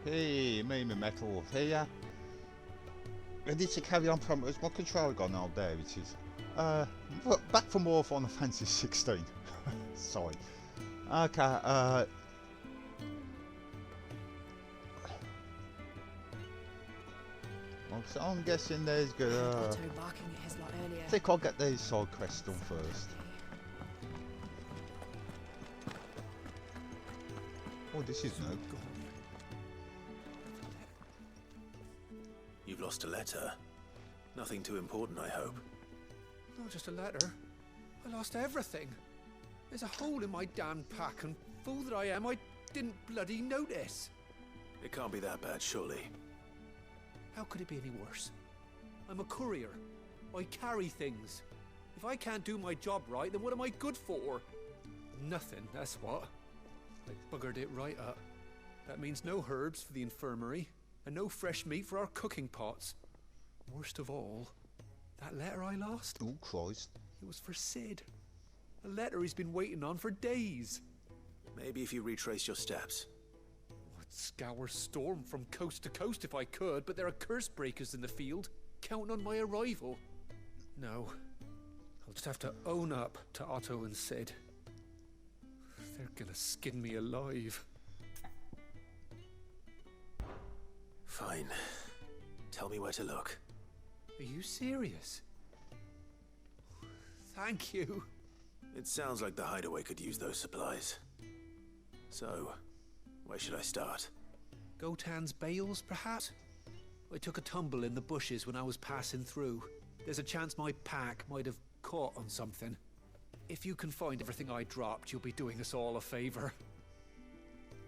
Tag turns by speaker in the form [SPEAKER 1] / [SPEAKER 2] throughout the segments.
[SPEAKER 1] Hey, me, my metal here. Ready to carry on from where's my controller gone now? There it is. Back for more on Fantasy 16. Sorry. Okay, so I'm guessing there's good.
[SPEAKER 2] Otto barking at his lot earlier.
[SPEAKER 1] I think I'll get these side quests done first. Oh, this is new.
[SPEAKER 3] You've lost a letter. Nothing too important, I hope.
[SPEAKER 4] Not just a letter. I lost everything. There's a hole in my damn pack, and fool that I am, I didn't bloody notice.
[SPEAKER 3] It can't be that bad, surely.
[SPEAKER 4] How could it be any worse? I'm a courier. I carry things. If I can't do my job right, then what am I good for? Nothing, that's what. I buggered it right up. That means no herbs for the infirmary, and no fresh meat for our cooking pots. Worst of all, that letter I lost?
[SPEAKER 1] Oh, Christ.
[SPEAKER 4] It was for Sid. A letter he's been waiting on for days.
[SPEAKER 3] Maybe if you retrace your steps.
[SPEAKER 4] I'd scour Storm from coast to coast if I could, but there are curse breakers in the field, counting on my arrival. No. I'll just have to own up to Otto and Sid. They're gonna skin me alive.
[SPEAKER 3] Fine. Tell me where to look.
[SPEAKER 4] Are you serious? Thank you.
[SPEAKER 3] It sounds like the hideaway could use those supplies. So, where should I start?
[SPEAKER 4] Gotan's bales, perhaps? I took a tumble in the bushes when I was passing through. There's a chance my pack might have caught on something. If you can find everything I dropped, you'll be doing us all a favor.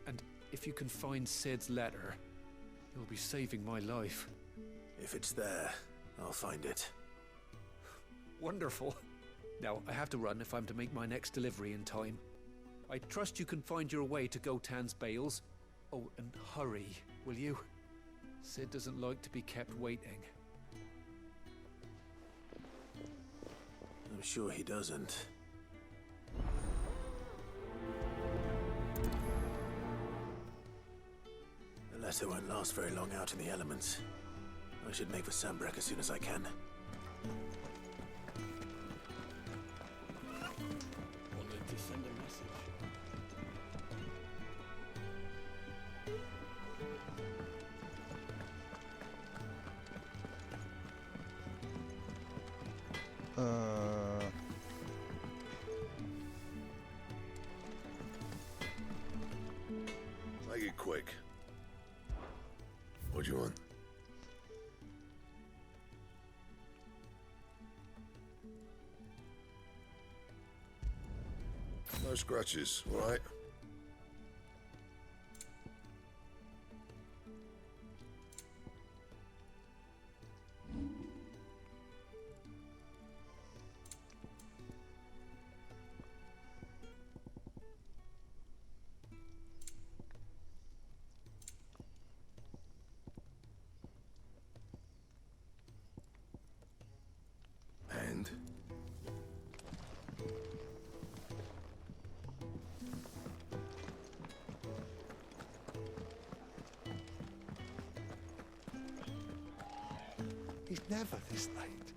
[SPEAKER 4] And if you can find Sid's letter, you'll be saving my life.
[SPEAKER 3] If it's there, I'll find it.
[SPEAKER 4] Wonderful. Now, I have to run if I'm to make my next delivery in time. I trust you can find your way to Gotan's bales. Oh, and hurry, will you? Sid doesn't like to be kept waiting.
[SPEAKER 3] I'm sure he doesn't. The letter won't last very long out in the elements. I should make for Sambrek as soon as I can.
[SPEAKER 5] Wanted to send a message.
[SPEAKER 6] Make it quick. What do you want? No scratches, all right? And
[SPEAKER 5] He's never this late.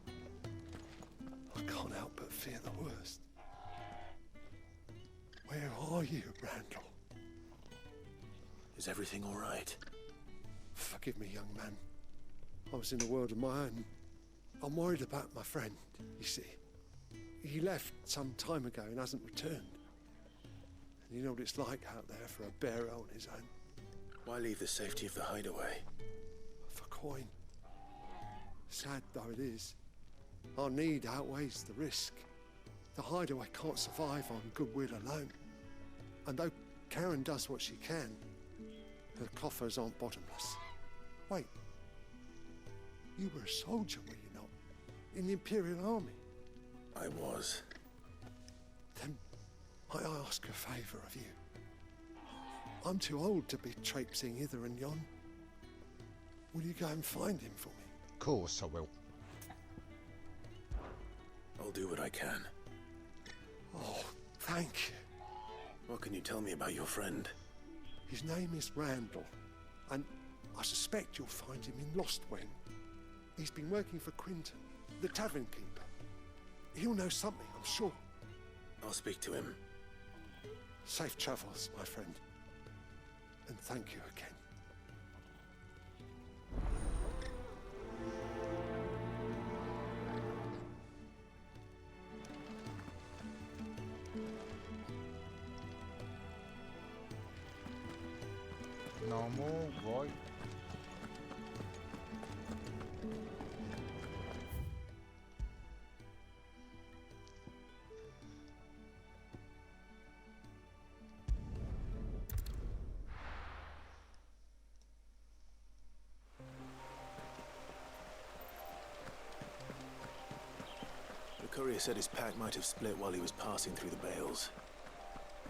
[SPEAKER 5] I can't help but fear the worst. Where are you, Randall?
[SPEAKER 3] Is everything all right?
[SPEAKER 5] Forgive me, young man. I was in a world of my own. I'm worried about my friend, you see. He left some time ago and hasn't returned. And you know what it's like out there for a bearer on his own.
[SPEAKER 3] Why leave the safety of the hideaway?
[SPEAKER 5] For coin. Sad though it is, our need outweighs the risk. The hideaway can't survive on goodwill alone. And though Karen does what she can, her coffers aren't bottomless. Wait, you were a soldier, were you not? In the Imperial Army?
[SPEAKER 3] I was.
[SPEAKER 5] Then I ask a favour of you. I'm too old to be traipsing hither and yon. Will you go and find him for me?
[SPEAKER 1] Of course I will.
[SPEAKER 3] I'll do what I can.
[SPEAKER 5] Oh, thank you.
[SPEAKER 3] What can you tell me about your friend?
[SPEAKER 5] His name is Randall. And I suspect you'll find him in Lostwen. He's been working for Quinton, the tavern keeper. He'll know something, I'm sure.
[SPEAKER 3] I'll speak to him.
[SPEAKER 5] Safe travels, my friend. And thank you again.
[SPEAKER 1] Normal, right.
[SPEAKER 3] The courier said his pack might have split while he was passing through the bales.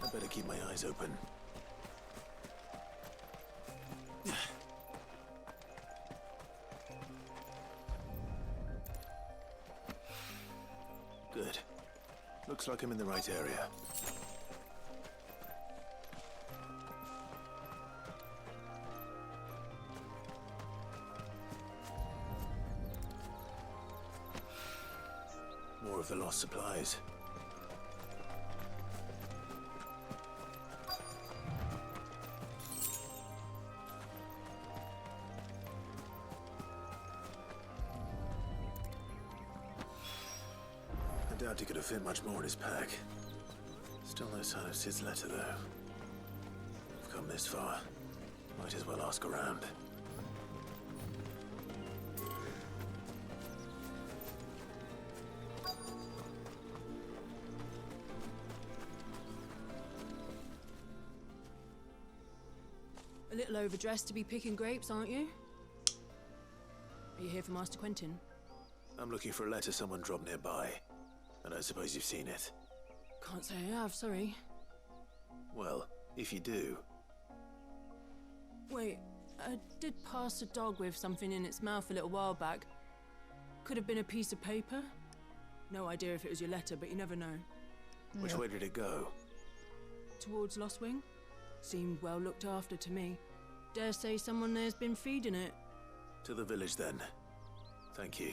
[SPEAKER 3] I better keep my eyes open. Good. Looks like I'm in the right area. More of the lost supplies. I doubt he could have fit much more in his pack. Still no sign of Sid's letter, though. I've come this far. Might as well ask around.
[SPEAKER 2] A little overdressed to be picking grapes, aren't you? Are you here for Master Quentin?
[SPEAKER 3] I'm looking for a letter someone dropped nearby. I don't suppose you've seen it.
[SPEAKER 2] Can't say I have, sorry.
[SPEAKER 3] Well, if you do,
[SPEAKER 2] Wait, I did pass a dog with something in its mouth a little while back. Could have been a piece of paper. No idea if it was your letter, but you never know.
[SPEAKER 3] which way did it go?
[SPEAKER 2] Towards Lostwing? Seemed well looked after to me. Dare say someone there's been feeding it.
[SPEAKER 3] To the village, then. Thank you.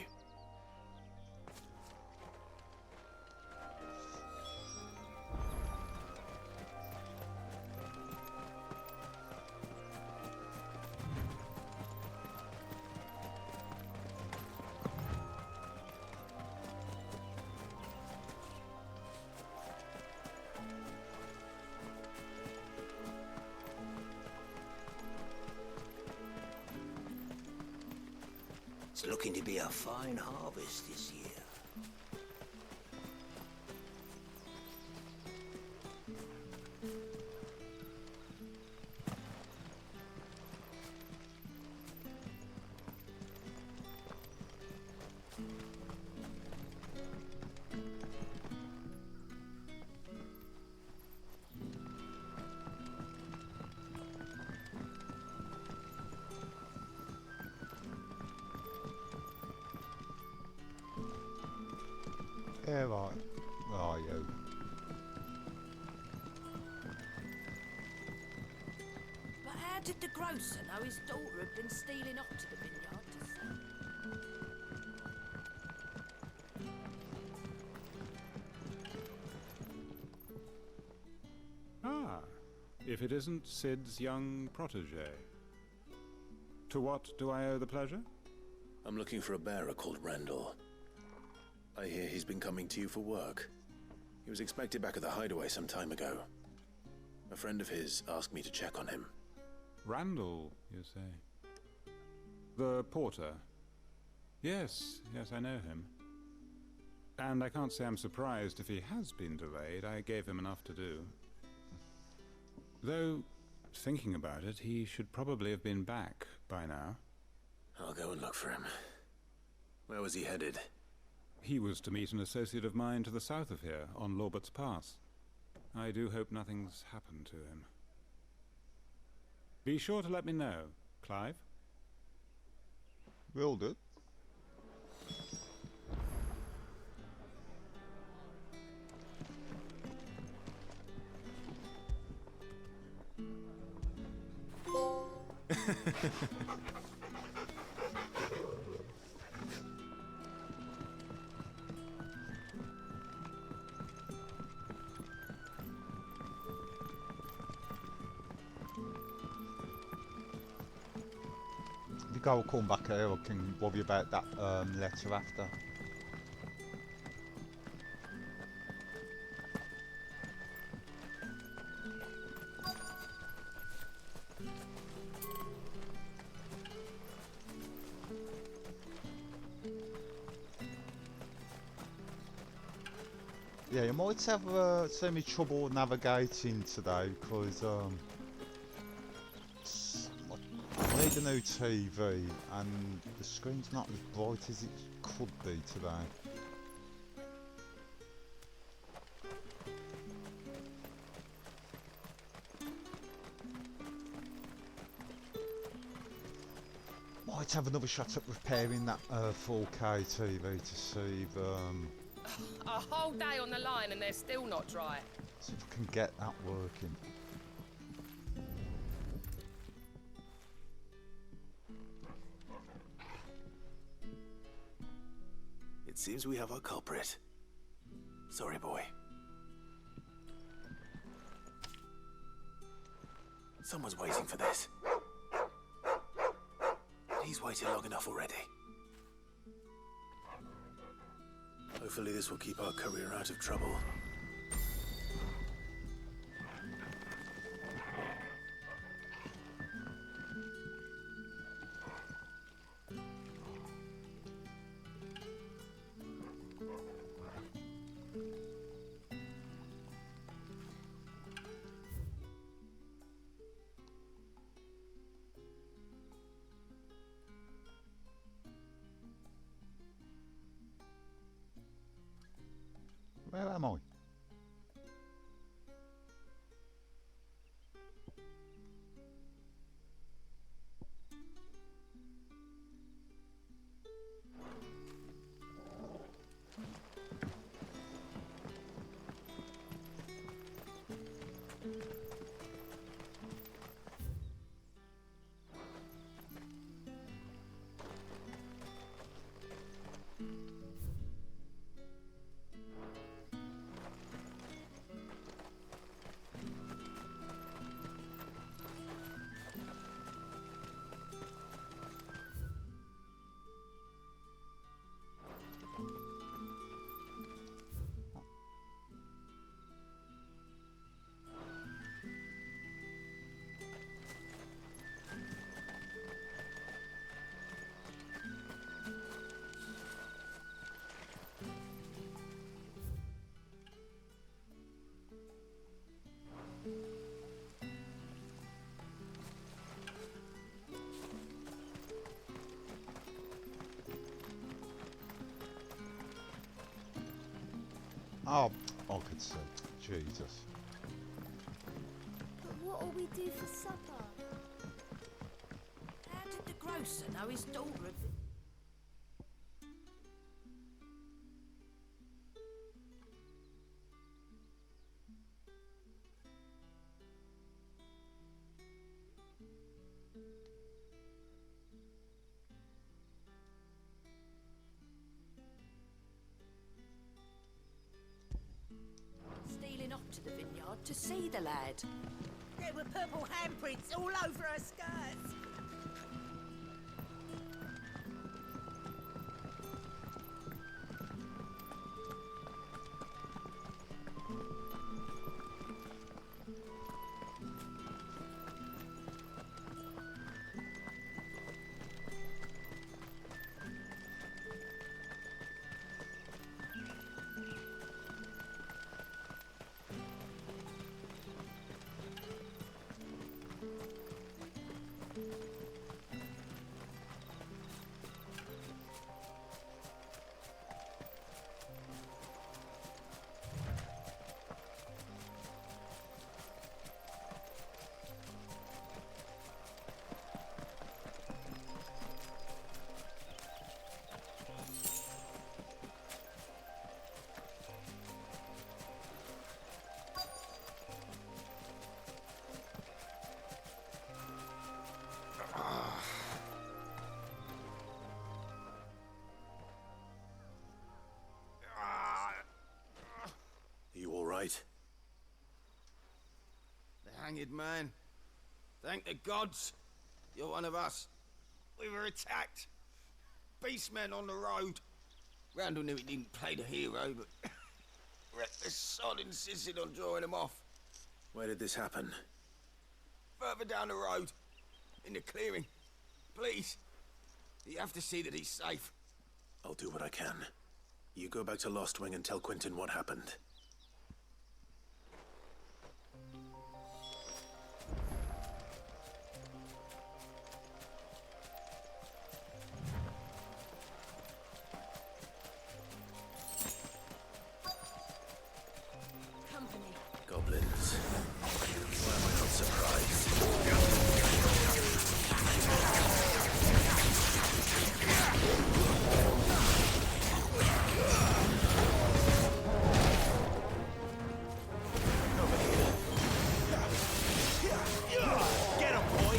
[SPEAKER 7] It's looking to be a fine harvest this year.
[SPEAKER 1] Yeah, right. Are you?
[SPEAKER 8] But how did the grocer know his daughter had been stealing off to the vineyard to sell?
[SPEAKER 9] Ah, if it isn't Sid's young protege. To what do I owe the pleasure?
[SPEAKER 3] I'm looking for a bearer called Randall. I hear he's been coming to you for work. He was expected back at the hideaway some time ago. A friend of his asked me to check on him.
[SPEAKER 9] Randall, you say? The porter? Yes, I know him. And I can't say I'm surprised if he has been delayed. I gave him enough to do. Though, thinking about it, he should probably have been back by now.
[SPEAKER 3] I'll go and look for him. Where was he headed?
[SPEAKER 9] He was to meet an associate of mine to the south of here, on Lorbert's Pass. I do hope nothing's happened to him. Be sure to let me know, Clive.
[SPEAKER 1] Will do. If you go or come back here, I can worry about that letter after. Yeah, you might have semi trouble navigating today because I need a new TV and the screen's not as bright as it could be today. Might have another shot at repairing that 4K TV to see if
[SPEAKER 10] A whole day on the line and they're still not dry.
[SPEAKER 1] see if I can get that working.
[SPEAKER 3] It seems we have our culprit. Sorry, boy. Someone's waiting for this. He's waited long enough already. Hopefully this will keep our courier out of trouble.
[SPEAKER 1] Where am I? Oh, I could see. Jesus.
[SPEAKER 8] But what'll we do for supper? How did the grocer know his daughter had been... stealing off to the vineyard to see the lad?
[SPEAKER 11] There were purple handprints all over her skirts.
[SPEAKER 12] Kid man. Thank the gods. You're one of us. We were attacked. Beastmen on the road. Randall knew he didn't play the hero, but the sod insisted on drawing him off.
[SPEAKER 3] Where did this happen?
[SPEAKER 12] Further down the road. In the clearing. Please. You have to see that he's safe.
[SPEAKER 3] I'll do what I can. You go back to Lost Wing and tell Quentin what happened.
[SPEAKER 8] Company.
[SPEAKER 3] Goblins. Why am I not surprised?
[SPEAKER 12] Get him, boy!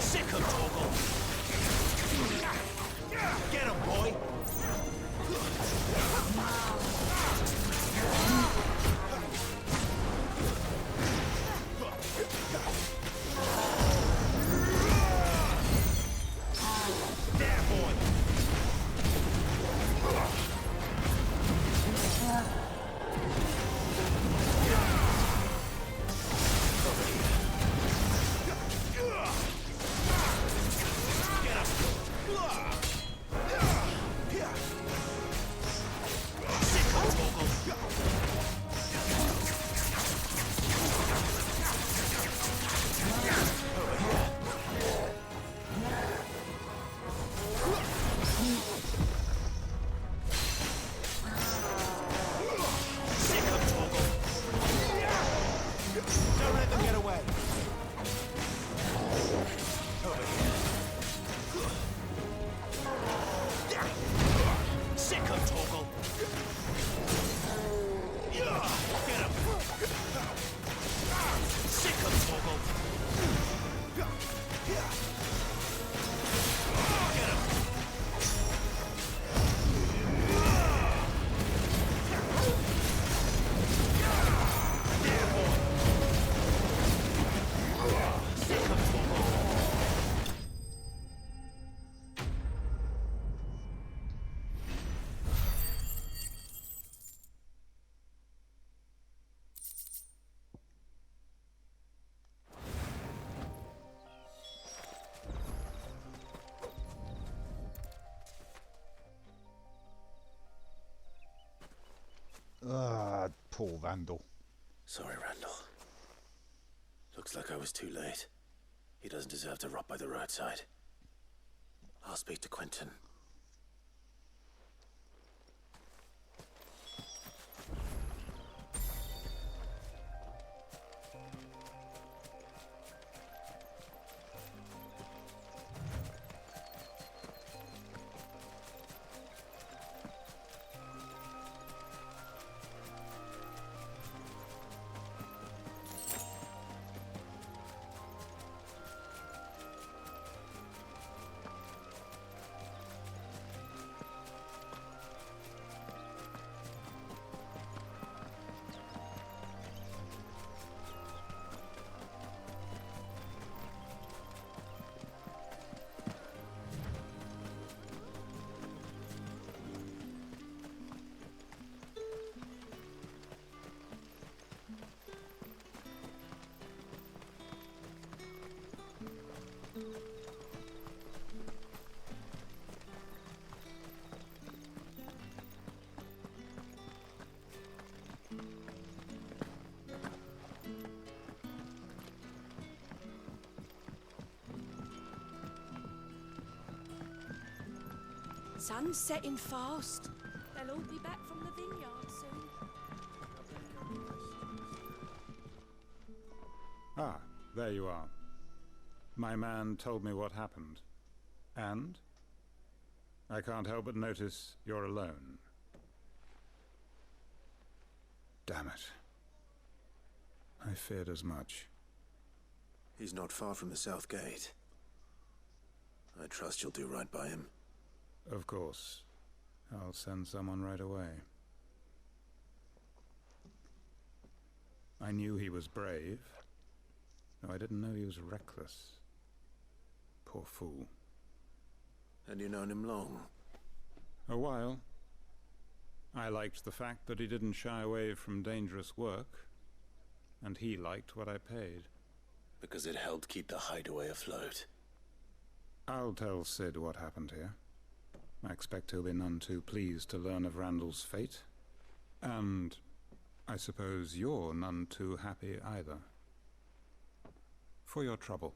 [SPEAKER 12] Sick of Torgal! Get him, boy! There, boy! Don't let them get away. Over here. Sick of Torgal. Get him. Sick of Torgal. Get him. There, boy. Sick of Torgal.
[SPEAKER 1] Ah, poor Vandal.
[SPEAKER 3] Sorry, Randall. Looks like I was too late. He doesn't deserve to rot by the roadside. I'll speak to Quentin.
[SPEAKER 8] Sun's setting fast. They'll all be back from the vineyard soon.
[SPEAKER 9] Ah, there you are. My man told me what happened. And? I can't help but notice you're alone. Damn it. I feared as much.
[SPEAKER 3] He's not far from the South Gate. I trust you'll do right by him.
[SPEAKER 9] Of course. I'll send someone right away. I knew he was brave, though I didn't know he was reckless. Poor fool.
[SPEAKER 3] And you known him long?
[SPEAKER 9] A while. I liked the fact that he didn't shy away from dangerous work, and he liked what I paid.
[SPEAKER 3] Because it helped keep the hideaway afloat.
[SPEAKER 9] I'll tell Sid what happened here. I expect he'll be none too pleased to learn of Randall's fate. And I suppose you're none too happy either. For your trouble.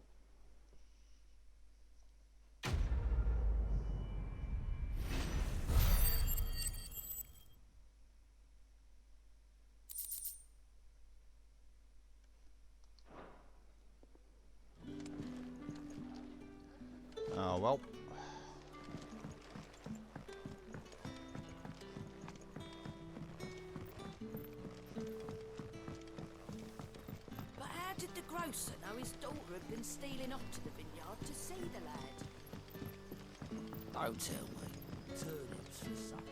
[SPEAKER 1] Oh well.
[SPEAKER 8] But how did the grocer know his daughter had been stealing off to the vineyard to see the lad?
[SPEAKER 7] Don't tell me. Turnips for supper.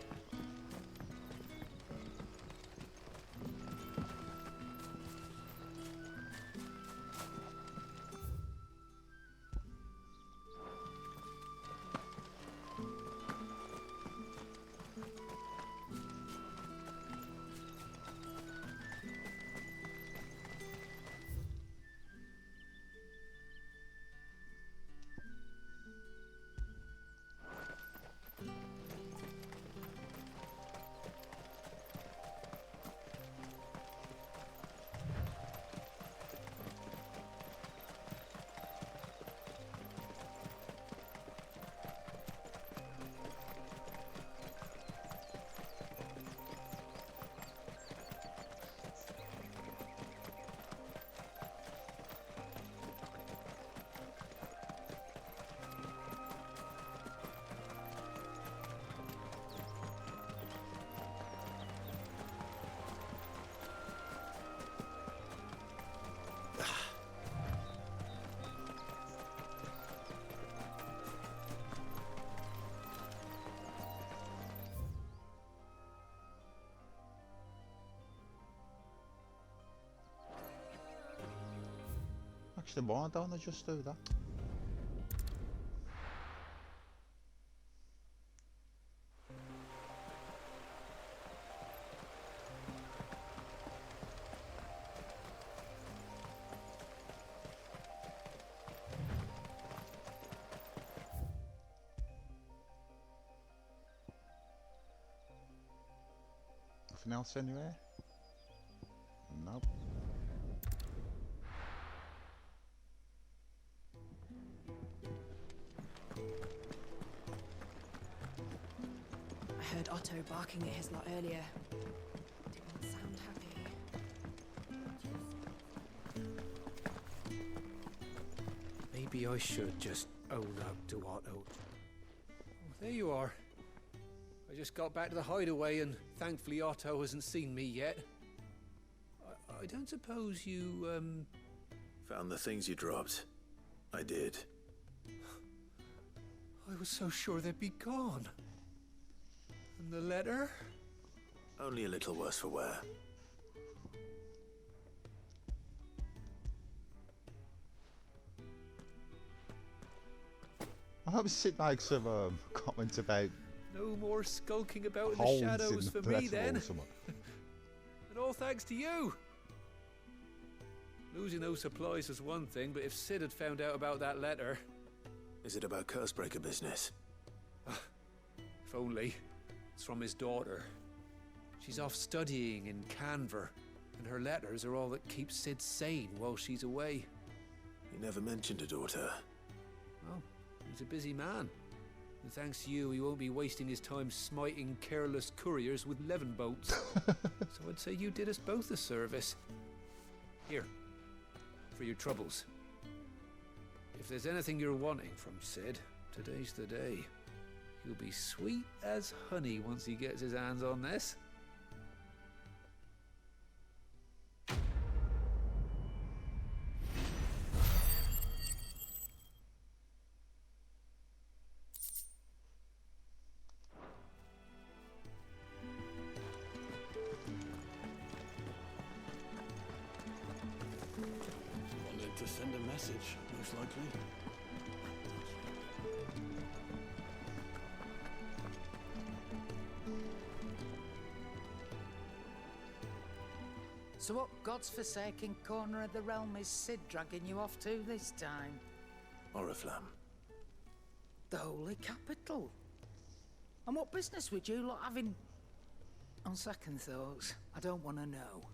[SPEAKER 1] Actually, why don't I just do that? Nothing else anywhere? Nope.
[SPEAKER 2] I heard Otto barking at his lot earlier. Didn't sound happy.
[SPEAKER 4] Maybe I should just own up to Otto. Oh, there you are. I just got back to the hideaway and thankfully Otto hasn't seen me yet. I don't suppose you,
[SPEAKER 3] Found the things you dropped. I did.
[SPEAKER 4] I was so sure they'd be gone. And the letter?
[SPEAKER 3] Only a little worse for wear.
[SPEAKER 1] I hope Sid makes some comment about
[SPEAKER 4] No more skulking about in the
[SPEAKER 1] holes
[SPEAKER 4] shadows
[SPEAKER 1] in the
[SPEAKER 4] for me
[SPEAKER 1] petrol
[SPEAKER 4] then.
[SPEAKER 1] or something.
[SPEAKER 4] And all thanks to you. Losing those supplies was one thing, but if Sid had found out about that letter...
[SPEAKER 3] Is it about Cursebreaker business?
[SPEAKER 4] If only. It's from his daughter. She's off studying in Canver, and her letters are all that keeps Sid sane while she's away.
[SPEAKER 3] You never mentioned a daughter.
[SPEAKER 4] Well, he's a busy man. And thanks to you, he won't be wasting his time smiting careless couriers with levin boats. So I'd say you did us both a service. Here, for your troubles. If there's anything you're wanting from Sid, today's the day. He'll be sweet as honey once he gets his hands on this.
[SPEAKER 12] to send a message, most likely.
[SPEAKER 11] So what God's forsaken corner of the realm is Sid dragging you off to this time?
[SPEAKER 3] Oriflamme.
[SPEAKER 11] The Holy Capital. And what business would you lot having? On second thoughts, I don't want to know.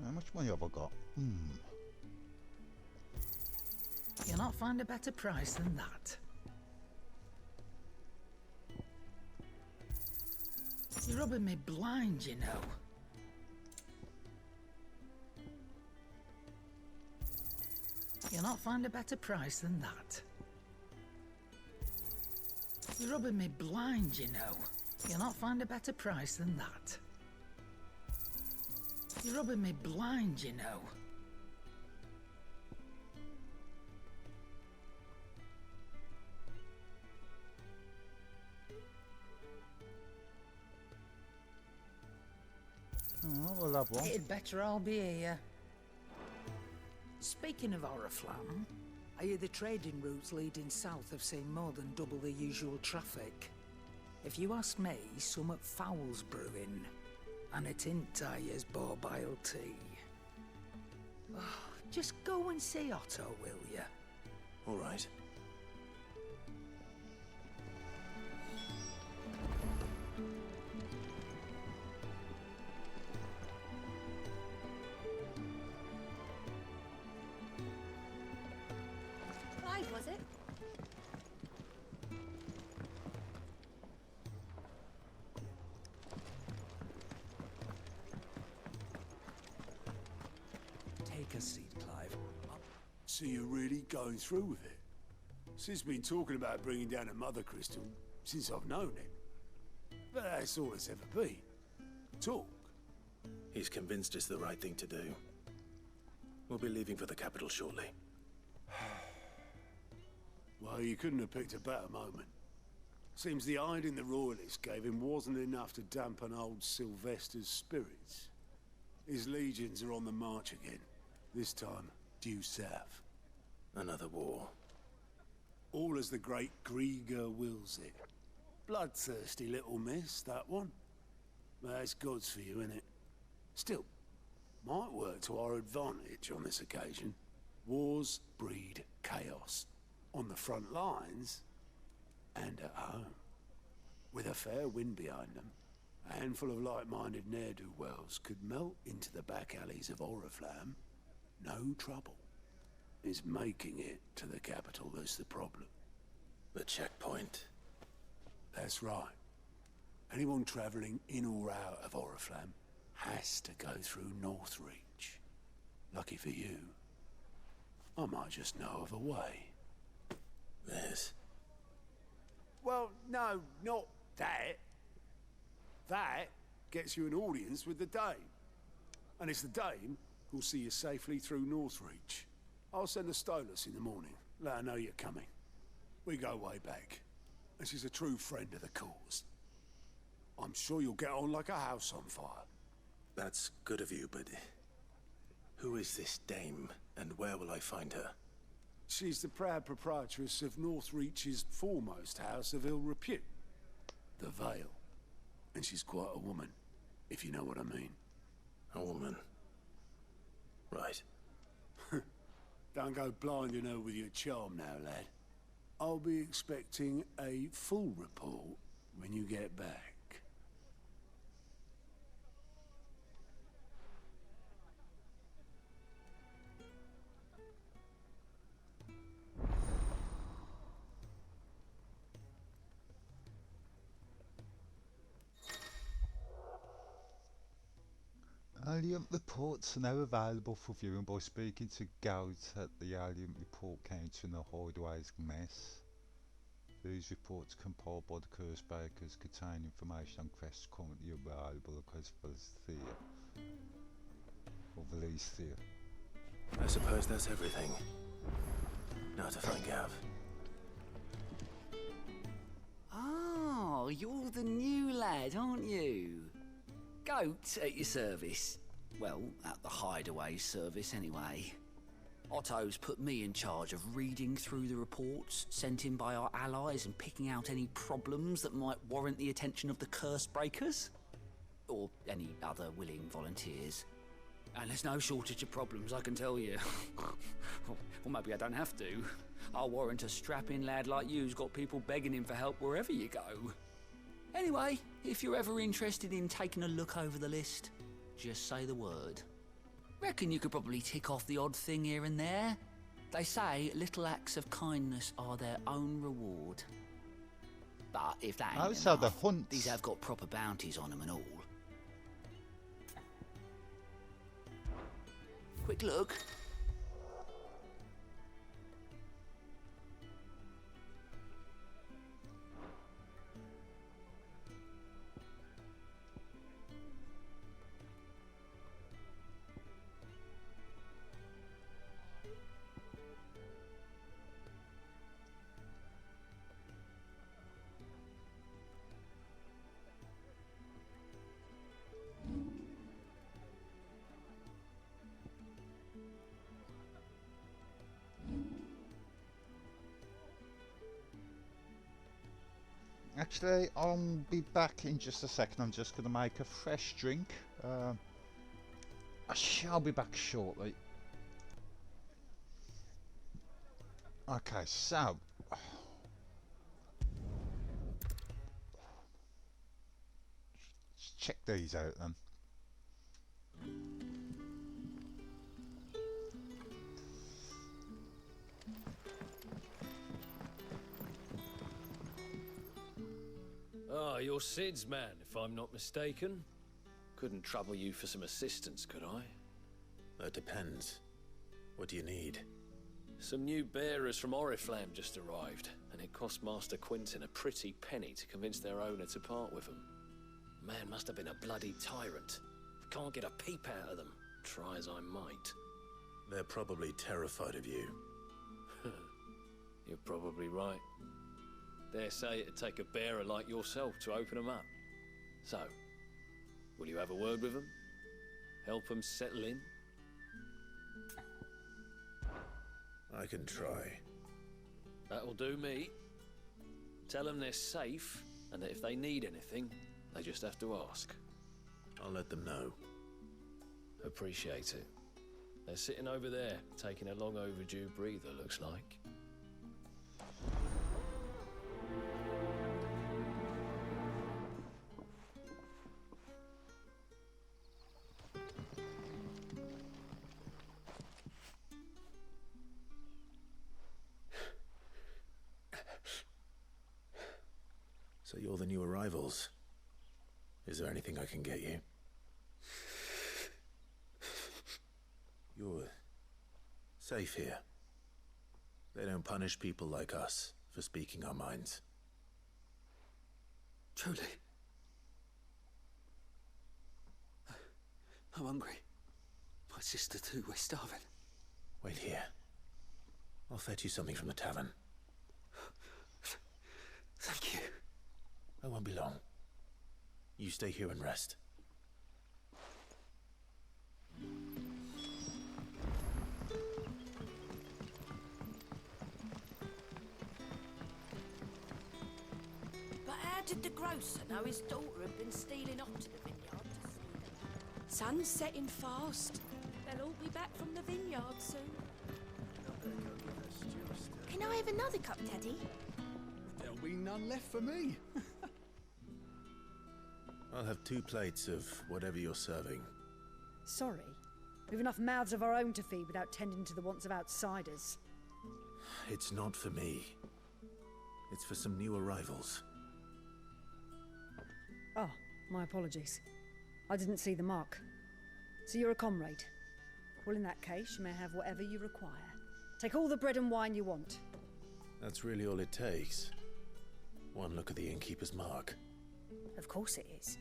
[SPEAKER 1] How much money have I got?
[SPEAKER 11] You'll not find a better price than that. You're rubbing me blind, you know. You'll not find a better price than that. You're rubbing me blind, you know. You'll not find a better price than that. You're rubbing me blind, you know.
[SPEAKER 1] Oh, we'll have one.
[SPEAKER 11] It'd better all be here. Speaking of Oriflamme, I hear the trading routes leading south have seen more than double the usual traffic. If you ask me, summat foul's brewing, and it ain't Tyre's borbile tea. Oh, just go and see Otto, will ya?
[SPEAKER 3] All right.
[SPEAKER 8] Clive, was it?
[SPEAKER 4] Take a seat, Clive.
[SPEAKER 13] So you're really going through with it? Sid's been talking about bringing down a mother crystal since I've known him. But that's all it's ever been. Talk.
[SPEAKER 3] He's convinced it's the right thing to do. We'll be leaving for the capital shortly.
[SPEAKER 13] Well, you couldn't have picked a better moment. Seems the hiding the royalists gave him wasn't enough to dampen old Sylvester's spirits. His legions are on the march again. This time, due south.
[SPEAKER 3] Another war.
[SPEAKER 13] All as the great Grieger wills it. Bloodthirsty little miss, that one. But that's God's for you, innit? Still, might work to our advantage on this occasion. Wars breed chaos. On the front lines, and at home. With a fair wind behind them, a handful of like-minded ne'er-do-wells could melt into the back alleys of Oriflamme. No trouble. It's making it to the capital that's the problem.
[SPEAKER 3] The checkpoint.
[SPEAKER 13] That's right. Anyone travelling in or out of Oriflamme has to go through Northreach. Lucky for you, I might just know of a way.
[SPEAKER 3] This.
[SPEAKER 13] Well, no, not that. That gets you an audience with the Dame. And it's the Dame who'll see you safely through Northreach. I'll send a Stolas in the morning. Let her know you're coming. We go way back. And she's a true friend of the cause. I'm sure you'll get on like a house on fire.
[SPEAKER 3] That's good of you, but... who is this dame, and where will I find her?
[SPEAKER 13] She's the proud proprietress of Northreach's foremost house of ill repute. The Vale. And she's quite a woman, if you know what I mean.
[SPEAKER 3] A woman. Right.
[SPEAKER 13] Don't go blinding her with your charm now, lad. I'll be expecting a full report when you get back.
[SPEAKER 1] Alien reports are now available for viewing by speaking to Goat at the Alien Report counter in the Hideaway's mess. These reports compiled by the Curse Bakers contain information on quests currently available across Valencia. Or Valencia.
[SPEAKER 3] I suppose that's everything. Now to find Gav.
[SPEAKER 14] Oh, you're the new lad, aren't you? Goat at your service. Well, at the Hideaway service anyway. Otto's put me in charge of reading through the reports sent in by our allies and picking out any problems that might warrant the attention of the Curse Breakers. Or any other willing volunteers. And there's no shortage of problems, I can tell you. Or maybe I don't have to. I'll warrant a strapping lad like you's got people begging him for help wherever you go. Anyway, if you're ever interested in taking a look over the list, just say the word. Reckon you could probably tick off the odd thing here and there. They say little acts of kindness are their own reward. But if that ain't
[SPEAKER 1] So the
[SPEAKER 14] enough,
[SPEAKER 1] hunt.
[SPEAKER 14] these have got proper bounties on them and all. Quick look.
[SPEAKER 1] Actually, I'll be back in just a second. I'm just going to make a fresh drink. I shall be back shortly. Okay, so... let's check these out then.
[SPEAKER 15] Ah, you're Sid's man, if I'm not mistaken. Couldn't trouble you for some assistance, could I?
[SPEAKER 3] That depends. What do you need?
[SPEAKER 15] Some new bearers from Oriflamme just arrived, and it cost Master Quinton a pretty penny to convince their owner to part with them. Man must have been a bloody tyrant. Can't get a peep out of them, try as I might.
[SPEAKER 3] They're probably terrified of you.
[SPEAKER 15] You're probably right. Dare say it'd take a bearer like yourself to open them up. So, will you have a word with them? Help them settle in?
[SPEAKER 3] I can try.
[SPEAKER 15] That'll do me. Tell them they're safe, and that if they need anything, they just have to ask.
[SPEAKER 3] I'll let them know.
[SPEAKER 15] Appreciate it. They're sitting over there, taking a long overdue breather, looks like.
[SPEAKER 3] So you're the new arrivals. Is there anything I can get you? You're safe here. They don't punish people like us for speaking our minds.
[SPEAKER 14] Truly. I'm hungry. My sister too, we're starving.
[SPEAKER 3] Wait here. I'll fetch you something from the tavern.
[SPEAKER 14] Thank you.
[SPEAKER 3] I won't be long. You stay here and rest.
[SPEAKER 8] But how did the grocer know his daughter had been stealing off to the vineyard to see them? Sun's setting fast. They'll all be back from the vineyard soon. Can I have another cup, Teddy?
[SPEAKER 16] There'll be none left for me.
[SPEAKER 3] I'll have 2 plates of whatever you're serving.
[SPEAKER 17] Sorry. We've enough mouths of our own to feed without tending to the wants of outsiders.
[SPEAKER 3] It's not for me. It's for some new arrivals.
[SPEAKER 17] Oh, my apologies. I didn't see the mark. So you're a comrade. Well, in that case, you may have whatever you require. Take all the bread and wine you want.
[SPEAKER 3] That's really all it takes. One look at the innkeeper's mark.
[SPEAKER 17] Of course it is.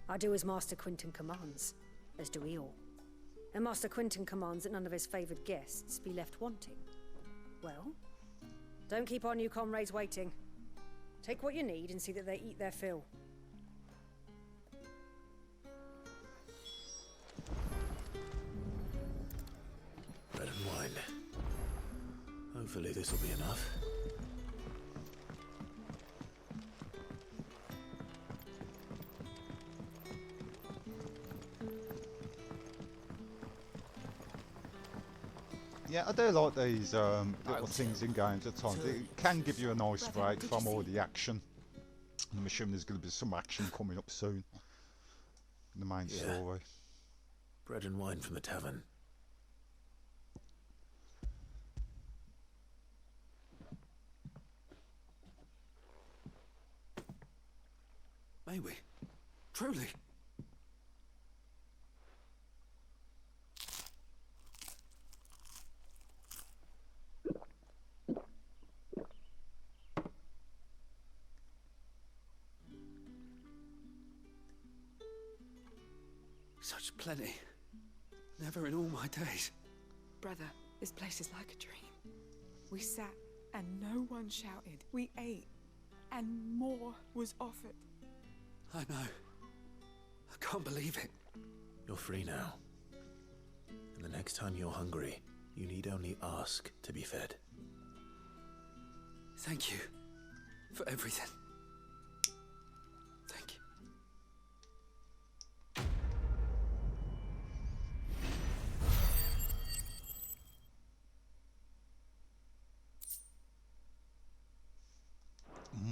[SPEAKER 17] I do as Master Quinton commands, as do we all. And Master Quinton commands that none of his favoured guests be left wanting. Well, don't keep our new comrades waiting. Take what you need and see that they eat their fill.
[SPEAKER 3] Bread and wine. Hopefully this will be enough.
[SPEAKER 1] Yeah, I do like these little things in games at times. It can give you a nice break from all the action. I'm assuming there's going to be some action coming up soon in the main story.
[SPEAKER 3] Bread and wine from the tavern.
[SPEAKER 4] May we? Truly? Such plenty. Never in all my days.
[SPEAKER 18] Brother, this place is like a dream. We sat and no one shouted. We ate and more was offered.
[SPEAKER 4] I know. I can't believe it.
[SPEAKER 3] You're free now. And the next time you're hungry, you need only ask to be fed.
[SPEAKER 4] Thank you for everything. Thank you.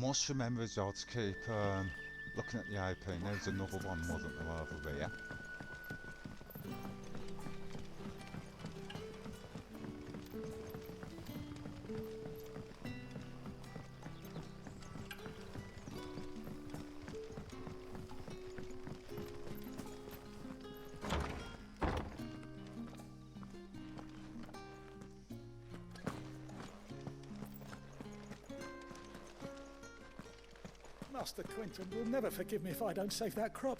[SPEAKER 1] Must remember as well to keep looking at the AP. There's another one, wasn't there, over here?
[SPEAKER 16] Master Quinton will never forgive me if I don't save that crop.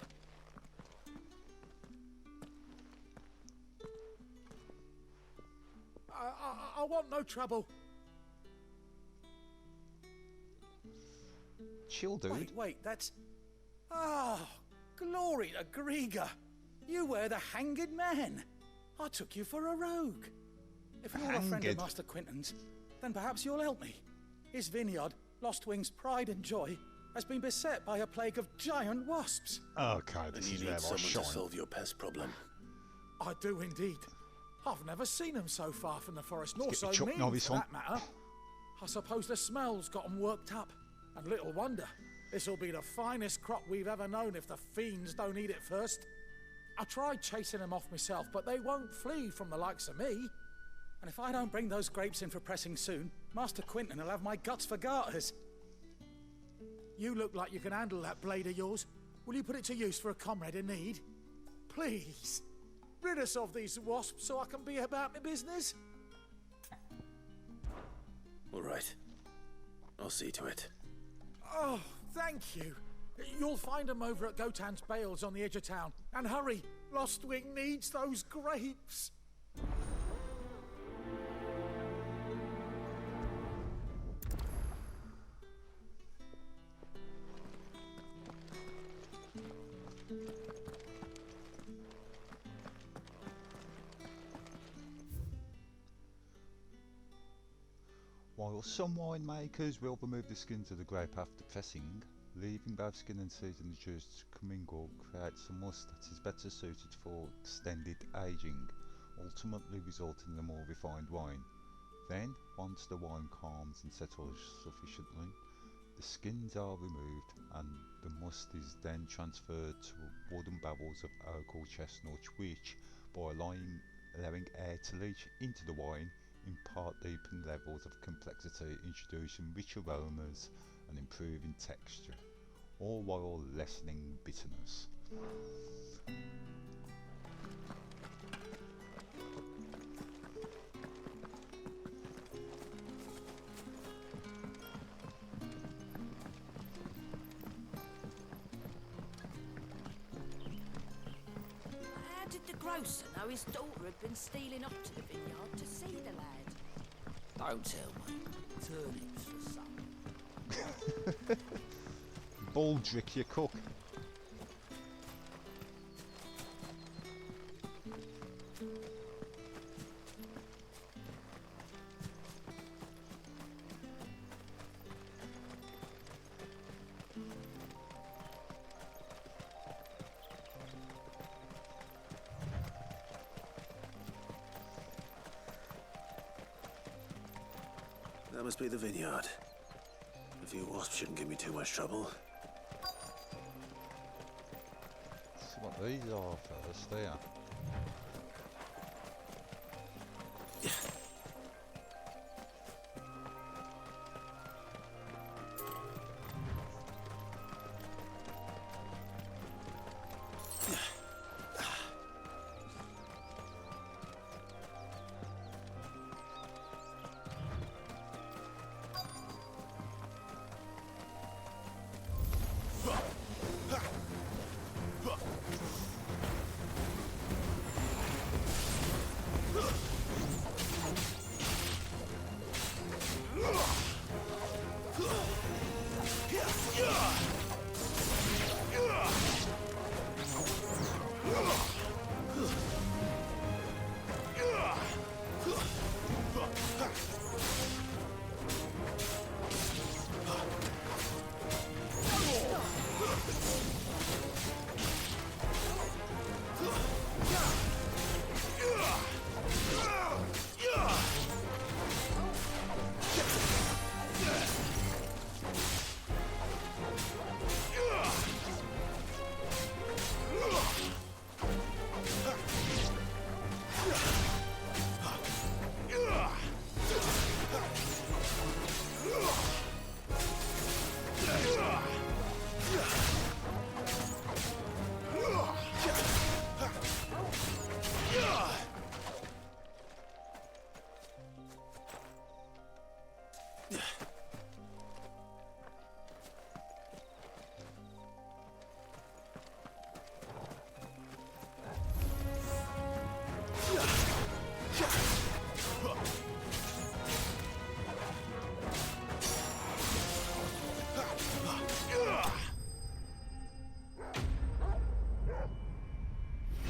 [SPEAKER 16] I want no trouble.
[SPEAKER 1] Chill, dude.
[SPEAKER 16] Wait, that's... Ah, glory to Grieger. You were the hanged man. I took you for a rogue. If you're a friend of Master Quinton's, then perhaps you'll help me. His vineyard, Lostwing's pride and joy, has been beset by a plague of giant wasps.
[SPEAKER 1] Okay, this
[SPEAKER 3] and
[SPEAKER 1] is
[SPEAKER 3] you
[SPEAKER 1] where
[SPEAKER 3] need
[SPEAKER 1] I
[SPEAKER 3] someone
[SPEAKER 1] shine.
[SPEAKER 3] to solve your pest problem.
[SPEAKER 16] I do indeed. I've never seen them so far from the forest, nor
[SPEAKER 1] Let's
[SPEAKER 16] so
[SPEAKER 1] get the Chuck
[SPEAKER 16] mean
[SPEAKER 1] Norris
[SPEAKER 16] for
[SPEAKER 1] on.
[SPEAKER 16] that matter. I suppose the smell's got them worked up. And little wonder. This'll be the finest crop we've ever known if the fiends don't eat it first. I tried chasing them off myself, but they won't flee from the likes of me. And if I don't bring those grapes in for pressing soon, Master Quinton will have my guts for garters. You look like you can handle that blade of yours. Will you put it to use for a comrade in need? Please, rid us of these wasps so I can be about my business.
[SPEAKER 3] All right. I'll see to it.
[SPEAKER 16] Oh, thank you. You'll find them over at Gotan's Bales on the edge of town. And hurry, Lostwing needs those grapes.
[SPEAKER 1] While some winemakers will remove the skins of the grape after pressing, leaving both skin and seeds in the juice to commingle creates a must that is better suited for extended aging, ultimately resulting in a more refined wine. Then, once the wine calms and settles sufficiently, the skins are removed and the must is then transferred to wooden barrels of oak or chestnut which, by allowing air to leach into the wine, impart deepened levels of complexity, introducing rich aromas and improving texture, all while lessening bitterness.
[SPEAKER 8] How did the grocer know his daughter had been stealing off to the vineyard to see the lad?
[SPEAKER 7] Don't tell me. Turnips for supper.
[SPEAKER 1] Baldrick, your cook.
[SPEAKER 3] That must be the vineyard. A few wasps shouldn't give me too much trouble.
[SPEAKER 1] See what these are first, there.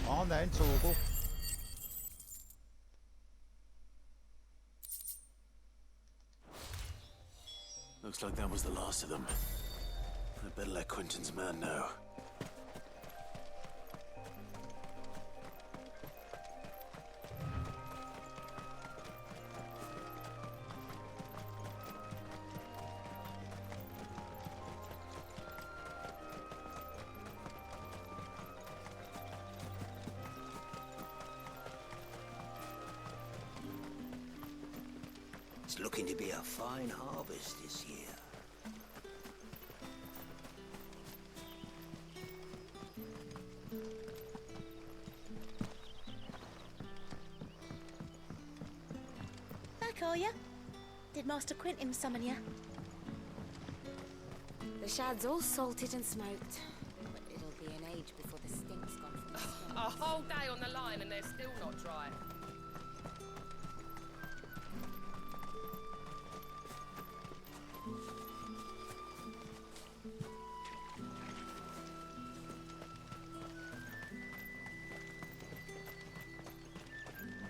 [SPEAKER 1] On then, Torgal.
[SPEAKER 3] Looks like that was the last of them. I better let Quentin's man know.
[SPEAKER 7] It's looking to be a fine harvest this year.
[SPEAKER 19] Back, are you? Did Master Quentin summon you? The shad's all salted and smoked, but it'll be an age before the stink's gone from the skin.
[SPEAKER 10] A whole day on the line and they're still not dry.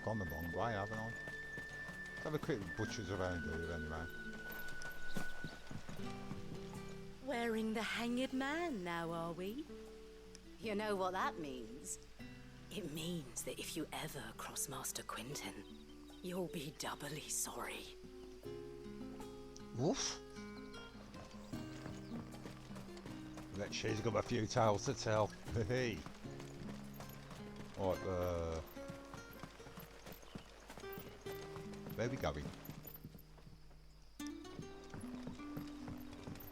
[SPEAKER 1] Gone the wrong way, haven't I? Let's have a quick butcher's around here anyway.
[SPEAKER 19] Wearing the hanged man now, are we? You know what that means? It means that if you ever cross Master Quentin,
[SPEAKER 11] You'll be doubly sorry.
[SPEAKER 1] Woof. Bet she's got a few tales to tell. Hey. Right, where are we going?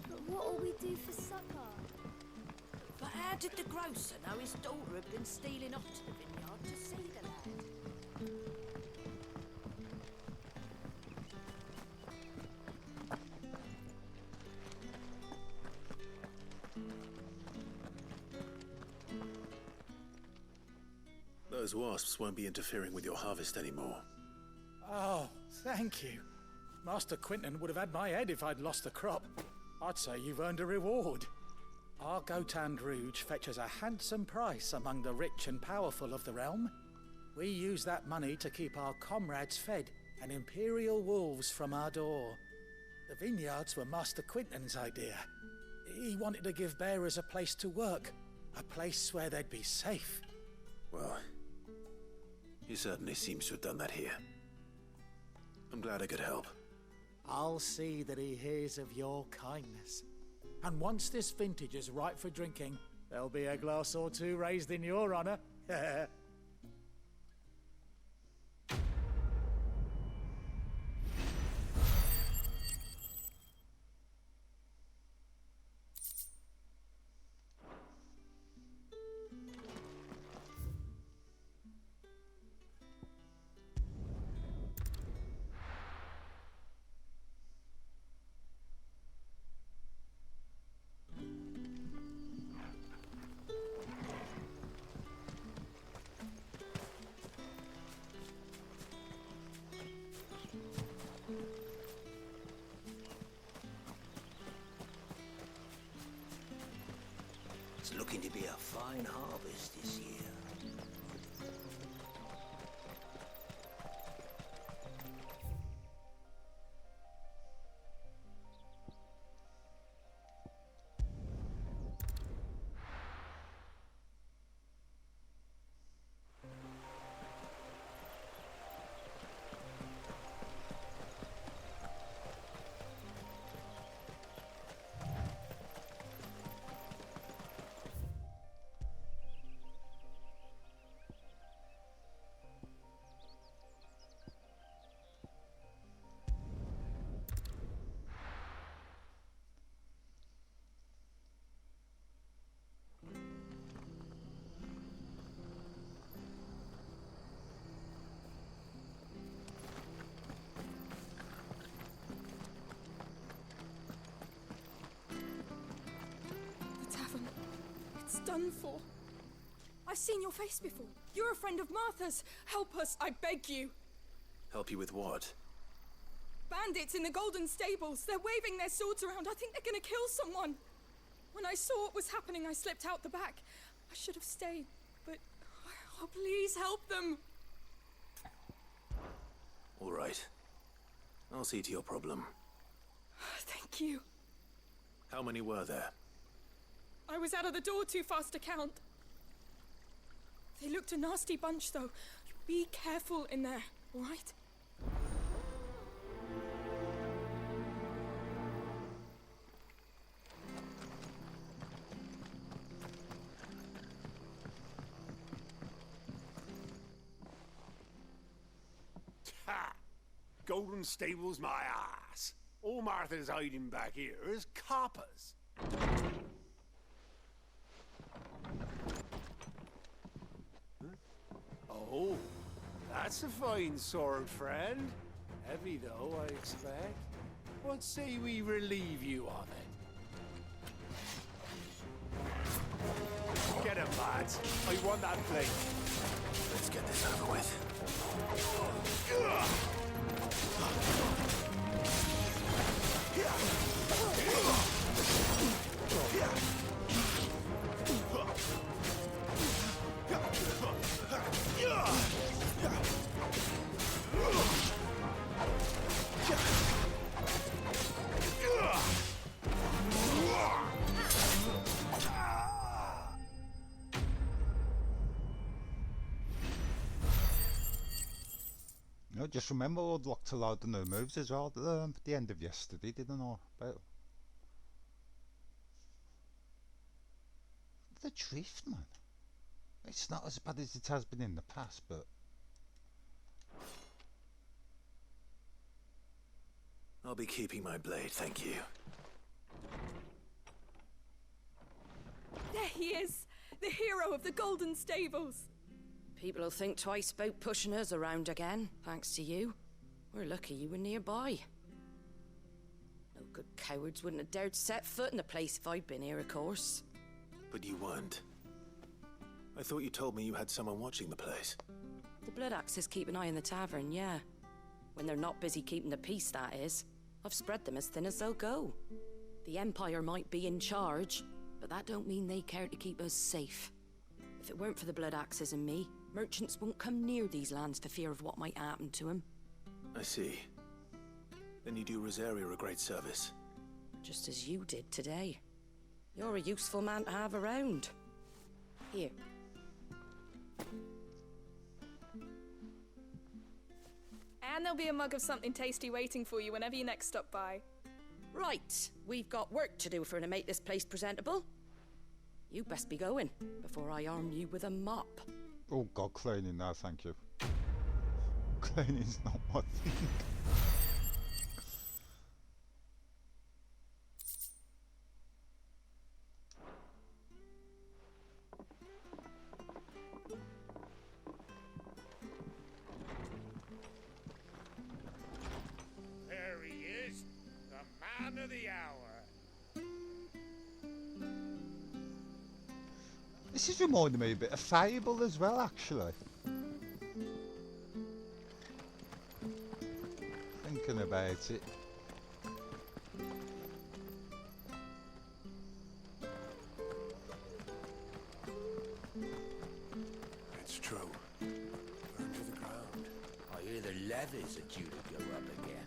[SPEAKER 8] But what'll we do for supper? But how did the grocer know his daughter had been stealing off to the vineyard to see the lad?
[SPEAKER 3] Those wasps won't be interfering with your harvest anymore.
[SPEAKER 16] Oh, thank you. Master Quinton would have had my head if I'd lost the crop. I'd say you've earned a reward. Our Gotand Rouge fetches a handsome price among the rich and powerful of the realm. We use that money to keep our comrades fed and imperial wolves from our door. The vineyards were Master Quinton's idea. He wanted to give bearers a place to work, a place where they'd be safe.
[SPEAKER 3] Well, he certainly seems to have done that here. I'm glad I could help.
[SPEAKER 16] I'll see that he hears of your kindness. And once this vintage is ripe for drinking, there'll be a glass or two raised in your honor.
[SPEAKER 7] It's looking to be a fine harvest this year.
[SPEAKER 18] It's done for. I've seen your face before. You're a friend of Martha's. Help us, I beg you.
[SPEAKER 3] Help you with what?
[SPEAKER 18] Bandits in the Golden Stables. They're waving their swords around. I think they're gonna kill someone. When I saw what was happening, I slipped out the back. I should have stayed, but... Oh, please help them.
[SPEAKER 3] All right. I'll see to your problem.
[SPEAKER 18] Thank you.
[SPEAKER 3] How many were there?
[SPEAKER 18] I was out of the door too fast to count. They looked a nasty bunch, though. Be careful in there, all right?
[SPEAKER 13] Ha! Golden Stables, my ass. All Martha's hiding back here is coppers. Oh, that's a fine sword, friend. Heavy, though, I expect. What say we relieve you of it? Get him, lads. I want that plate.
[SPEAKER 3] Let's get this over with.
[SPEAKER 1] No, just remember I unlocked a load of new moves as well at the end of yesterday, didn't I? About the drift, man. It's not as bad as it has been in the past, but
[SPEAKER 3] I'll be keeping my blade, thank you.
[SPEAKER 18] There he is! The hero of the Golden Stables!
[SPEAKER 8] People will think twice about pushing us around again, thanks to you. We're lucky you were nearby. No good cowards wouldn't have dared set foot in the place if I'd been here, of course.
[SPEAKER 3] But you weren't. I thought you told me you had someone watching the place.
[SPEAKER 8] The Blood Axes keep an eye on the tavern, yeah. When they're not busy keeping the peace, that is. I've spread them as thin as they'll go. The Empire might be in charge, but that don't mean they care to keep us safe. If it weren't for the Blood Axes and me, merchants won't come near these lands for fear of what might happen to them.
[SPEAKER 3] I see. Then you do Rosaria a great service.
[SPEAKER 8] Just as you did today. You're a useful man to have around. Here.
[SPEAKER 18] And there'll be a mug of something tasty waiting for you whenever you next stop by.
[SPEAKER 8] Right, we've got work to do for to make this place presentable. You best be going, before I arm you with a mop.
[SPEAKER 1] oh god, cleaning now, thank you. Cleaning's not my thing.
[SPEAKER 20] There he is, the man of the hour.
[SPEAKER 1] This is reminding me a bit of Fable as well, actually. Thinking about it.
[SPEAKER 13] It's true. We're under the ground.
[SPEAKER 7] I hear the levies are due to go up again.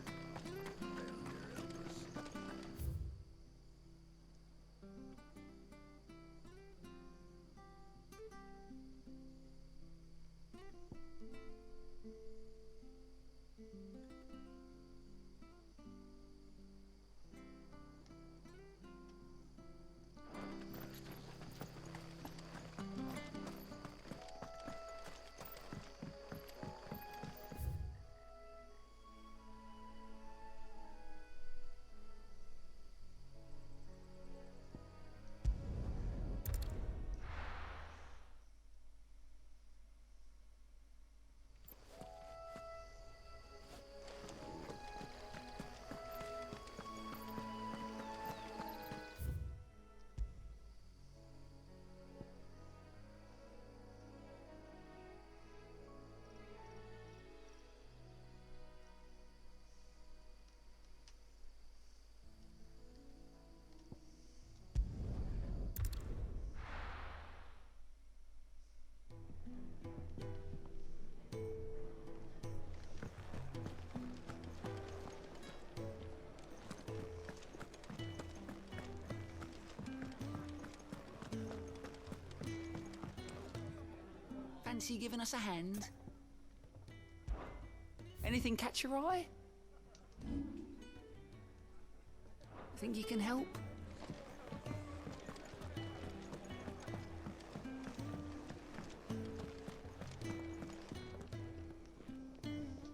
[SPEAKER 14] Fancy giving us a hand? Anything catch your eye? Think you can help?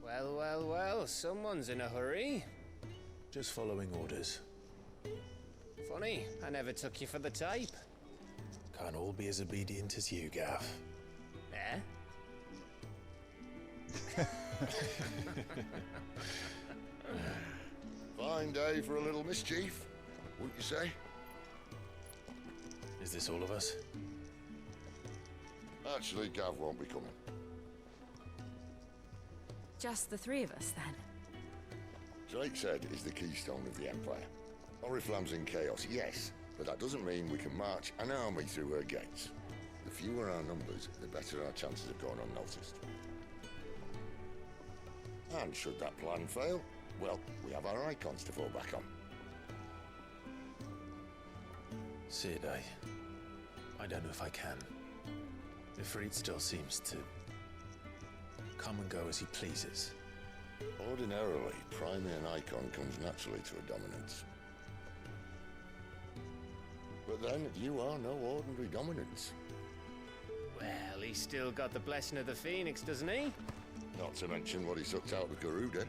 [SPEAKER 21] Well, well, well, someone's in a hurry.
[SPEAKER 3] Just following orders.
[SPEAKER 21] Funny, I never took you for the type.
[SPEAKER 3] Can't all be as obedient as you, Gaff.
[SPEAKER 21] Eh?
[SPEAKER 6] Fine day for a little mischief, wouldn't you say?
[SPEAKER 3] Is this all of us?
[SPEAKER 6] Actually, Gav won't be coming.
[SPEAKER 17] Just the three of us, then?
[SPEAKER 6] Drake's Head is the keystone of the Empire. Oriflamme's in chaos, yes, but that doesn't mean we can march an army through her gates. The fewer our numbers, the better our chances of going unnoticed. And should that plan fail, well, we have our icons to fall back on.
[SPEAKER 3] Sid, I don't know if I can. Ifrit still seems to come and go as he pleases.
[SPEAKER 6] Ordinarily, priming an icon comes naturally to a dominance. But then, you are no ordinary dominance.
[SPEAKER 21] Well, he's still got the blessing of the Phoenix, doesn't he?
[SPEAKER 6] Not to mention what he sucked out of Garuda.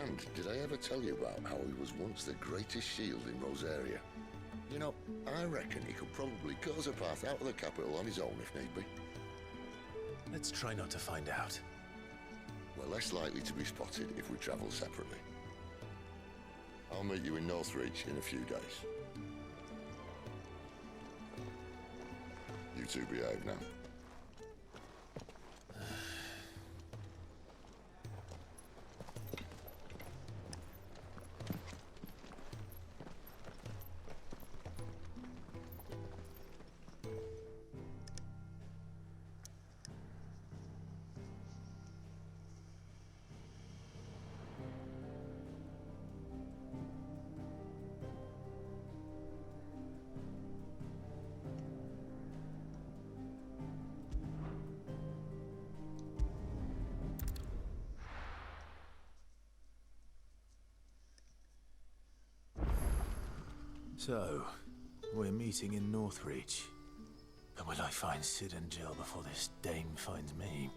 [SPEAKER 6] And did I ever tell you about how he was once the greatest shield in Rosaria? You know, I reckon he could probably cause a path out of the capital on his own if need be.
[SPEAKER 3] Let's try not to find out.
[SPEAKER 6] We're less likely to be spotted if we travel separately. I'll meet you in Northreach in a few days. You two behave now.
[SPEAKER 3] So, we're meeting in Northreach. But will I find Sid and Jill before this dame finds me?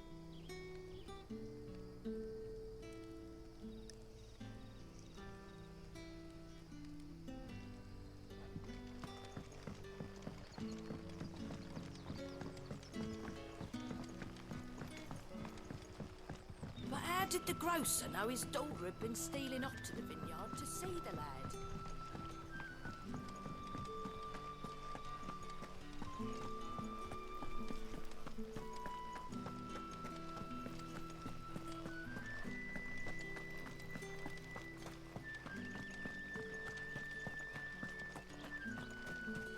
[SPEAKER 8] But how did the grocer know his daughter had been stealing off to the vineyard to see the lad?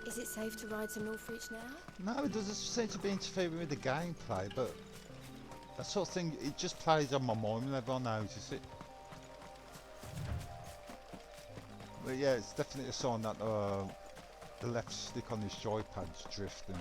[SPEAKER 19] Is it safe to ride to Northreach now?
[SPEAKER 1] No, it doesn't seem to be interfering with the gameplay, but that sort of thing, it just plays on my mind whenever I notice it. But yeah, it's definitely a sign that the left stick on this joypad's drifting.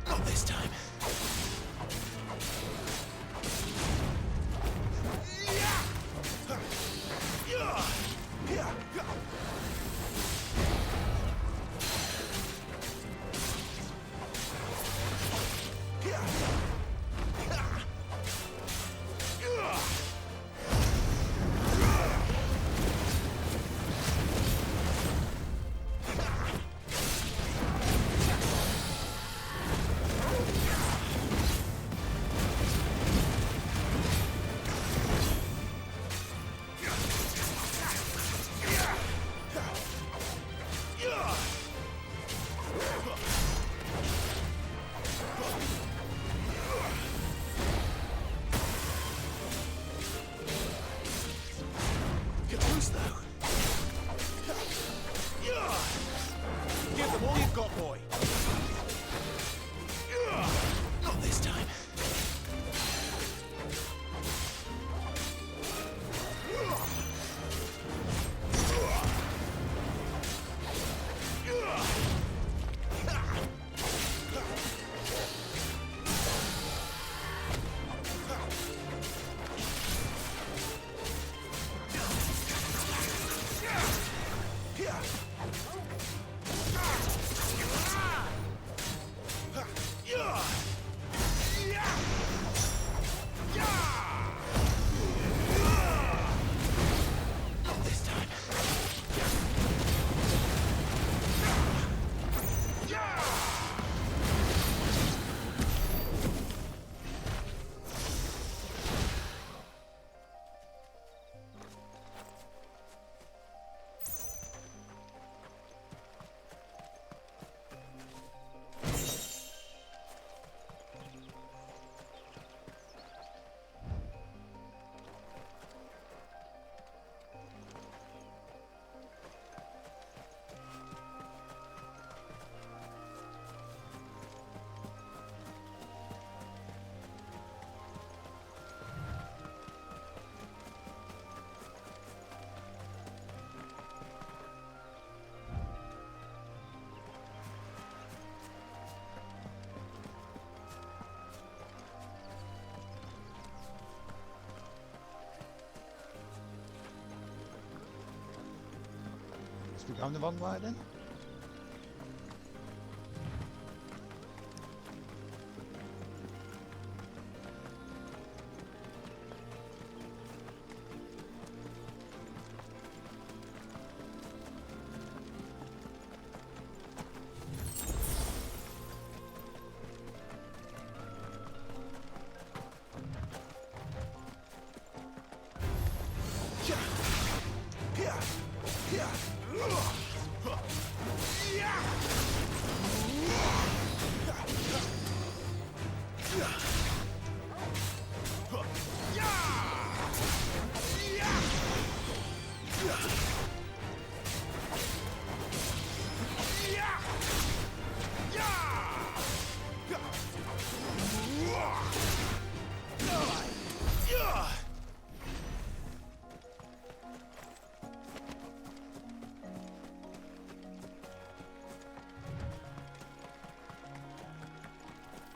[SPEAKER 3] Not this time.
[SPEAKER 1] Must be going the wrong way then?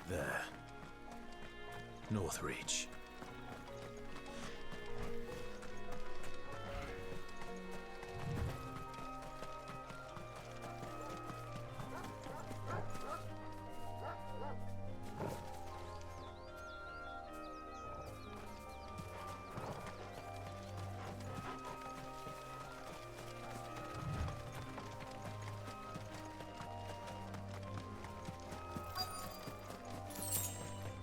[SPEAKER 3] There. Northreach.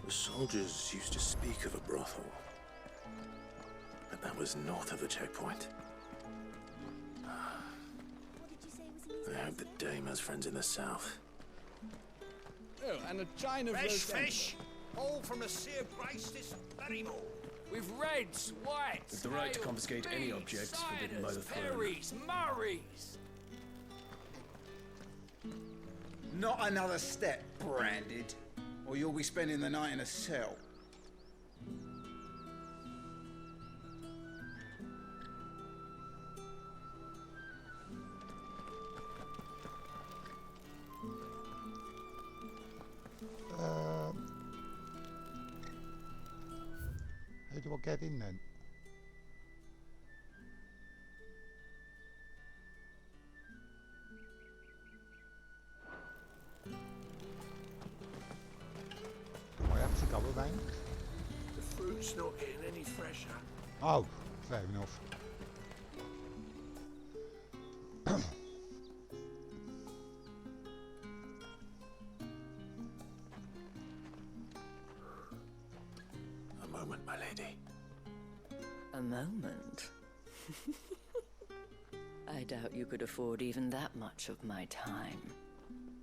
[SPEAKER 3] The soldiers used to speak of a brothel, but that was north of the checkpoint. I hope the dame has friends in the south.
[SPEAKER 14] Oh, and a chine of
[SPEAKER 7] Fresh
[SPEAKER 14] roast
[SPEAKER 7] fish, all from the Sir Grace's Berrymore.
[SPEAKER 14] with reds, whites,
[SPEAKER 3] With the right to
[SPEAKER 14] ales,
[SPEAKER 3] confiscate any
[SPEAKER 14] beans,
[SPEAKER 3] objects forbidden by the
[SPEAKER 14] ciders,
[SPEAKER 3] throne.
[SPEAKER 14] berries, murrays.
[SPEAKER 5] Not another step, Branded, or you'll be spending the night in a cell.
[SPEAKER 1] How do I get in then? Do I have to go around?
[SPEAKER 13] The fruit's not getting any fresher.
[SPEAKER 1] Oh, fair enough.
[SPEAKER 3] A moment, my lady.
[SPEAKER 8] A moment? I doubt you could afford even that much of my time.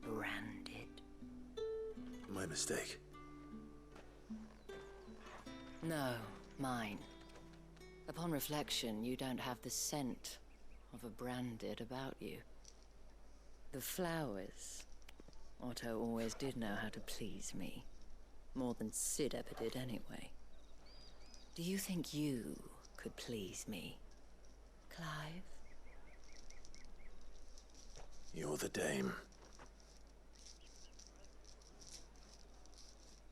[SPEAKER 8] Branded.
[SPEAKER 3] My mistake.
[SPEAKER 8] No, mine. Upon reflection, you don't have the scent of a branded about you. The flowers. Otto always did know how to please me. More than Sid ever did anyway. Do you think you could please me, Clive?
[SPEAKER 3] You're the dame.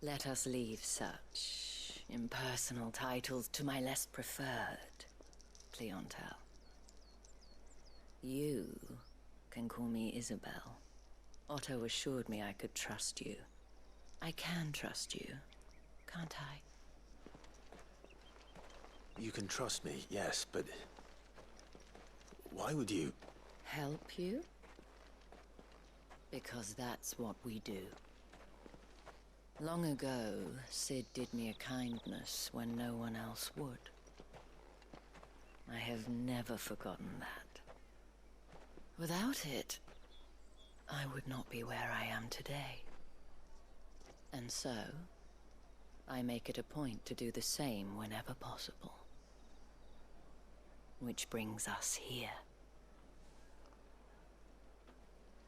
[SPEAKER 8] Let us leave such impersonal titles to my less preferred clientele. You can call me Isabel. Otto assured me I could trust you. I can trust you, can't I?
[SPEAKER 3] You can trust me, yes, but why would you?
[SPEAKER 8] Help you? Because that's what we do. Long ago, Sid did me a kindness when no one else would. I have never forgotten that. Without it, I would not be where I am today. And so, I make it a point to do the same whenever possible. Which brings us here.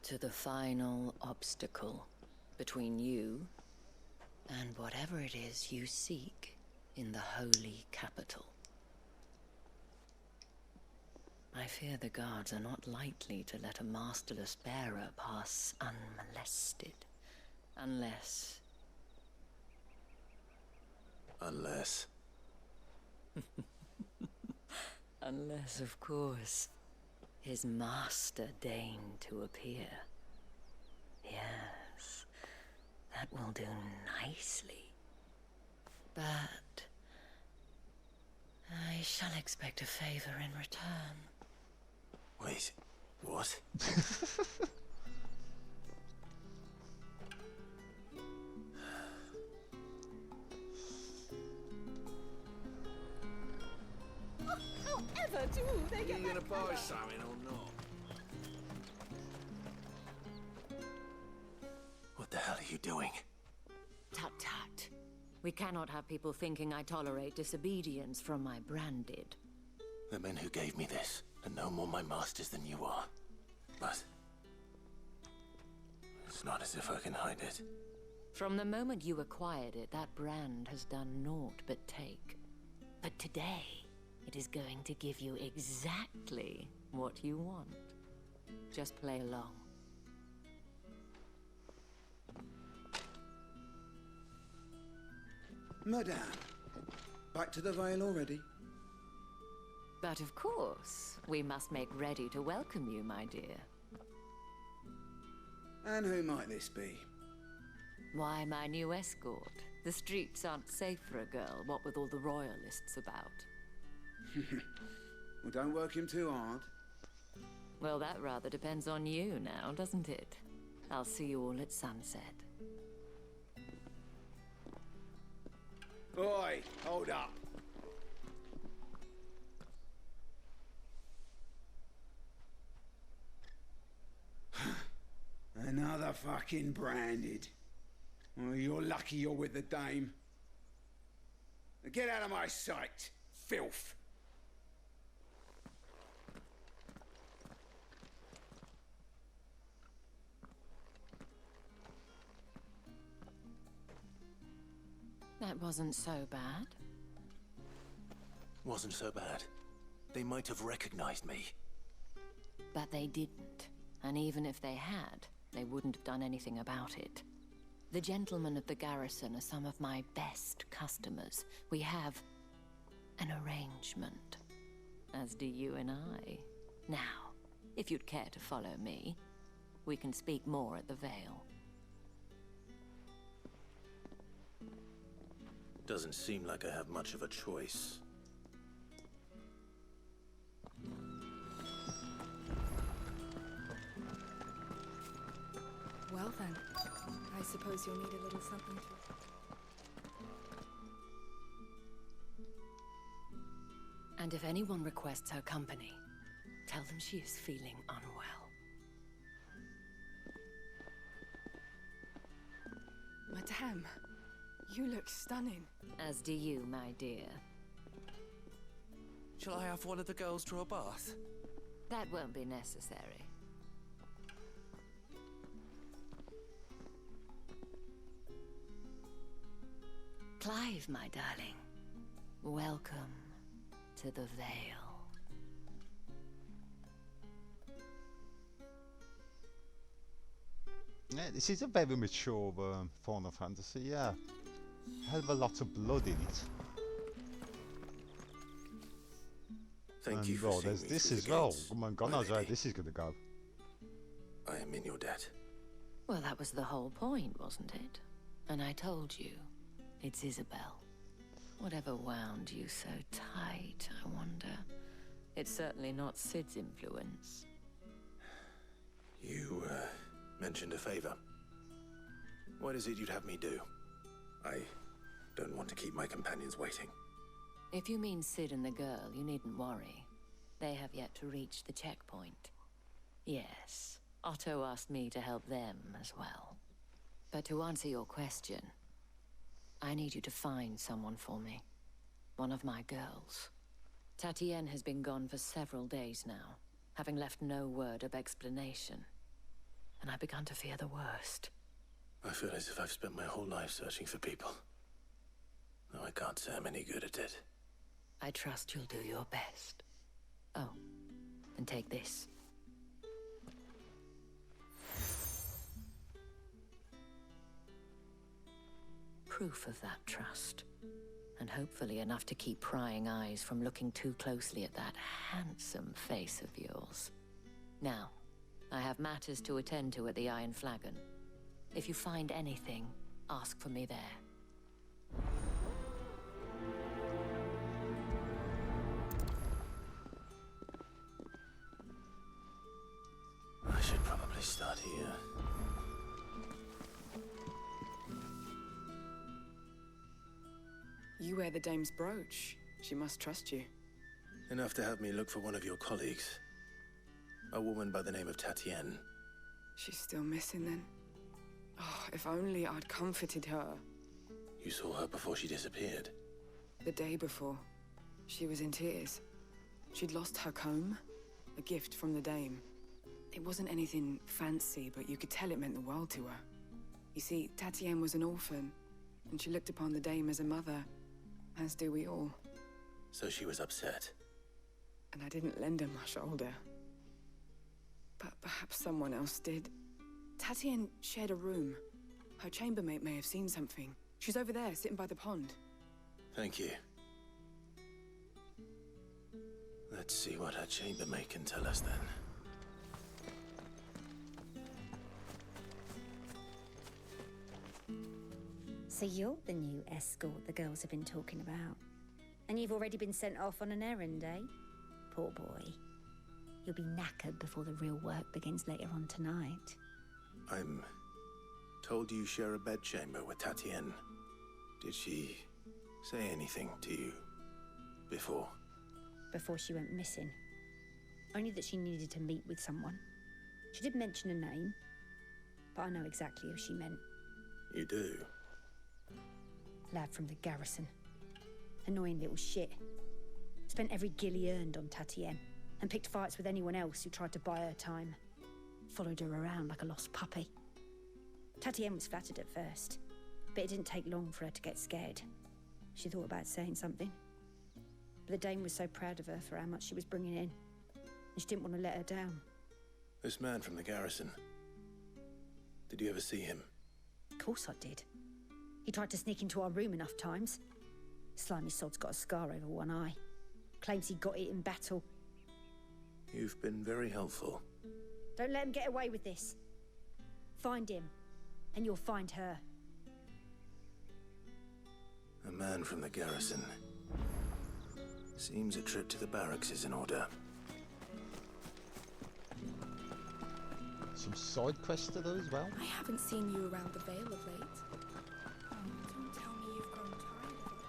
[SPEAKER 8] To the final obstacle between you and whatever it is you seek in the holy capital. I fear the guards are not likely to let a masterless bearer pass unmolested. Unless... Unless, of course, His master deigned to appear. Yes, that will do nicely. But I shall expect a favor in return.
[SPEAKER 3] Wait, what?
[SPEAKER 18] However do they get
[SPEAKER 12] Are you gonna
[SPEAKER 18] that
[SPEAKER 12] buy
[SPEAKER 18] colour?
[SPEAKER 12] something or not?
[SPEAKER 3] What the hell are you doing?
[SPEAKER 8] Tut tut. We cannot have people thinking I tolerate disobedience from my branded.
[SPEAKER 3] The men who gave me this are no more my masters than you are. But it's not as if I can hide it.
[SPEAKER 8] From the moment you acquired it, that brand has done naught but take. But today, it is going to give you exactly what you want. Just play along.
[SPEAKER 5] Madame, back to the Vale already?
[SPEAKER 8] But of course, we must make ready to welcome you, my dear.
[SPEAKER 5] And who might this be?
[SPEAKER 8] Why, my new escort. The streets aren't safe for a girl, what with all the royalists about.
[SPEAKER 5] Well, don't work him too hard.
[SPEAKER 8] Well, that rather depends on you now, doesn't it? I'll see you all at sunset.
[SPEAKER 5] Oi, hold up. Another fucking branded. Well, you're lucky you're with the dame. Now get out of my sight, filth.
[SPEAKER 8] That wasn't so bad.
[SPEAKER 3] Wasn't so bad. They might have recognized me.
[SPEAKER 8] But they didn't. And even if they had, they wouldn't have done anything about it. The gentlemen of the garrison are some of my best customers. We have an arrangement, as do you and I. Now, if you'd care to follow me, we can speak more at the Vale.
[SPEAKER 3] Doesn't seem like I have much of a choice.
[SPEAKER 18] Well then, I suppose you'll need a little something to...
[SPEAKER 8] And if anyone requests her company, tell them she is feeling unwell.
[SPEAKER 18] Madame, you look stunning.
[SPEAKER 8] As do you, my dear.
[SPEAKER 4] Shall I have one of the girls draw a bath?
[SPEAKER 8] That won't be necessary. Clive, my darling. Welcome to the Vale.
[SPEAKER 1] Yeah, this is a very mature Final Fantasy, yeah. Hell of a lot of blood in it.
[SPEAKER 3] Thank you for
[SPEAKER 1] oh,
[SPEAKER 3] seeing
[SPEAKER 1] there's
[SPEAKER 3] me
[SPEAKER 1] this
[SPEAKER 3] through
[SPEAKER 1] as
[SPEAKER 3] the
[SPEAKER 1] well.
[SPEAKER 3] gates,
[SPEAKER 1] Oh my god,
[SPEAKER 3] my
[SPEAKER 1] knows how
[SPEAKER 3] lady.
[SPEAKER 1] this is gonna go.
[SPEAKER 3] I am in your debt.
[SPEAKER 8] Well, that was the whole point, wasn't it? And I told you, it's Isabel. Whatever wound you so tight, I wonder. It's certainly not Sid's influence.
[SPEAKER 3] You, mentioned a favor. What is it you'd have me do? I don't want to keep my companions waiting.
[SPEAKER 8] If you mean Sid and the girl, you needn't worry. They have yet to reach the checkpoint. Yes, Otto asked me to help them as well. But to answer your question, I need you to find someone for me. One of my girls. Tatienne has been gone for several days now, having left no word of explanation. And I've begun to fear the worst.
[SPEAKER 3] I feel as if I've spent my whole life searching for people. Though I can't say I'm any good at it.
[SPEAKER 8] I trust you'll do your best. Oh, and take this. Proof of that trust. And hopefully enough to keep prying eyes from looking too closely at that handsome face of yours.
[SPEAKER 9] Now, I have matters to attend to at the Iron Flagon. If you find anything, ask for me there.
[SPEAKER 3] I should probably start here.
[SPEAKER 22] You wear the dame's brooch. She must trust you.
[SPEAKER 3] Enough to have me look for one of your colleagues. A woman by the name of Tatienne.
[SPEAKER 22] She's still missing then? Oh, if only I'd comforted her.
[SPEAKER 3] You saw her before she disappeared.
[SPEAKER 22] The day before, she was in tears. She'd lost her comb, a gift from the dame. It wasn't anything fancy, but you could tell it meant the world to her. You see, Tatienne was an orphan, and she looked upon the dame as a mother, as do we all.
[SPEAKER 3] So she was upset.
[SPEAKER 22] And I didn't lend her my shoulder. But perhaps someone else did. Tatienne shared a room. Her chambermaid may have seen something. She's over there, sitting by the pond.
[SPEAKER 3] Thank you. Let's see what her chambermaid can tell us then.
[SPEAKER 17] So you're the new escort the girls have been talking about. And you've already been sent off on an errand, eh? Poor boy. You'll be knackered before the real work begins later on tonight.
[SPEAKER 3] I'm told you share a bedchamber with Tatienne. Did she say anything to you before?
[SPEAKER 17] Before she went missing. Only that she needed to meet with someone. She did mention a name, but I know exactly who she meant.
[SPEAKER 3] You do?
[SPEAKER 17] Lad from the garrison. Annoying little shit. Spent every guil he earned on Tatienne, and picked fights with anyone else who tried to buy her time. Followed her around like a lost puppy. Tatienne was flattered at first, but it didn't take long for her to get scared. She thought about saying something. But the dame was so proud of her for how much she was bringing in, and she didn't want to let her down.
[SPEAKER 3] This man from the garrison. Did you ever see him?
[SPEAKER 17] Of course I did. He tried to sneak into our room enough times. Slimy sod's got a scar over one eye. Claims he got it in battle.
[SPEAKER 3] You've been very helpful.
[SPEAKER 17] Don't let him get away with this. Find him, and you'll find her.
[SPEAKER 3] A man from the garrison. Seems a trip to the barracks is in order.
[SPEAKER 1] Some side quests to do as well.
[SPEAKER 18] I haven't seen you around the Vale of late. Oh, don't tell me you've grown tired of it.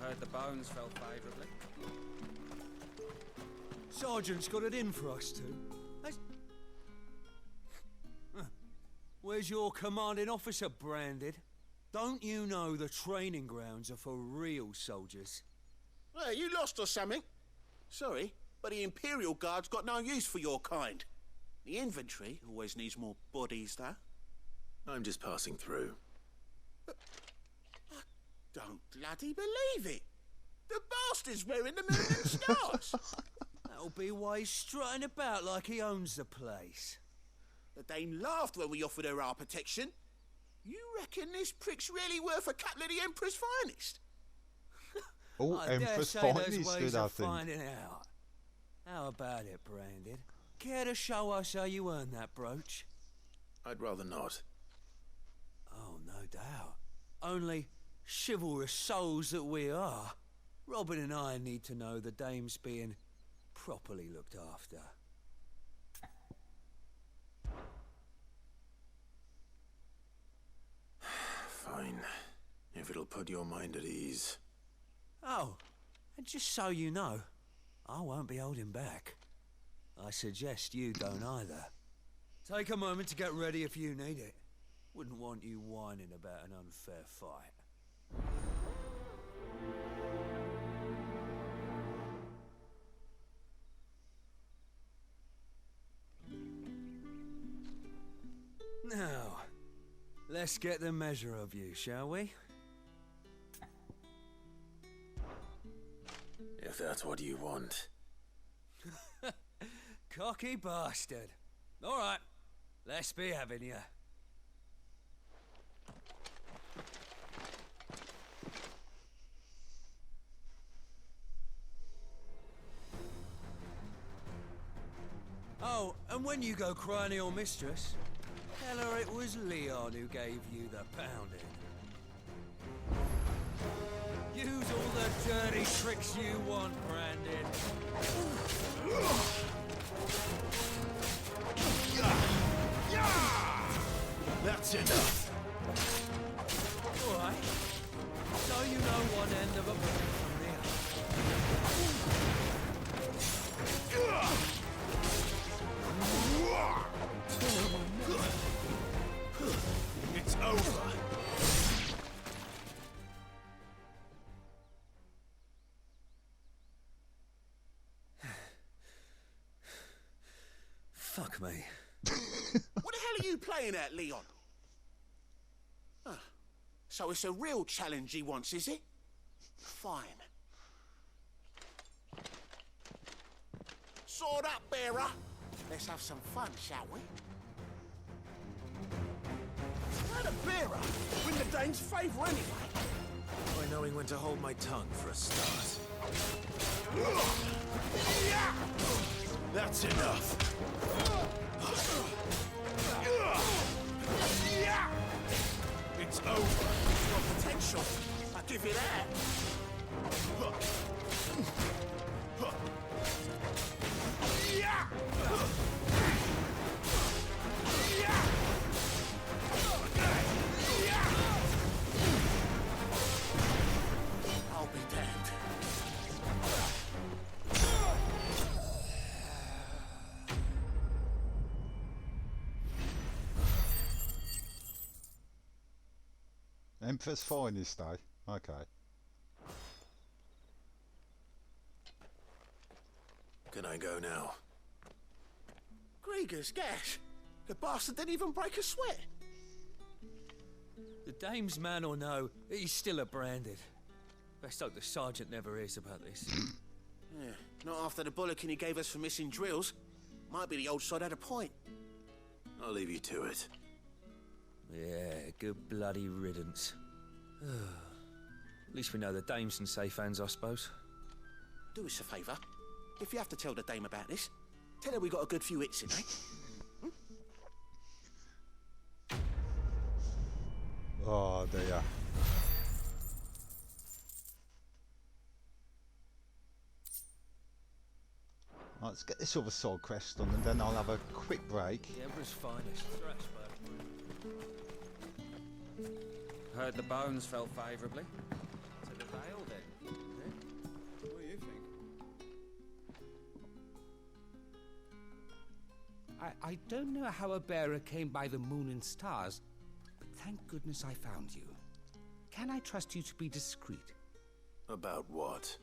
[SPEAKER 12] Heard the bones fell favourably.
[SPEAKER 23] Sergeant's got it in for us two. Where's your commanding officer branded? Don't you know the training grounds are for real soldiers?
[SPEAKER 24] Hey, you lost or something? Sorry, but the Imperial Guard's got no use for your kind. The infantry always needs more bodies, though.
[SPEAKER 3] I'm just passing through.
[SPEAKER 24] Don't bloody believe it! The bastard's wearing the moon and stars!
[SPEAKER 23] That'll be why he's strutting about like he owns the place.
[SPEAKER 24] The dame laughed when we offered her our protection. You reckon this prick's really worth a couple of the Emperor's finest?
[SPEAKER 1] Oh,
[SPEAKER 23] I dare
[SPEAKER 1] Empress
[SPEAKER 23] say
[SPEAKER 1] finest,
[SPEAKER 23] there's ways
[SPEAKER 1] good, I
[SPEAKER 23] of
[SPEAKER 1] think.
[SPEAKER 23] finding out. How about it, Branded? Care to show us how you earned that brooch?
[SPEAKER 3] I'd rather not.
[SPEAKER 23] Oh, no doubt. Only chivalrous souls that we are, Robin and I need to know the dame's being properly looked after.
[SPEAKER 3] Fine. If it'll put your mind at ease.
[SPEAKER 23] Oh, and just so you know, I won't be holding back. I suggest you don't either. Take a moment to get ready if you need it. Wouldn't want you whining about an unfair fight. Now, let's get the measure of you, shall we?
[SPEAKER 3] that's what you want.
[SPEAKER 23] Cocky bastard. All right, let's be having you. Oh, and when you go crying to your mistress, tell her it was Leon who gave you the pounding. Use all the dirty tricks you want, Brandon.
[SPEAKER 3] That's enough.
[SPEAKER 23] All right. So you know one end of a bullet from the other.
[SPEAKER 3] It's over.
[SPEAKER 23] Fuck me.
[SPEAKER 24] What the hell are you playing at, Leon? Huh. So it's a real challenge he wants, is it? Fine. Sword up, bearer. Let's have some fun, shall we? Let a bearer win the dame's favour anyway.
[SPEAKER 3] By knowing when to hold my tongue for a start. That's enough. It's over.
[SPEAKER 24] It's got potential. I give you that. I'll be damned.
[SPEAKER 1] Emperor's finest, eh? Okay.
[SPEAKER 3] Can I go now?
[SPEAKER 24] Grieger's gas. The bastard didn't even break a sweat.
[SPEAKER 23] The dame's man or no, he's still a branded. Best hope the sergeant never hears about this.
[SPEAKER 24] Yeah, not after the bullocking he gave us for missing drills. Might be the old sod had a point.
[SPEAKER 3] I'll leave you to it.
[SPEAKER 23] Yeah, good bloody riddance. At least we know the dame's in safe hands, I suppose.
[SPEAKER 24] Do us a favour. If you have to tell the dame about this, tell her we got a good few hits in, eh?
[SPEAKER 1] Oh dear. Right, let's get this other side quest done and then I'll have a quick break.
[SPEAKER 23] The Emperor's finest.
[SPEAKER 2] Heard the bones fell favourably. To the Vale, then. What do you think?
[SPEAKER 10] I don't know how a bearer came by the moon and stars, but thank goodness I found you. Can I trust you to be discreet?
[SPEAKER 3] About what?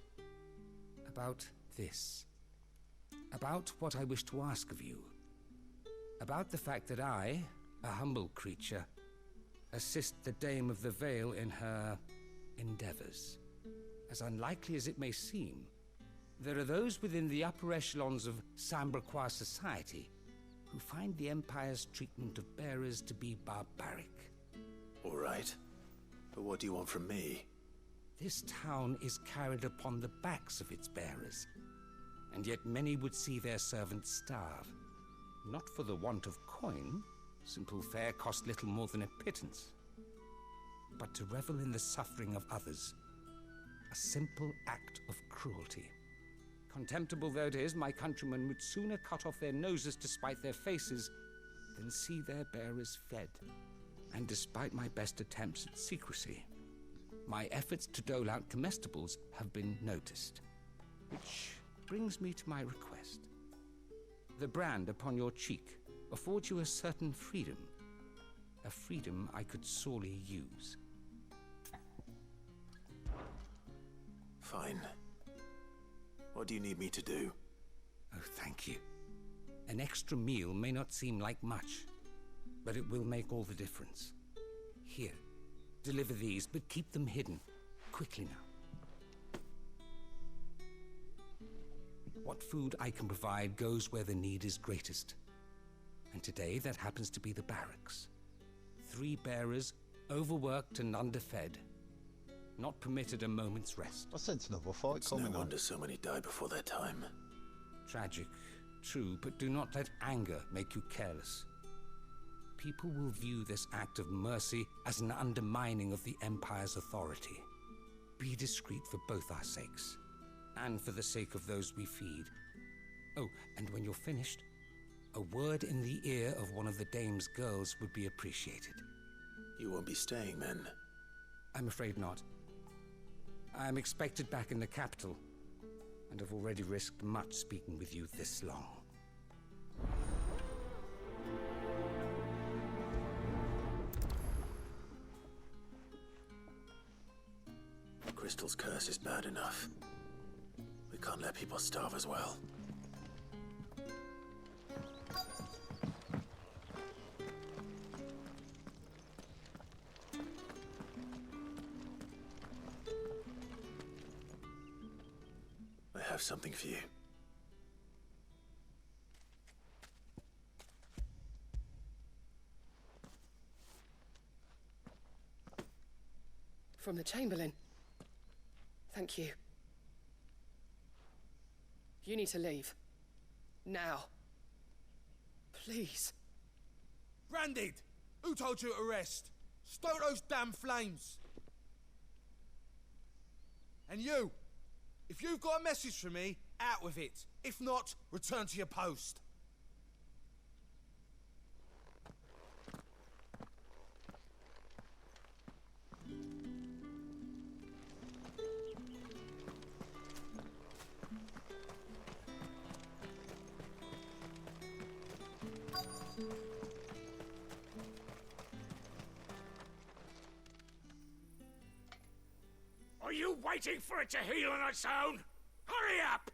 [SPEAKER 10] About this. About what I wish to ask of you. About the fact that I, a humble creature, assist the Dame of the Vale in her endeavors. As unlikely as it may seem, there are those within the upper echelons of Samberquois society who find the Empire's treatment of bearers to be barbaric.
[SPEAKER 3] All right. But what do you want from me?
[SPEAKER 10] This town is carried upon the backs of its bearers, and yet many would see their servants starve. Not for the want of coin. Simple fare cost little more than a pittance. But to revel in the suffering of others, a simple act of cruelty. Contemptible though it is, my countrymen would sooner cut off their noses to spite their faces than see their bearers fed. And despite my best attempts at secrecy, my efforts to dole out comestibles have been noticed. Which brings me to my request. The brand upon your cheek affords you a certain freedom. A freedom I could sorely use.
[SPEAKER 3] Fine. What do you need me to do?
[SPEAKER 10] Oh, thank you. An extra meal may not seem like much, but it will make all the difference. Here, deliver these, but keep them hidden. Quickly now. What food I can provide goes where the need is greatest. And today that happens to be the barracks. 3 bearers, overworked and underfed. Not permitted a moment's rest.
[SPEAKER 1] I sense another fight
[SPEAKER 3] It's
[SPEAKER 1] coming
[SPEAKER 3] no
[SPEAKER 1] on.
[SPEAKER 3] wonder so many die before their time.
[SPEAKER 10] Tragic, true, but do not let anger make you careless. People will view this act of mercy as an undermining of the Empire's authority. Be discreet for both our sakes, and for the sake of those we feed. Oh, and when you're finished, a word in the ear of one of the Dame's girls would be appreciated.
[SPEAKER 3] You won't be staying then?
[SPEAKER 10] I'm afraid not. I'm expected back in the capital, and have already risked much speaking with you this long.
[SPEAKER 3] Crystal's curse is bad enough. We can't let people starve as well. I have something for you.
[SPEAKER 11] From the Chamberlain. Thank you. You need to leave. Now. Please.
[SPEAKER 15] Branded! Who told you to rest? Stoke those damn flames! And you! If you've got a message for me, out with it. If not, return to your post.
[SPEAKER 16] Are you waiting for it to heal on its own? Hurry up!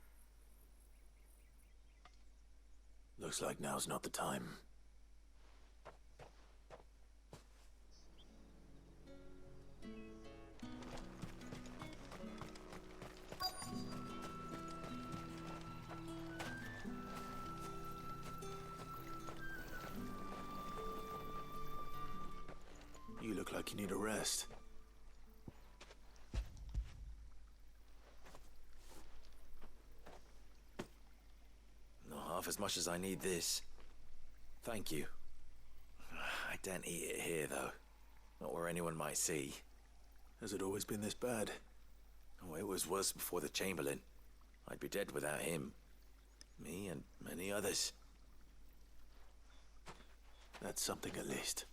[SPEAKER 3] Looks like now's not the time. You look like you need a rest.
[SPEAKER 20] As much as I need this. Thank you. I daren't eat it here, though. Not where anyone might see.
[SPEAKER 3] Has it always been this bad?
[SPEAKER 20] Oh, it was worse before the Chamberlain. I'd be dead without him. Me and many others.
[SPEAKER 3] That's something at least.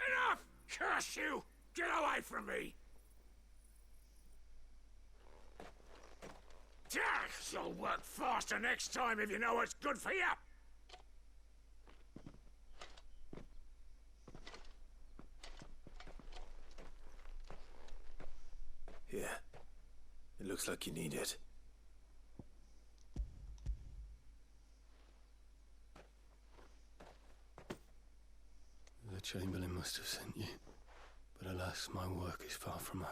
[SPEAKER 16] Enough! Curse you! Get away from me! You'll work faster next time if you know what's good for you!
[SPEAKER 3] Here. It looks like you need it.
[SPEAKER 13] The Chamberlain must have sent you, but alas, my work is far from over.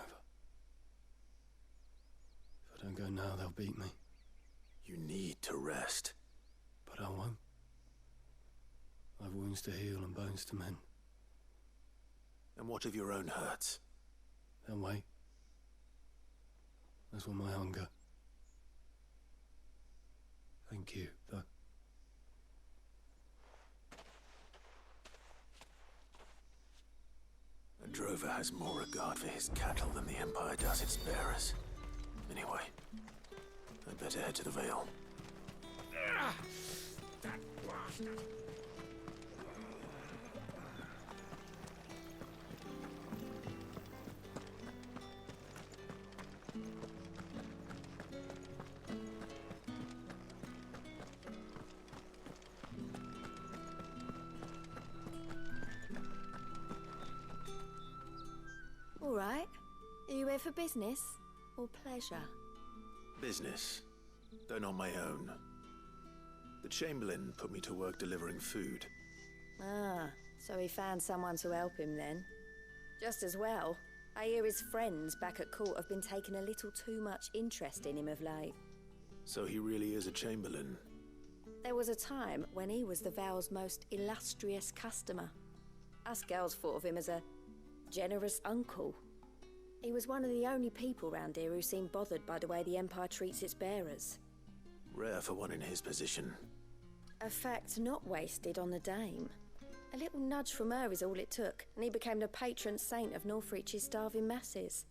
[SPEAKER 13] If I don't go now, they'll beat me.
[SPEAKER 3] You need to rest.
[SPEAKER 13] But I won't. I've wounds to heal and bones to mend.
[SPEAKER 3] And what of your own hurts?
[SPEAKER 13] They'll wait. As will my hunger. Thank you, though.
[SPEAKER 3] A drover has more regard for his cattle than the Empire does its bearers. Anyway, I'd better head to the Vale.
[SPEAKER 16] That bastard!
[SPEAKER 6] right. Are you here for business or pleasure?
[SPEAKER 3] Business, though not my own. The Chamberlain put me to work delivering food.
[SPEAKER 6] Ah, so he found someone to help him then. Just as well. I hear his friends back at court have been taking a little too much interest in him of late.
[SPEAKER 3] So he really is a Chamberlain.
[SPEAKER 6] There was a time when he was the Vale's most illustrious customer. Us girls thought of him as a generous uncle. He was one of the only people round here who seemed bothered by the way the Empire treats its bearers.
[SPEAKER 3] Rare for one in his position.
[SPEAKER 6] A fact not wasted on the Dame. A little nudge from her is all it took, and he became the patron saint of Northreach's starving masses.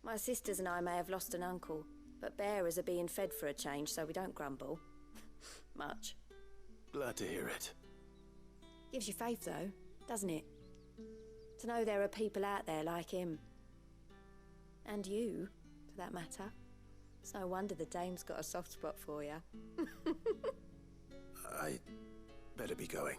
[SPEAKER 6] My sisters and I may have lost an uncle, but bearers are being fed for a change, so we don't grumble. Much.
[SPEAKER 3] Glad to hear it.
[SPEAKER 6] Gives you faith, though, doesn't it? To know there are people out there like him. And you, for that matter. It's no wonder the Dame's got a soft spot for you.
[SPEAKER 3] I better be going.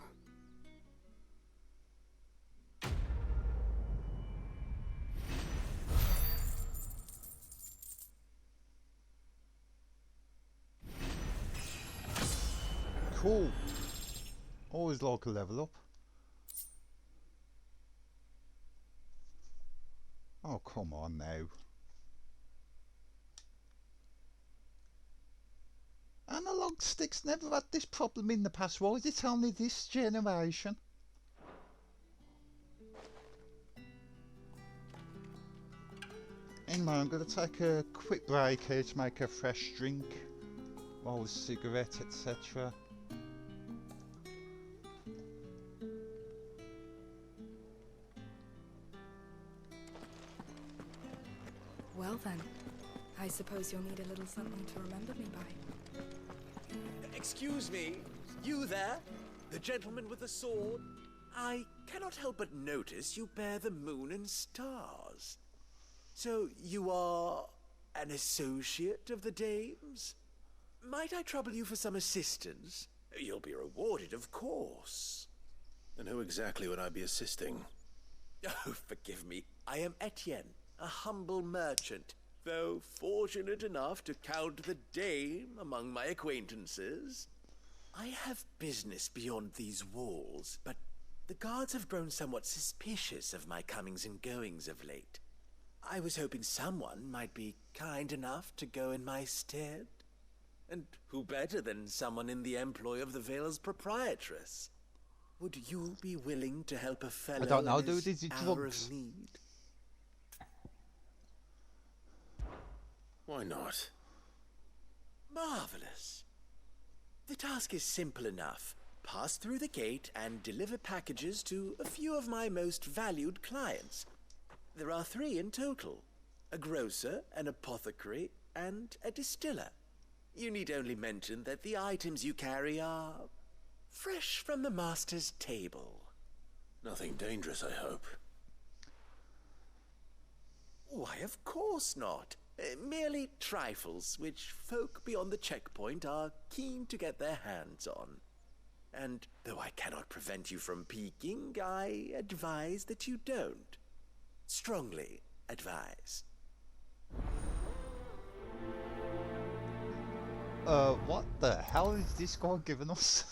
[SPEAKER 1] Cool. Always like a level up. Oh, come on now. Analog sticks never had this problem in the past. Why is it only this generation? Anyway, I'm going to take a quick break here to make a fresh drink, roll a cigarette, etc.
[SPEAKER 18] Well then, I suppose you'll need a little something to remember me by.
[SPEAKER 20] Excuse me, you there? The gentleman with the sword? I cannot help but notice you bear the moon and stars. So you are an associate of the Dame's? Might I trouble you for some assistance? You'll be rewarded, of course.
[SPEAKER 3] And who exactly would I be assisting?
[SPEAKER 20] Oh, forgive me. I am Etienne, a humble merchant, though fortunate enough to count the Dame among my acquaintances. I have business beyond these walls, but the guards have grown somewhat suspicious of my comings and goings of late. I was hoping someone might be kind enough to go in my stead. And who better than someone in the employ of the Vale's proprietress? Would you be willing to help a fellow
[SPEAKER 1] I don't know,
[SPEAKER 20] in
[SPEAKER 1] dude.
[SPEAKER 20] his
[SPEAKER 1] Is it
[SPEAKER 20] hour
[SPEAKER 1] drugs?
[SPEAKER 20] of need?
[SPEAKER 3] Why not?
[SPEAKER 20] Marvelous. The task is simple enough. Pass through the gate and deliver packages to a few of my most valued clients. There are 3 in total. A grocer, an apothecary, and a distiller. You need only mention that the items you carry are fresh from the master's table.
[SPEAKER 3] Nothing dangerous, I hope.
[SPEAKER 20] Why, of course not. Merely trifles which folk beyond the checkpoint are keen to get their hands on. And though I cannot prevent you from peeking, I advise that you don't. Strongly advise.
[SPEAKER 1] What the hell is this guy giving us?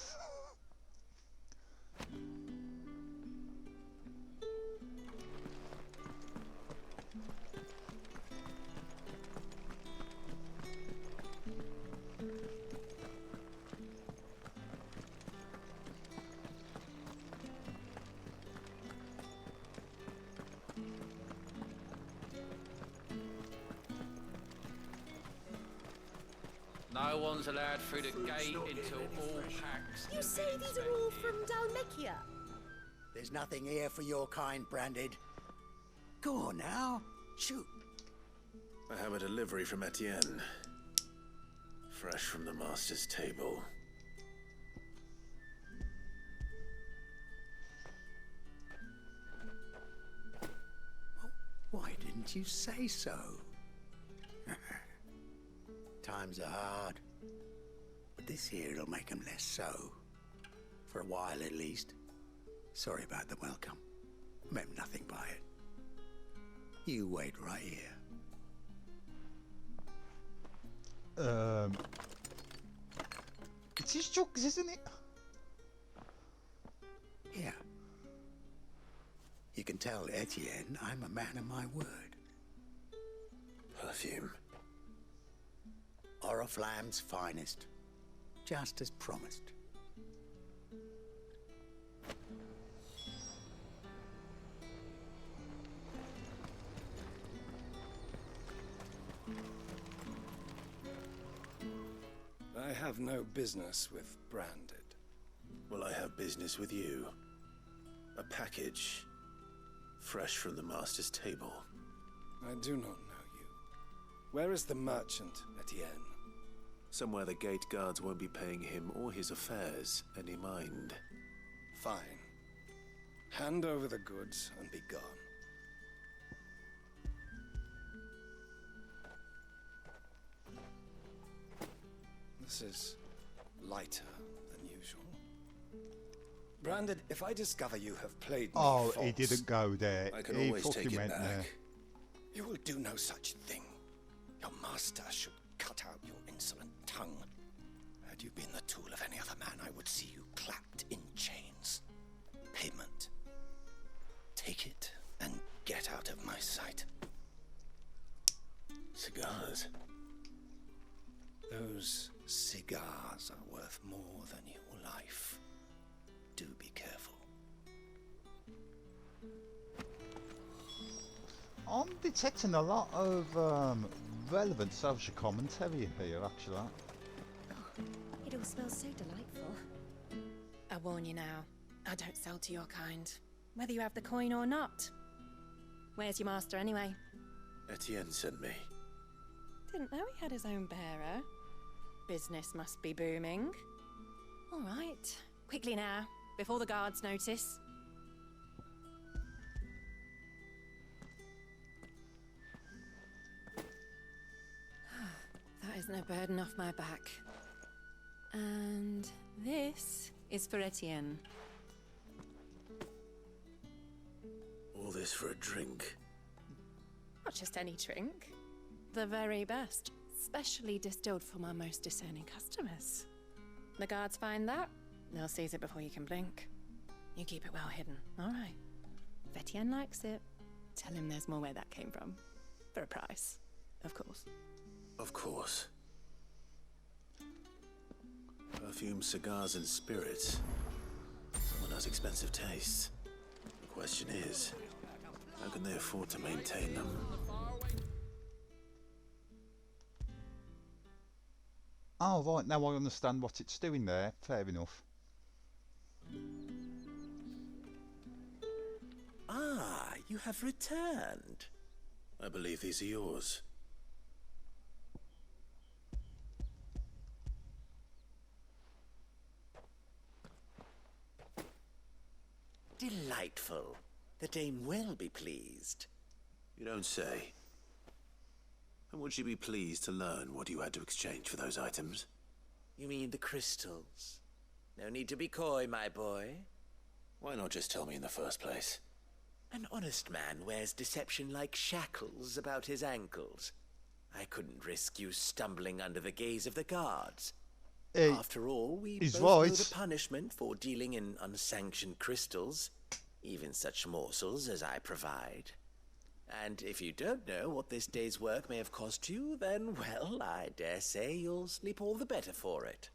[SPEAKER 2] No one's allowed through the gate until all packs.
[SPEAKER 7] You say these are all from Dalmekia? There's nothing here for your kind, Branded. Go on now, shoot.
[SPEAKER 3] I have a delivery from Etienne. Fresh from the master's table.
[SPEAKER 7] Why didn't you say so? Times are hard. But this here'll make 'em less so. For a while at least. Sorry about the welcome. Meant nothing by it. You wait right here.
[SPEAKER 1] It's his jugs, isn't it?
[SPEAKER 7] Yeah. You can tell Etienne I'm a man of my word.
[SPEAKER 3] Perfume.
[SPEAKER 7] Oriflamme's finest. Just as promised.
[SPEAKER 5] I have no business with Branded.
[SPEAKER 3] Well, I have business with you. A package, fresh from the master's table.
[SPEAKER 5] I do not know you. Where is the merchant, Etienne?
[SPEAKER 3] Somewhere the gate guards won't be paying him or his affairs any mind.
[SPEAKER 5] Fine. Hand over the goods and be gone. This is lighter than usual. Branded, if I discover you have played me
[SPEAKER 1] Oh,
[SPEAKER 5] false,
[SPEAKER 1] he didn't go there.
[SPEAKER 3] I can
[SPEAKER 1] He
[SPEAKER 3] always
[SPEAKER 1] fucking
[SPEAKER 3] take it
[SPEAKER 1] went
[SPEAKER 3] back.
[SPEAKER 1] there.
[SPEAKER 5] you will do no such thing. Your master should cut out your insolent tongue. Had you been the tool of any other man, I would see you clapped in chains. Payment. Take it and get out of my sight.
[SPEAKER 3] Cigars.
[SPEAKER 5] Those cigars are worth more than your life. Do be careful.
[SPEAKER 1] I'm detecting a lot of relevant social commentary here, actually.
[SPEAKER 17] It all smells so delightful.
[SPEAKER 14] I warn you now, I don't sell to your kind, whether you have the coin or not. Where's your master anyway?
[SPEAKER 3] Etienne sent me.
[SPEAKER 14] Didn't know he had his own bearer. Business must be booming. All right, quickly now, before the guards notice. That isn't a burden off my back. And this is for Etienne.
[SPEAKER 3] All this for a drink.
[SPEAKER 14] Not just any drink. The very best. Specially distilled for my most discerning customers. The guards find that, they'll seize it before you can blink. You keep it well hidden, all right? If Etienne likes it, tell him there's more where that came from. For a price, of course.
[SPEAKER 3] Of course. Perfume, cigars, and spirits. Someone has expensive tastes. The question is, how can they afford to maintain them?
[SPEAKER 1] Oh, right, now I understand what it's doing there. Fair enough.
[SPEAKER 20] Ah, you have returned.
[SPEAKER 3] I believe these are yours.
[SPEAKER 20] Delightful. The dame will be pleased.
[SPEAKER 3] You don't say. And would she be pleased to learn what you had to exchange for those items?
[SPEAKER 20] You mean the crystals? No need to be coy, my boy.
[SPEAKER 3] Why not just tell me in the first place?
[SPEAKER 20] An honest man wears deception like shackles about his ankles. I couldn't risk you stumbling under the gaze of the guards. After all, we both know the punishment for dealing in unsanctioned crystals, even such morsels as I provide. And if you don't know what this day's work may have cost you, then, well, I dare say you'll sleep all the better for it.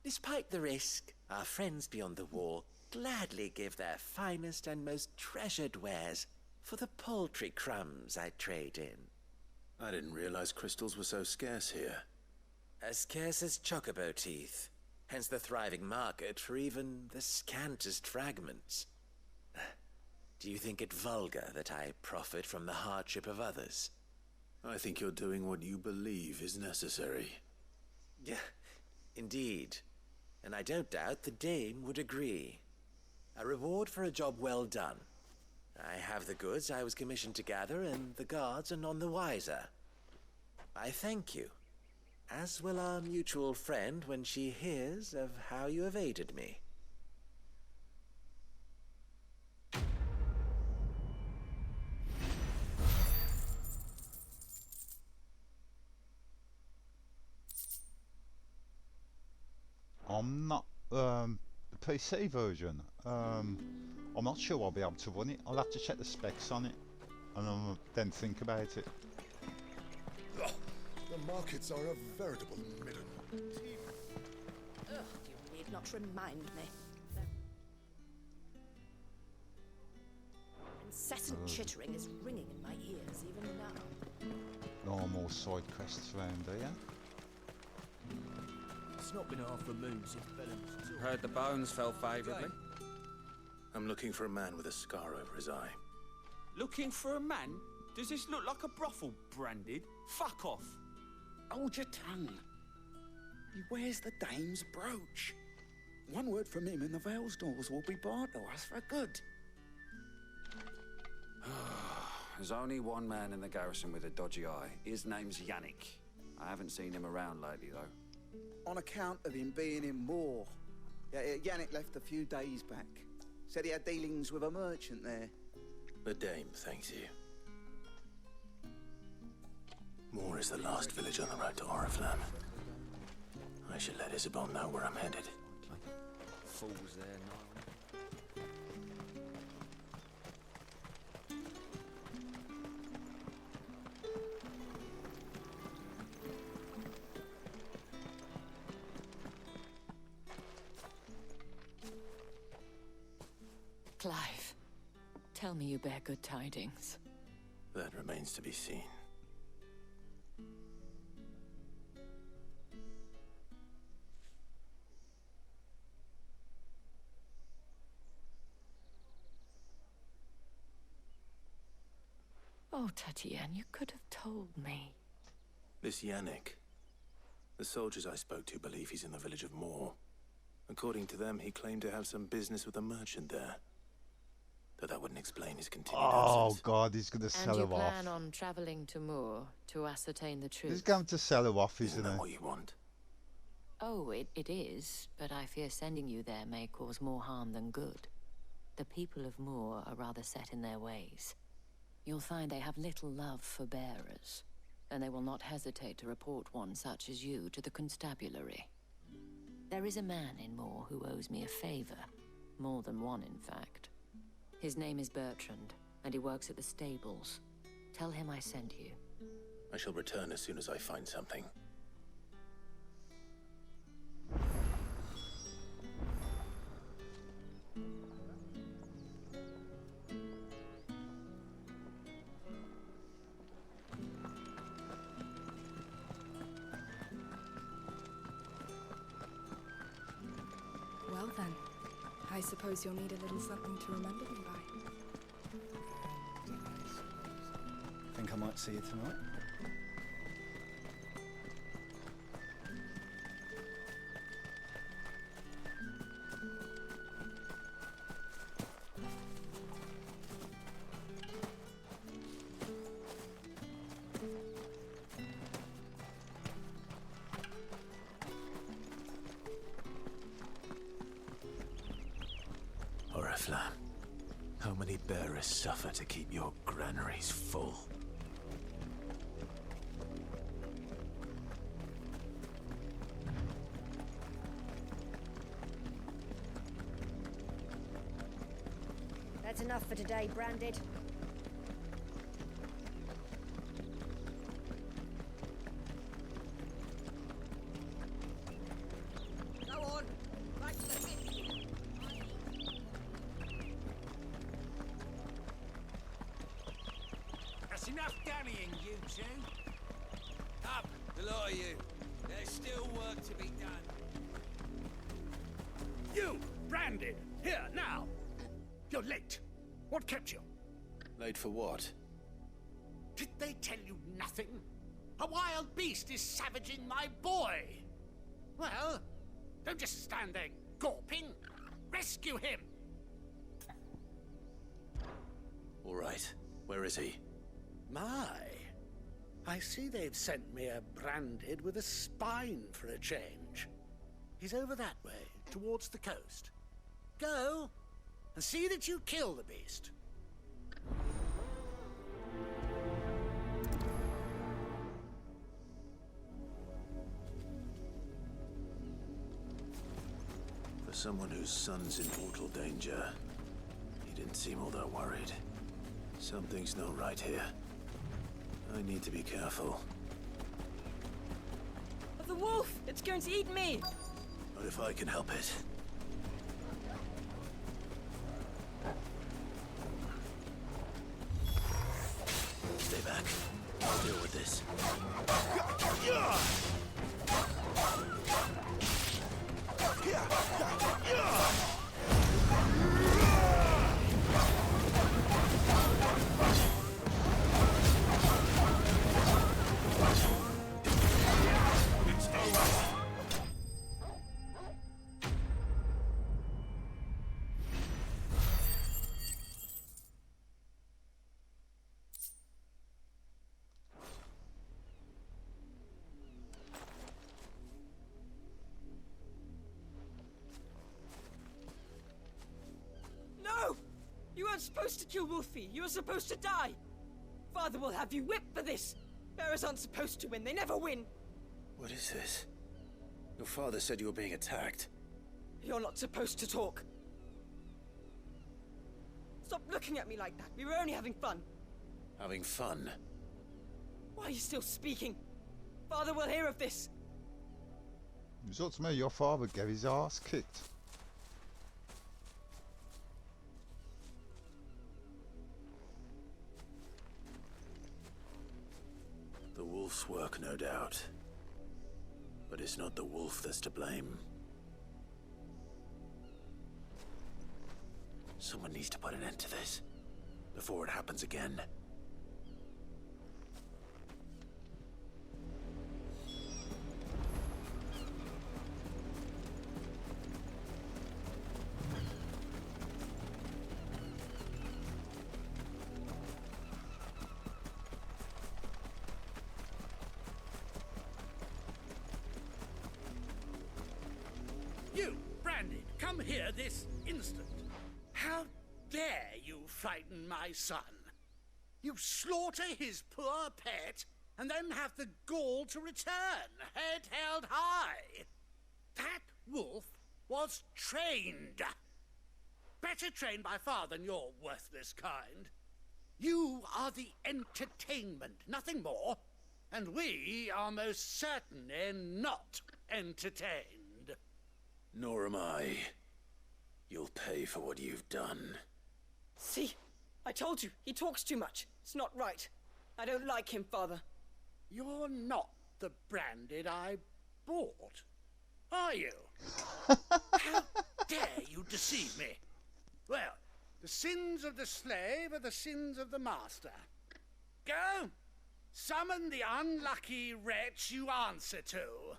[SPEAKER 20] Despite the risk, our friends beyond the wall gladly give their finest and most treasured wares for the paltry crumbs I trade in.
[SPEAKER 3] I didn't realize crystals were so scarce here.
[SPEAKER 20] As scarce as chocobo teeth, hence the thriving market for even the scantest fragments. Do you think it vulgar that I profit from the hardship of others?
[SPEAKER 3] I think you're doing what you believe is necessary.
[SPEAKER 20] Yeah, indeed. And I don't doubt the dame would agree. A reward for a job well done. I have the goods I was commissioned to gather, and the guards are none the wiser. I thank you, as will our mutual friend when she hears of how you have aided me.
[SPEAKER 1] I'm not the PC version. I'm not sure I'll be able to run it. I'll have to check the specs on it and then think about it.
[SPEAKER 4] Ugh, the markets are a veritable midden.
[SPEAKER 6] Ugh, you need not remind me. Incessant chittering is ringing in my ears even now.
[SPEAKER 1] No more side quests around here.
[SPEAKER 8] It's not been half a moon since Bellum's.
[SPEAKER 2] Heard the bones fell favourably.
[SPEAKER 3] I'm looking for a man with a scar over his eye.
[SPEAKER 12] Looking for a man? Does this look like a brothel, Branded? Fuck off.
[SPEAKER 7] Hold your tongue. He wears the dame's brooch. One word from him and the Vale's doors will be barred to us for good.
[SPEAKER 2] There's only one man in the garrison with a dodgy eye. His name's Yannick. I haven't seen him around lately, though.
[SPEAKER 7] On account of him being in Moor. Yannick left a few days back. Said he had dealings with a merchant there.
[SPEAKER 3] The dame thanks you. Moor is the last village on the road to Oriflamme. I should let Isabel know where I'm headed.
[SPEAKER 2] Fools there now.
[SPEAKER 9] Clive, tell me you bear good tidings.
[SPEAKER 3] That remains to be seen.
[SPEAKER 9] Oh, Tatienne, you could have told me.
[SPEAKER 3] This Yannick. The soldiers I spoke to believe he's in the village of Moor. According to them, he claimed to have some business with a merchant there. Though that wouldn't explain his continued absence.
[SPEAKER 1] Oh God, he's going to sell her off.
[SPEAKER 9] And you plan on travelling to Moor to ascertain the truth?
[SPEAKER 1] He's going to sell her off, isn't
[SPEAKER 3] that
[SPEAKER 1] he?
[SPEAKER 3] what you want?
[SPEAKER 9] Oh, it is, but I fear sending you there may cause more harm than good. The people of Moor are rather set in their ways. You'll find they have little love for bearers, and they will not hesitate to report one such as you to the constabulary. There is a man in Moor who owes me a favor. More than one, in fact. His name is Bertrand, and he works at the stables. Tell him I sent you.
[SPEAKER 3] I shall return as soon as I find something.
[SPEAKER 18] Well then, I suppose you'll need a little something to remember me by.
[SPEAKER 19] Think I might see you tonight?
[SPEAKER 3] Oriflamme, how many bearers suffer to keep your granaries full?
[SPEAKER 17] That's enough for today, Branded.
[SPEAKER 7] Go on, back to the pit.
[SPEAKER 12] That's enough dallying, you two. Up, the lot of you. There's still work to be done.
[SPEAKER 16] You, Branded, here, now. You're late. What kept you?
[SPEAKER 3] Late for what?
[SPEAKER 16] Did they tell you nothing? A wild beast is savaging my boy. Well, don't just stand there gawping. Rescue him.
[SPEAKER 3] All right. Where is he?
[SPEAKER 16] My. I see they've sent me a Branded with a spine for a change. He's over that way, towards the coast. Go, and see that you kill the beast.
[SPEAKER 3] someone whose son's in mortal danger. He didn't seem all that worried. Something's not right here. I need to be careful.
[SPEAKER 21] The wolf! It's going to eat me!
[SPEAKER 3] Not if I can help it. Stay back. I'll deal with this.
[SPEAKER 13] It's over.
[SPEAKER 21] No! You weren't supposed to kill Wolfie. You were supposed to die. Father will have you whipped for this. Bearers aren't supposed to win. They never win.
[SPEAKER 3] What is this? Your father said you were being attacked.
[SPEAKER 21] You're not supposed to talk. Stop looking at me like that. We were only having fun.
[SPEAKER 3] Having fun?
[SPEAKER 21] Why are you still speaking? Father will hear of this.
[SPEAKER 1] It was up to me. Your father gave his ass kicked.
[SPEAKER 3] The wolf's work, no doubt. But it's not the wolf that's to blame. Someone needs to put an end to this before it happens again.
[SPEAKER 16] You, Brandon, come here this instant. How dare you frighten my son? You slaughter his poor pet and then have the gall to return, head held high. That wolf was trained. Better trained by far than your worthless kind. You are the entertainment, nothing more. And we are most certainly not entertained.
[SPEAKER 3] Nor am I. You'll pay for what you've done.
[SPEAKER 21] See? I told you. He talks too much. It's not right. I don't like him, Father.
[SPEAKER 16] You're not the Branded I bought, are you? How dare you deceive me? Well, the sins of the slave are the sins of the master. Go! Summon the unlucky wretch you answer to.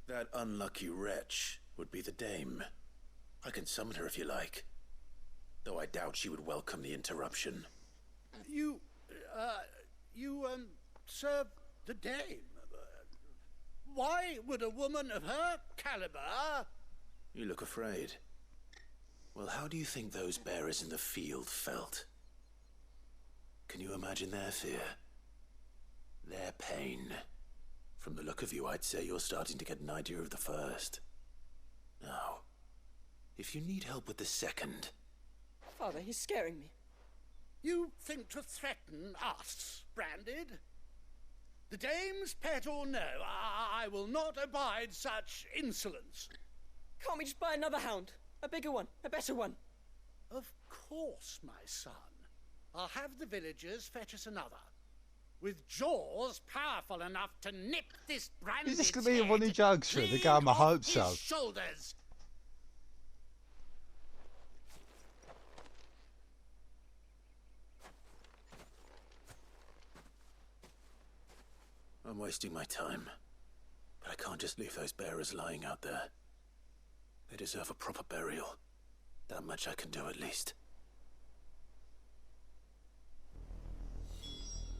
[SPEAKER 3] That unlucky wretch would be the dame. I can summon her if you like. Though I doubt she would welcome the interruption.
[SPEAKER 16] You serve the dame. Why would a woman of her caliber...
[SPEAKER 3] You look afraid. Well, how do you think those bearers in the field felt? Can you imagine their fear? Their pain? From the look of you, I'd say you're starting to get an idea of the first. Now, if you need help with the second...
[SPEAKER 21] Father, he's scaring me.
[SPEAKER 16] You think to threaten us, Branded? The dame's pet or no, I will not abide such insolence.
[SPEAKER 21] Can't we just buy another hound? A bigger one, a better one.
[SPEAKER 16] Of course, my son. I'll have the villagers fetch us another. With jaws powerful enough to nip this Branded
[SPEAKER 1] Is this going to be a funny joke through the game? I hope so.
[SPEAKER 16] Shoulders.
[SPEAKER 3] I'm wasting my time. But I can't just leave those bearers lying out there. They deserve a proper burial. That much I can do at least.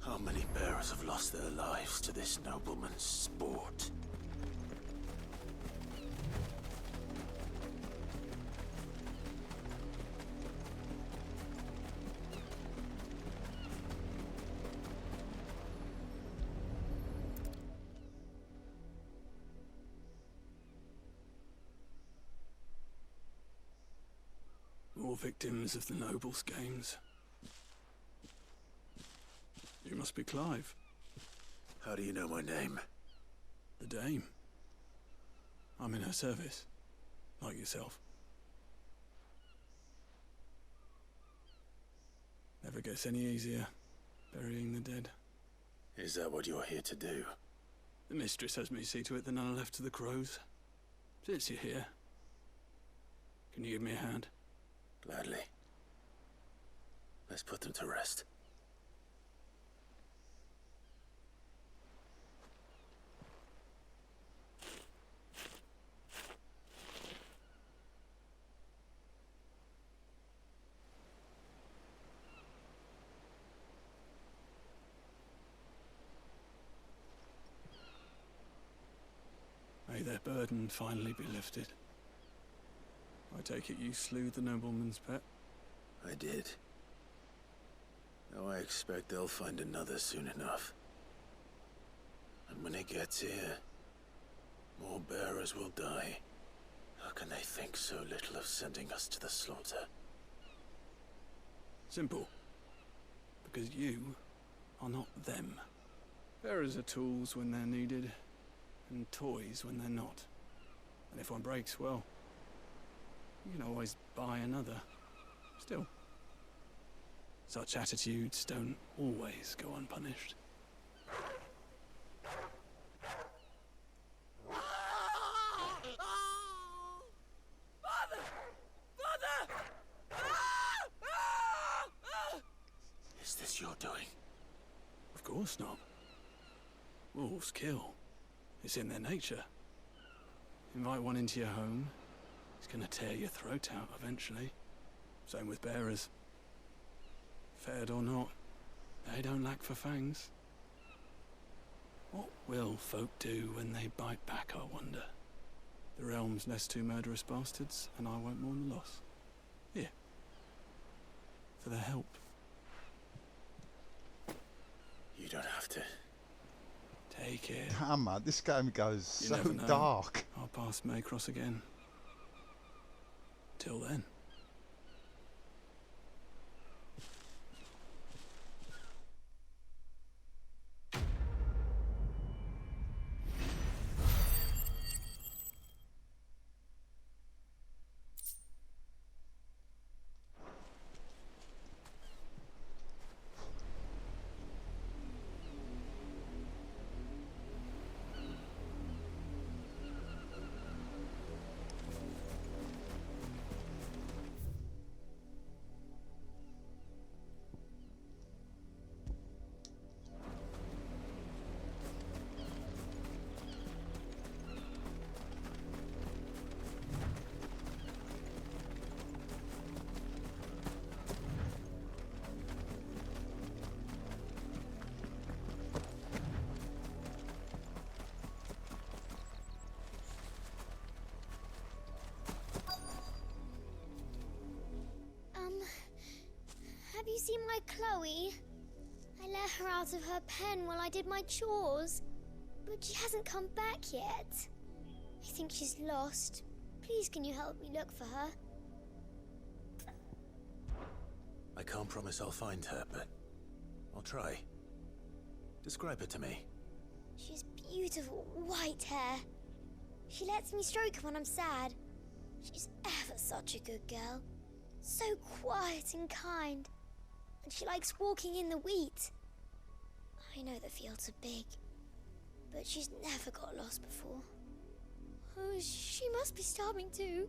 [SPEAKER 3] How many bearers have lost their lives to this nobleman's sport?
[SPEAKER 10] victims of the nobles' games. You must be Clive.
[SPEAKER 3] How do you know my name?
[SPEAKER 10] The Dame. I'm in her service, like yourself. Never gets any easier, burying the dead.
[SPEAKER 3] Is that what you're here to do?
[SPEAKER 10] The mistress has me see to it that none are left to the crows. Since you're here, can you give me a hand?
[SPEAKER 3] Gladly. Let's put them to rest.
[SPEAKER 10] May their burden finally be lifted. I take it you slew the nobleman's pet?
[SPEAKER 3] I did. Now I expect they'll find another soon enough. And when it gets here, more bearers will die. How can they think so little of sending us to the slaughter?
[SPEAKER 10] Simple. Because you are not them. Bearers are tools when they're needed, and toys when they're not. And if one breaks, well, you can always buy another. Still, such attitudes don't always go unpunished.
[SPEAKER 21] Father! Father!
[SPEAKER 3] Is this your doing?
[SPEAKER 10] Of course not. Wolves kill. It's in their nature. Invite one into your home, it's gonna tear your throat out eventually. Same with bearers. Fed or not, they don't lack for fangs. What will folk do when they bite back, I wonder? The realm's nest two murderous bastards, and I won't mourn the loss. Here. For their help.
[SPEAKER 3] You don't have to.
[SPEAKER 10] Take it.
[SPEAKER 1] Damn, man, this game goes
[SPEAKER 10] You
[SPEAKER 1] so
[SPEAKER 10] never know.
[SPEAKER 1] dark.
[SPEAKER 10] Our paths may cross again. Till then.
[SPEAKER 22] Have you seen my Chloe? I let her out of her pen while I did my chores, but she hasn't come back yet. I think she's lost. Please, can you help me look for her?
[SPEAKER 3] I can't promise I'll find her, but I'll try. Describe her to me.
[SPEAKER 22] She has beautiful white hair. She lets me stroke her when I'm sad. She's ever such a good girl. So quiet and kind. And she likes walking in the wheat. I know the fields are big, but she's never got lost before. Oh, she must be starving too.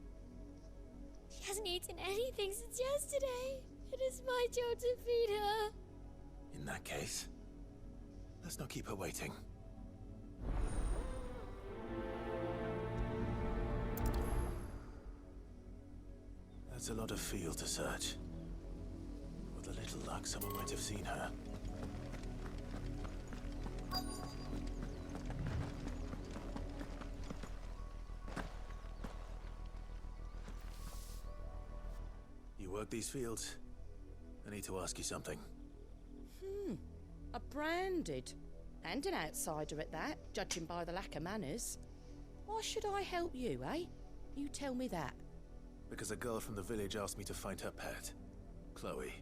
[SPEAKER 22] She hasn't eaten anything since yesterday. It is my job to feed her.
[SPEAKER 3] In that case, let's not keep her waiting. That's a lot of field to search. With a little luck, someone might have seen her. You work these fields? I need to ask you something.
[SPEAKER 23] A branded. And an outsider at that, judging by the lack of manners. Why should I help you, eh? You tell me that.
[SPEAKER 3] Because a girl from the village asked me to find her pet. Chloe.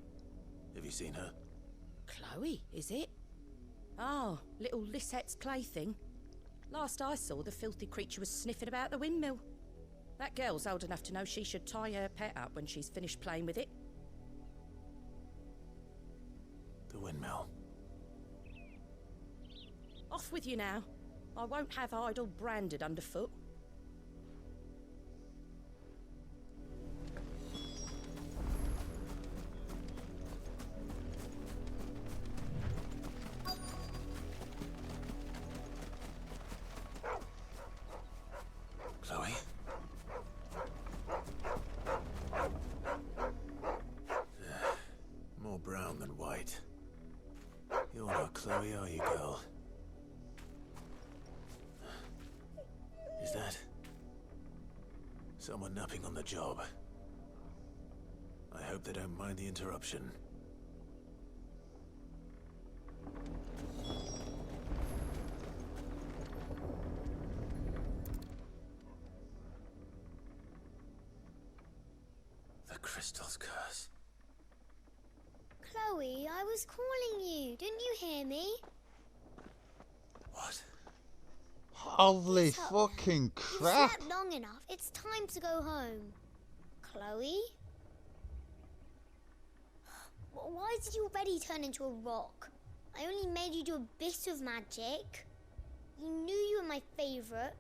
[SPEAKER 3] Have you seen her?
[SPEAKER 23] Chloe, is it? Oh, little Lisette's plaything. Last I saw, the filthy creature was sniffing about the windmill. That girl's old enough to know she should tie her pet up when she's finished playing with it.
[SPEAKER 3] The windmill.
[SPEAKER 23] Off with you now. I won't have idle branded underfoot.
[SPEAKER 3] Chloe? More brown than white. You're not Chloe, are you, girl? Is that someone napping on the job? I hope they don't mind the interruption. The crystal's curse.
[SPEAKER 22] Chloe, I was calling you. Didn't you hear me?
[SPEAKER 3] What?
[SPEAKER 1] Holy fucking crap!
[SPEAKER 22] You slept long enough. It's time to go home. Chloe? Why did you already turn into a rock? I only made you do a bit of magic. You knew you were my favourite.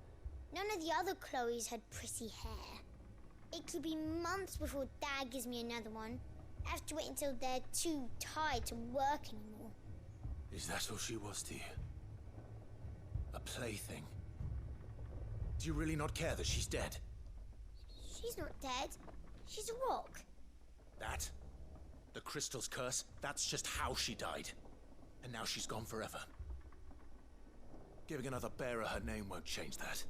[SPEAKER 22] None of the other Chloes had pretty hair. It could be months before Dad gives me another one. I have to wait until they're too tired to work anymore.
[SPEAKER 3] Is that all she was to you? A plaything? Do you really not care that she's dead?
[SPEAKER 22] She's not dead. She's a rock.
[SPEAKER 3] That? The crystal's curse? That's just how she died. And now she's gone forever. Giving another bearer her name won't change that.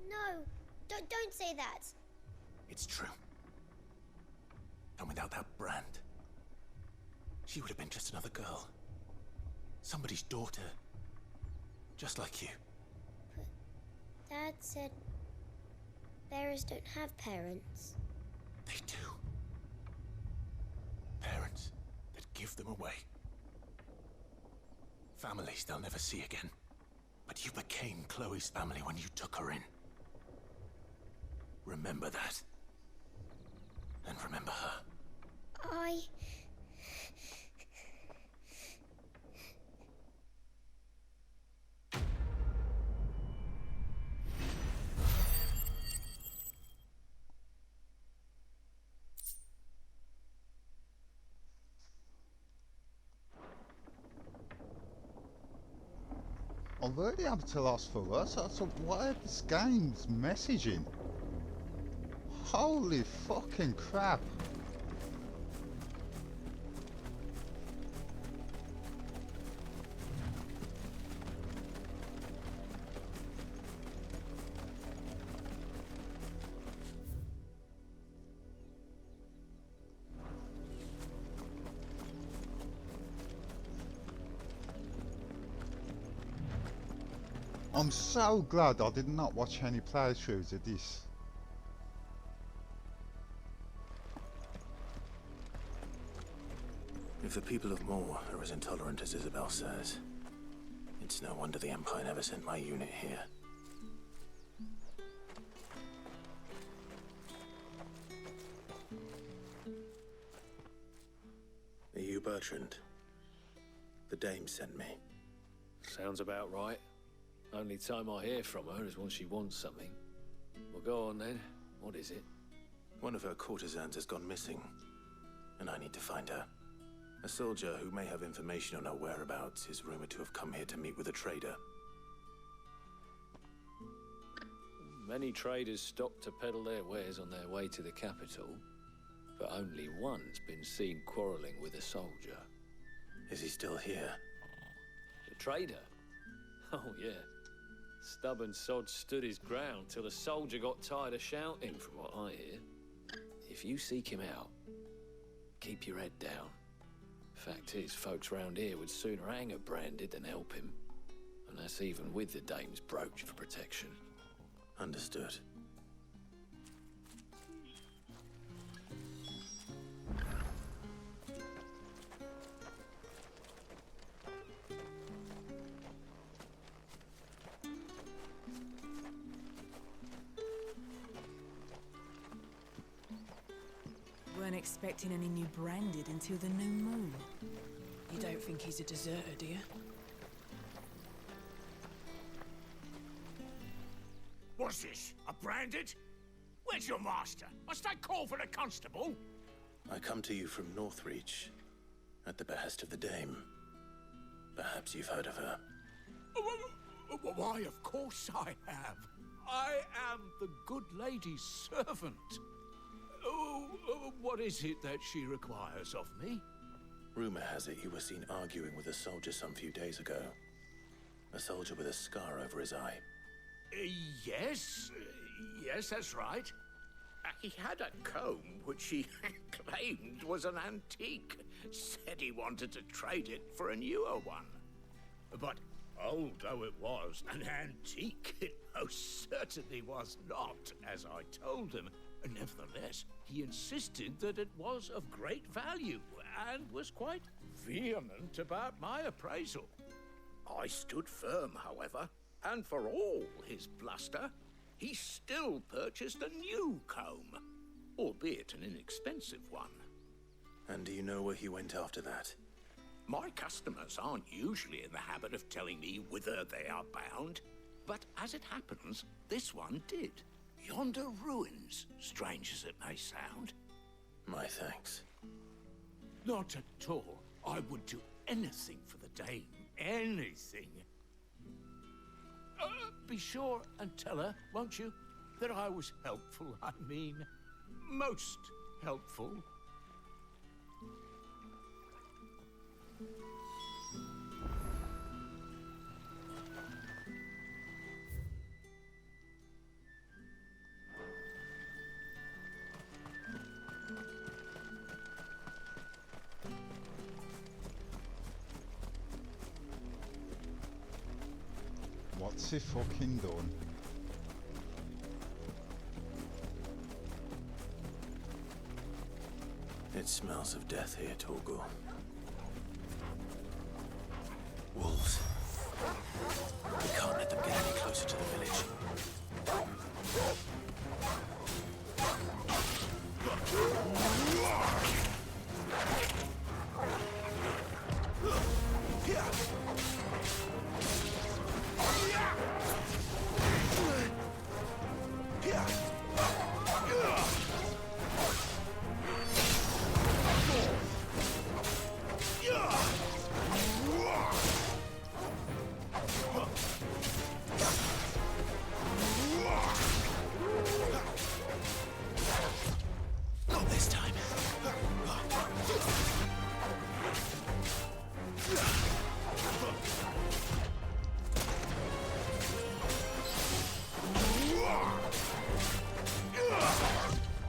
[SPEAKER 22] No, don't say that.
[SPEAKER 3] It's true. And without that brand, she would have been just another girl. Somebody's daughter. Just like you.
[SPEAKER 22] But Dad said bearers don't have parents.
[SPEAKER 3] They do. Parents that give them away. Families they'll never see again. But you became Chloe's family when you took her in. Remember that. And remember her.
[SPEAKER 1] I'm really happy to Last for Us. So whatever this game's messaging. Holy fucking crap. I'm so glad I did not watch any playthroughs of this.
[SPEAKER 3] If the people of Moor are as intolerant as Isabel says, it's no wonder the Empire never sent my unit here. Are you Bertrand? The dame sent me.
[SPEAKER 5] Sounds about right. Only time I hear from her is when she wants something. Well, go on then. What is it?
[SPEAKER 3] One of her courtesans has gone missing, and I need to find her. A soldier who may have information on her whereabouts is rumored to have come here to meet with a trader.
[SPEAKER 5] Many traders stop to peddle their wares on their way to the capital, but only one's been seen quarrelling with a soldier.
[SPEAKER 3] Is he still here?
[SPEAKER 5] The trader? Oh, yeah. Stubborn sod stood his ground till the soldier got tired of shouting, from what I hear. If you seek him out, keep your head down. Fact is, folks round here would sooner hang a branded than help him. And that's even with the dame's brooch for protection.
[SPEAKER 3] Understood.
[SPEAKER 11] expecting any new branded until the new moon. You don't think he's a deserter, do you?
[SPEAKER 14] What's this? A branded? Where's your master? Must I call for the constable?
[SPEAKER 3] I come to you from Northreach, at the behest of the Dame. Perhaps you've heard of her.
[SPEAKER 14] Why, of course I have. I am the good lady's servant. What is it that she requires of me?
[SPEAKER 3] Rumor has it you were seen arguing with a soldier some few days ago. A soldier with a scar over his eye.
[SPEAKER 14] Yes, that's right. He had a comb which he claimed was an antique. Said he wanted to trade it for a newer one. But old though it was, an antique it most certainly was not, as I told him. Nevertheless, he insisted that it was of great value, and was quite vehement about my appraisal. I stood firm, however, and for all his bluster, he still purchased a new comb, albeit an inexpensive one.
[SPEAKER 3] And do you know where he went after that?
[SPEAKER 14] My customers aren't usually in the habit of telling me whither they are bound, but as it happens, this one did. Yonder ruins, strange as it may sound.
[SPEAKER 3] My thanks.
[SPEAKER 14] Not at all. I would do anything for the Dame. Anything. Be sure and tell her, won't you, that I was helpful. I mean, most helpful.
[SPEAKER 1] What's he fucking done?
[SPEAKER 3] It smells of death here, Torgor. Wolves. We can't let them get any closer to the village. Not this time.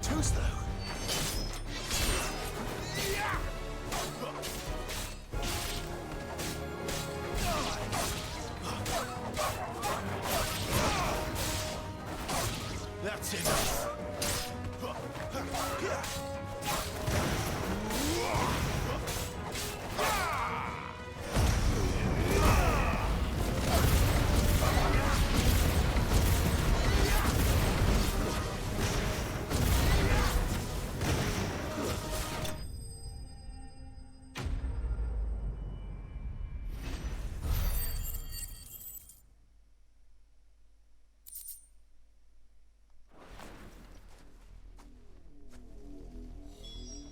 [SPEAKER 3] Too slow. That's it.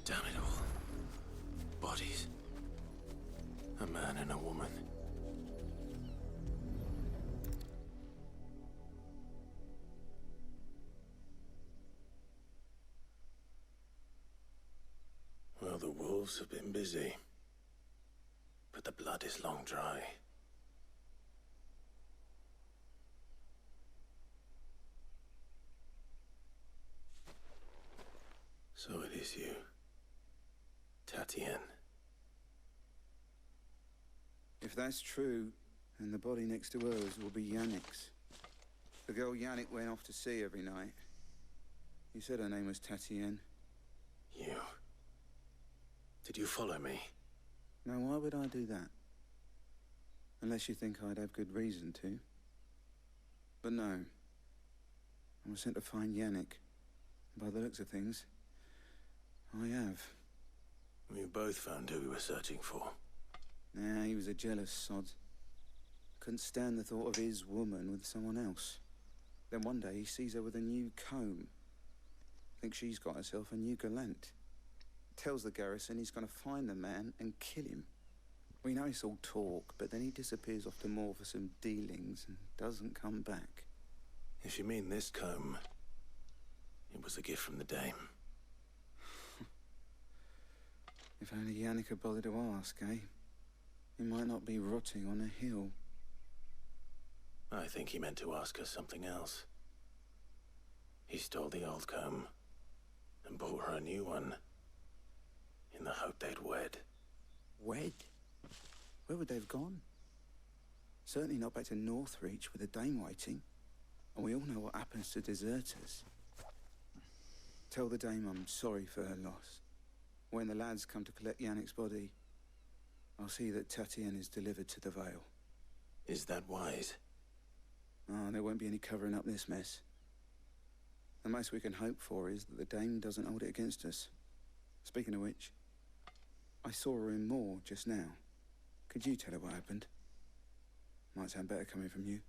[SPEAKER 3] Damn it all. Bodies. A man and a woman. Well, the wolves have been busy. But the blood is long dry. So it is you. Tatienne.
[SPEAKER 15] If that's true, then the body next to hers will be Yannick's. The girl Yannick went off to sea every night. You said her name was Tatienne.
[SPEAKER 3] You. Did you follow me?
[SPEAKER 15] Now, why would I do that? Unless you think I'd have good reason to. But no. I was sent to find Yannick. By the looks of things, I have.
[SPEAKER 3] We both found who we were searching for.
[SPEAKER 15] Nah, he was a jealous sod. Couldn't stand the thought of his woman with someone else. Then one day he sees her with a new comb. Thinks she's got herself a new gallant. Tells the garrison he's gonna find the man and kill him. We know it's all talk, but then he disappears off to Moor for some dealings and doesn't come back.
[SPEAKER 3] If you mean this comb, it was a gift from the dame.
[SPEAKER 15] If only Yannick had bothered to ask, eh? He might not be rotting on a hill.
[SPEAKER 3] I think he meant to ask her something else. He stole the old comb and bought her a new one in the hope they'd wed.
[SPEAKER 15] Wed? Where would they have gone? Certainly not back to Northreach with a dame waiting. And we all know what happens to deserters. Tell the dame I'm sorry for her loss. When the lads come to collect Yannick's body, I'll see that Tatienne is delivered to the Vale.
[SPEAKER 3] Is that wise?
[SPEAKER 15] Oh, there won't be any covering up this mess. The most we can hope for is that the dame doesn't hold it against us. Speaking of which, I saw her in Moor just now. Could you tell her what happened? Might sound better coming from you.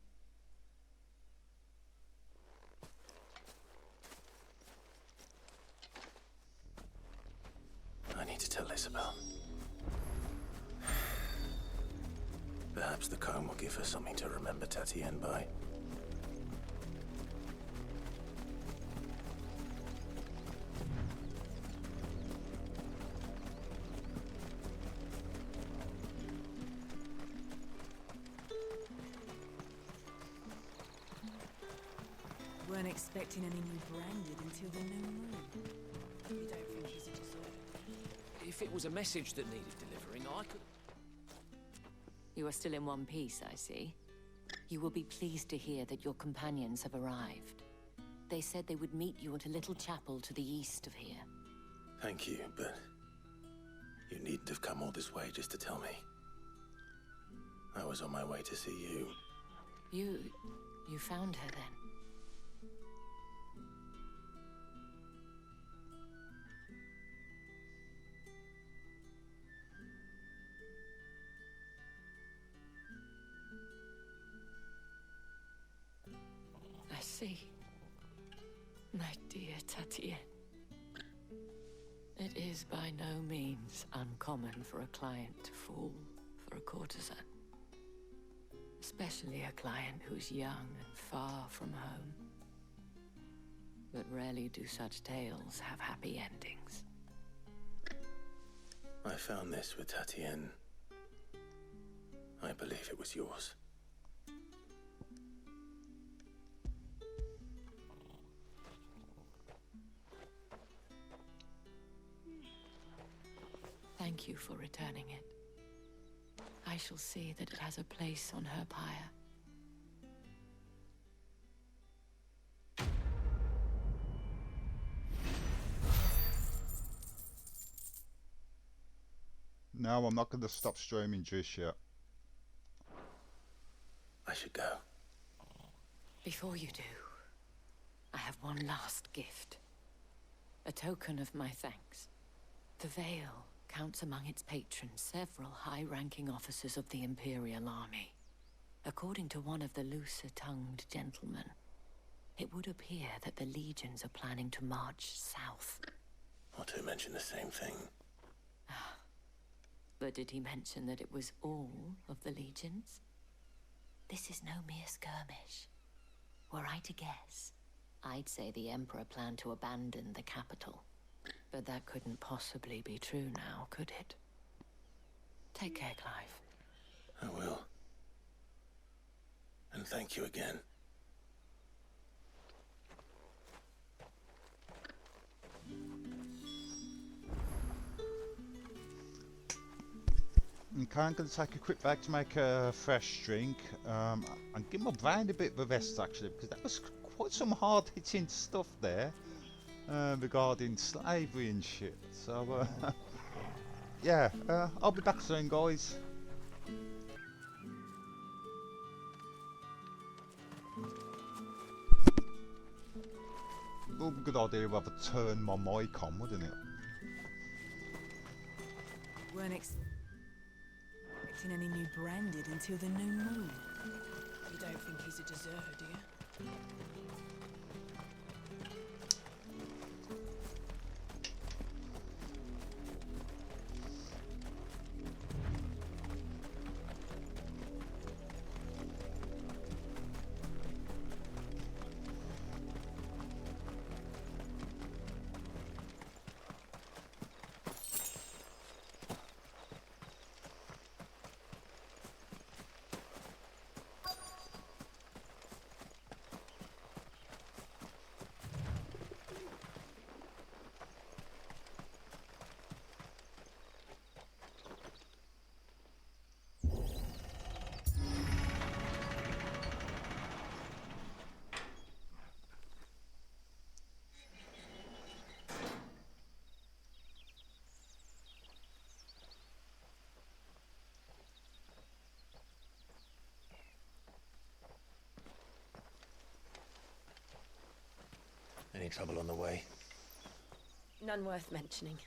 [SPEAKER 3] I need to tell Isabel. Perhaps the comb will give her something to remember Tatienne by.
[SPEAKER 11] Weren't expecting any new branded until the new moon. You don't think he's a deserter?
[SPEAKER 5] If it was a message that needed delivering, I could...
[SPEAKER 9] You are still in one piece, I see. You will be pleased to hear that your companions have arrived. They said they would meet you at a little chapel to the east of here.
[SPEAKER 3] Thank you, but you needn't have come all this way just to tell me. I was on my way to see you.
[SPEAKER 9] You found her then? I see. My dear Tatienne. It is by no means uncommon for a client to fall for a courtesan. Especially a client who's young and far from home. But rarely do such tales have happy endings.
[SPEAKER 3] I found this with Tatienne. I believe it was yours.
[SPEAKER 9] Thank you for returning it. I shall see that it has a place on her pyre.
[SPEAKER 1] No, I'm not going to stop streaming just yet.
[SPEAKER 3] I should go.
[SPEAKER 9] Before you do, I have one last gift. A token of my thanks. The Vale counts among its patrons several high-ranking officers of the Imperial Army. According to one of the looser-tongued gentlemen, it would appear that the legions are planning to march south.
[SPEAKER 3] Not to mention the same thing.
[SPEAKER 9] But did he mention that it was all of the legions? This is no mere skirmish. Were I to guess, I'd say the Emperor planned to abandon the capital. But that couldn't possibly be true now, could it? Take care, Clive.
[SPEAKER 3] I will. And thank you again.
[SPEAKER 1] Okay, I'm going to take a quick break to make a fresh drink and give my brain a bit of a rest actually, because that was quite some hard-hitting stuff there regarding slavery and shit. So yeah, I'll be back soon, guys. It would be a good idea to have a turn my mic on, wouldn't it?
[SPEAKER 11] Weren't expecting any new branded until the new moon. You don't think he's a deserter, do you?
[SPEAKER 3] Any trouble on the way?
[SPEAKER 23] None worth mentioning.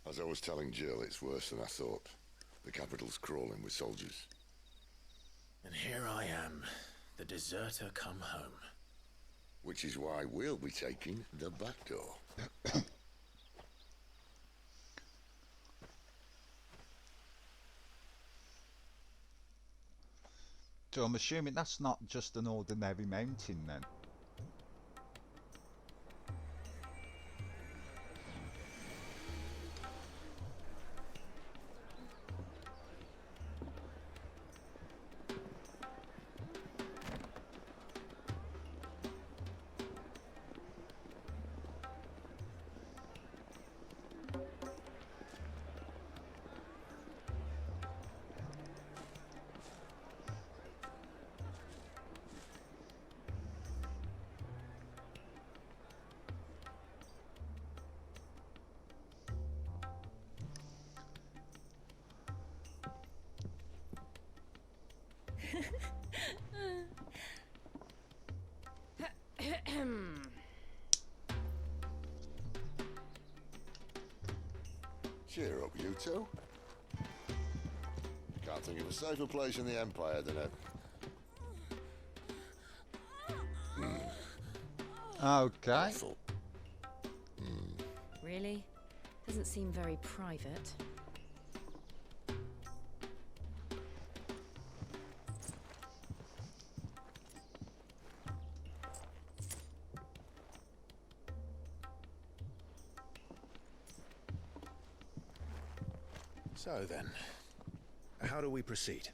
[SPEAKER 4] As I was telling Jill, it's worse than I thought. The capital's crawling with soldiers.
[SPEAKER 3] And here I am, the deserter come home.
[SPEAKER 4] Which is why we'll be taking the back door.
[SPEAKER 1] So I'm assuming that's not just an ordinary mountain then.
[SPEAKER 4] Cheer up, you two. Can't think of a safer place in the Empire than it.
[SPEAKER 1] Okay.
[SPEAKER 23] Really? Doesn't seem very private.
[SPEAKER 3] So then, how do we proceed?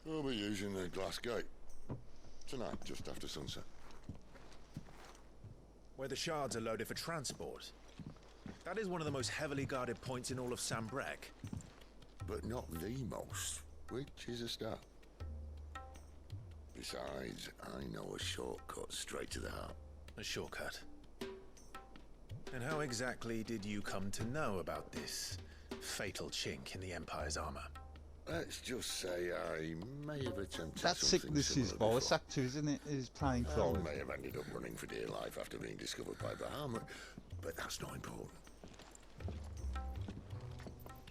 [SPEAKER 4] We'll be using the glass gate. Tonight, just after sunset.
[SPEAKER 3] Where the shards are loaded for transport. That is one of the most heavily guarded points in all of Sambrek.
[SPEAKER 4] But not the most, which is a start. Besides, I know a shortcut straight to the heart.
[SPEAKER 3] A shortcut? And how exactly did you come to know about this fatal chink in the Empire's armor?
[SPEAKER 4] Let's just say I may have attempted
[SPEAKER 1] That's
[SPEAKER 4] something
[SPEAKER 1] Sickness's
[SPEAKER 4] similar
[SPEAKER 1] voice
[SPEAKER 4] before.
[SPEAKER 1] actor, isn't it? Is playing
[SPEAKER 4] I
[SPEAKER 1] Chloe.
[SPEAKER 4] may have ended up running for dear life after being discovered by Bahamut, but that's not important.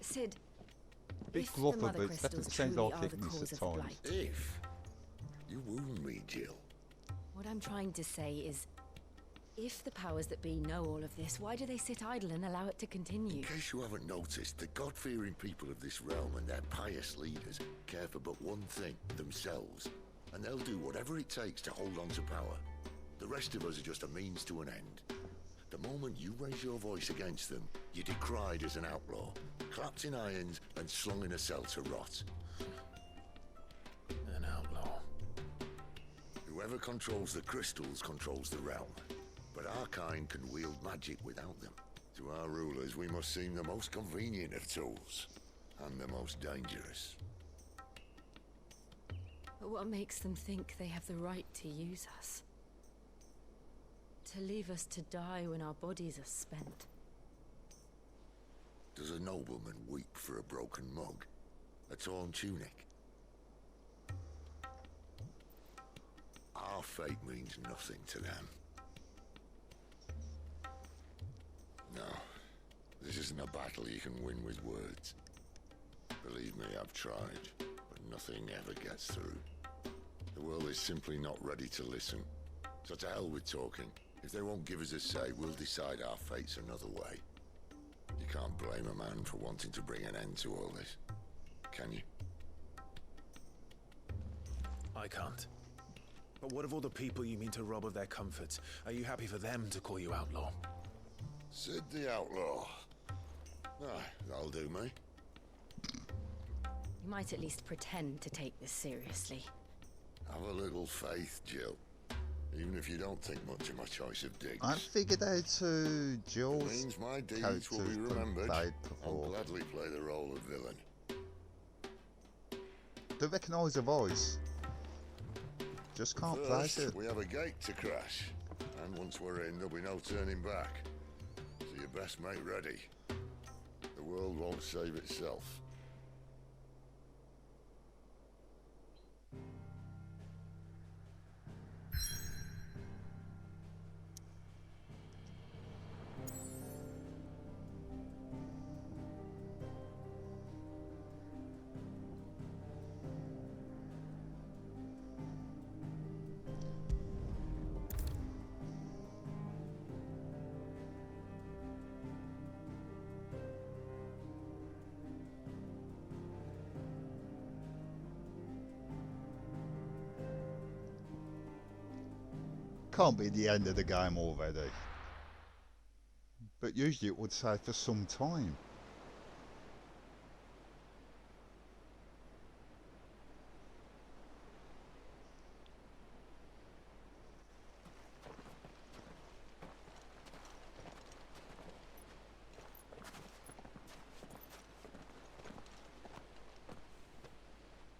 [SPEAKER 23] Sid,
[SPEAKER 1] Big
[SPEAKER 23] if
[SPEAKER 1] gruffer,
[SPEAKER 23] the mother
[SPEAKER 1] but it's better
[SPEAKER 23] crystals
[SPEAKER 1] to change
[SPEAKER 23] truly
[SPEAKER 1] all
[SPEAKER 23] are the
[SPEAKER 1] thickness
[SPEAKER 23] cause
[SPEAKER 1] at
[SPEAKER 23] of
[SPEAKER 1] times.
[SPEAKER 23] blight,
[SPEAKER 4] If you wound me, Jill.
[SPEAKER 23] what I'm trying to say is, if the powers that be know all of this, why do they sit idle and allow it to continue?
[SPEAKER 4] In case you haven't noticed, the God-fearing people of this realm and their pious leaders care for but one thing, themselves. And they'll do whatever it takes to hold on to power. The rest of us are just a means to an end. The moment you raise your voice against them, you're decried as an outlaw, clapped in irons and slung in a cell to rot.
[SPEAKER 3] An outlaw.
[SPEAKER 4] Whoever controls the crystals controls the realm. But our kind can wield magic without them. To our rulers, we must seem the most convenient of tools, and the most dangerous.
[SPEAKER 23] But what makes them think they have the right to use us? To leave us to die when our bodies are spent?
[SPEAKER 4] Does a nobleman weep for a broken mug? A torn tunic? Our fate means nothing to them. No, this isn't a battle you can win with words. Believe me, I've tried, but nothing ever gets through. The world is simply not ready to listen. So to hell with talking. If they won't give us a say, we'll decide our fates another way. You can't blame a man for wanting to bring an end to all this, can you?
[SPEAKER 3] I can't. But what of all the people you mean to rob of their comforts? Are you happy for them to call you outlaw?
[SPEAKER 4] Sid the Outlaw. Ah, that'll do me.
[SPEAKER 17] You might at least pretend to take this seriously.
[SPEAKER 4] Have a little faith, Jill. Even if you don't think much of my choice of digs.
[SPEAKER 1] I figured out who Jill's
[SPEAKER 4] means my deeds
[SPEAKER 1] character
[SPEAKER 4] will be remembered.
[SPEAKER 1] played
[SPEAKER 4] I'll
[SPEAKER 1] before.
[SPEAKER 4] gladly play the role of villain.
[SPEAKER 1] Don't recognise the voice. Just can't place
[SPEAKER 4] First,
[SPEAKER 1] it.
[SPEAKER 4] we have a gate to crash. And once we're in, there'll be no turning back. So you best make ready. The world won't save itself.
[SPEAKER 1] Can't be the end of the game already. But usually it would say for some time.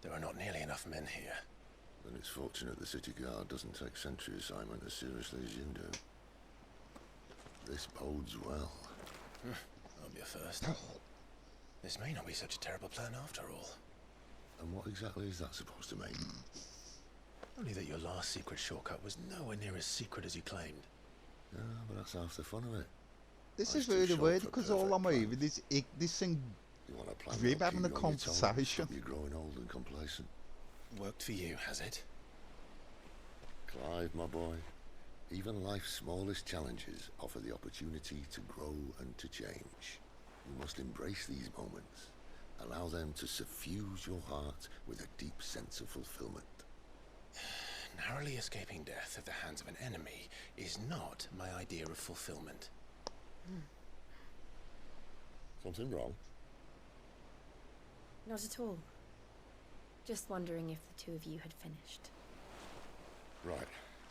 [SPEAKER 3] There are not nearly enough men here.
[SPEAKER 4] Then it's fortunate the city guard doesn't take sentry assignment as seriously as you do. This bodes well.
[SPEAKER 3] I'll be a first. This may not be such a terrible plan after all.
[SPEAKER 4] And what exactly is that supposed to mean?
[SPEAKER 3] Only that your last secret shortcut was nowhere near as secret as you claimed.
[SPEAKER 4] Yeah, but that's half the fun of it.
[SPEAKER 1] This
[SPEAKER 4] I
[SPEAKER 1] is
[SPEAKER 4] still
[SPEAKER 1] really
[SPEAKER 4] short
[SPEAKER 1] weird
[SPEAKER 4] for
[SPEAKER 1] because all I'm hearing is Ignis and
[SPEAKER 4] You want to plan
[SPEAKER 1] Grib
[SPEAKER 4] what
[SPEAKER 1] having a
[SPEAKER 4] keep you on your toes,
[SPEAKER 1] conversation.
[SPEAKER 4] stop you growing old and complacent.
[SPEAKER 3] Worked for you, has it?
[SPEAKER 4] Clive, my boy, even life's smallest challenges offer the opportunity to grow and to change. You must embrace these moments. Allow them to suffuse your heart with a deep sense of fulfillment.
[SPEAKER 3] Narrowly escaping death at the hands of an enemy is not my idea of fulfillment.
[SPEAKER 4] Something wrong?
[SPEAKER 17] Not at all. Just wondering if the two of you had finished.
[SPEAKER 4] Right,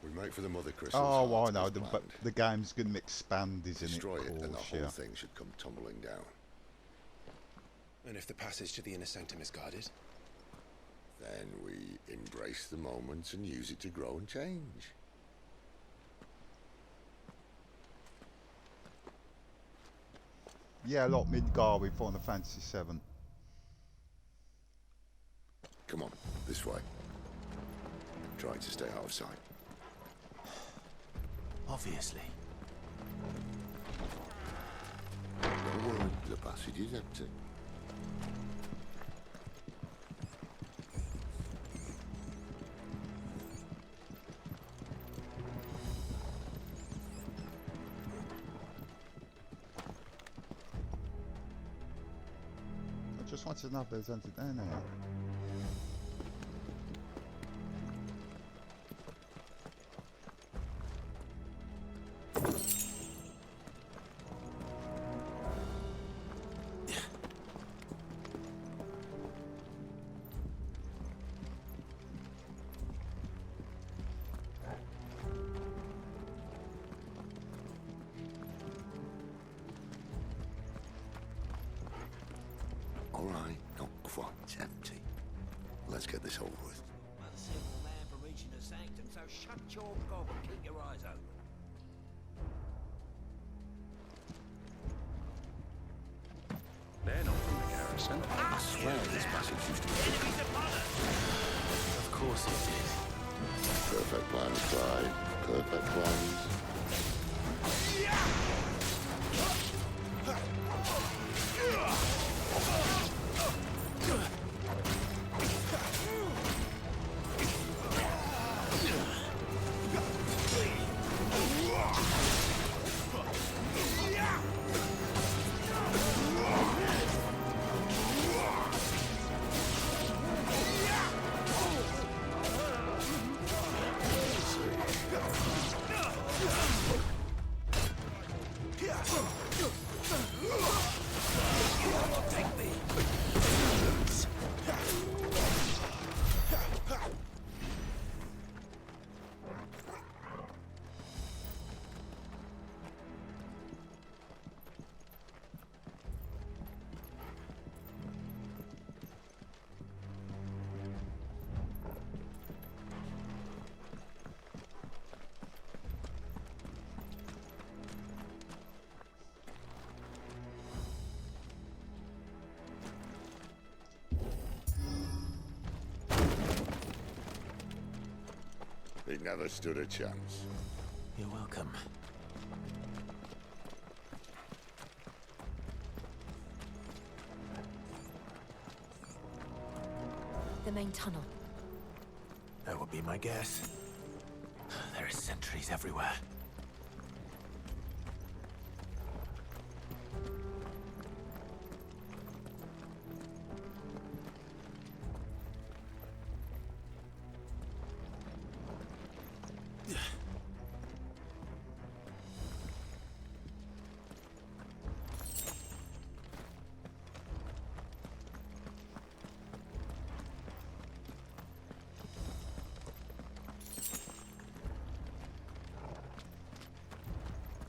[SPEAKER 4] we make for the Mother Crystal's
[SPEAKER 1] oh, well,
[SPEAKER 4] heart
[SPEAKER 1] no,
[SPEAKER 4] as
[SPEAKER 1] the
[SPEAKER 4] planned.
[SPEAKER 1] game's going to expand, isn't
[SPEAKER 4] Destroy
[SPEAKER 1] it?
[SPEAKER 4] it, and the
[SPEAKER 1] Course,
[SPEAKER 4] whole
[SPEAKER 1] yeah.
[SPEAKER 4] thing should come tumbling down.
[SPEAKER 3] And if the passage to the inner sanctum is guarded?
[SPEAKER 4] Then we embrace the moment and use it to grow and change.
[SPEAKER 1] Yeah, like Midgar with Final Fantasy VII.
[SPEAKER 4] Come on, this way. Try to stay out of sight.
[SPEAKER 3] Obviously.
[SPEAKER 4] Don't worry, the passage is empty.
[SPEAKER 1] I just wanted to know if there's anything down there.
[SPEAKER 4] All right, not quite empty. Let's get this over with.
[SPEAKER 12] Well, the simple man for reaching the sanctum, so shut your gob and keep your eyes open.
[SPEAKER 14] They're not from the garrison.
[SPEAKER 4] I swear this passage used to be...
[SPEAKER 12] Enemies upon us!
[SPEAKER 3] Of course it did.
[SPEAKER 4] Perfect plans, Clive. Perfect plans. He never stood a chance.
[SPEAKER 3] You're welcome.
[SPEAKER 11] The main tunnel.
[SPEAKER 3] That would be my guess. There are sentries everywhere.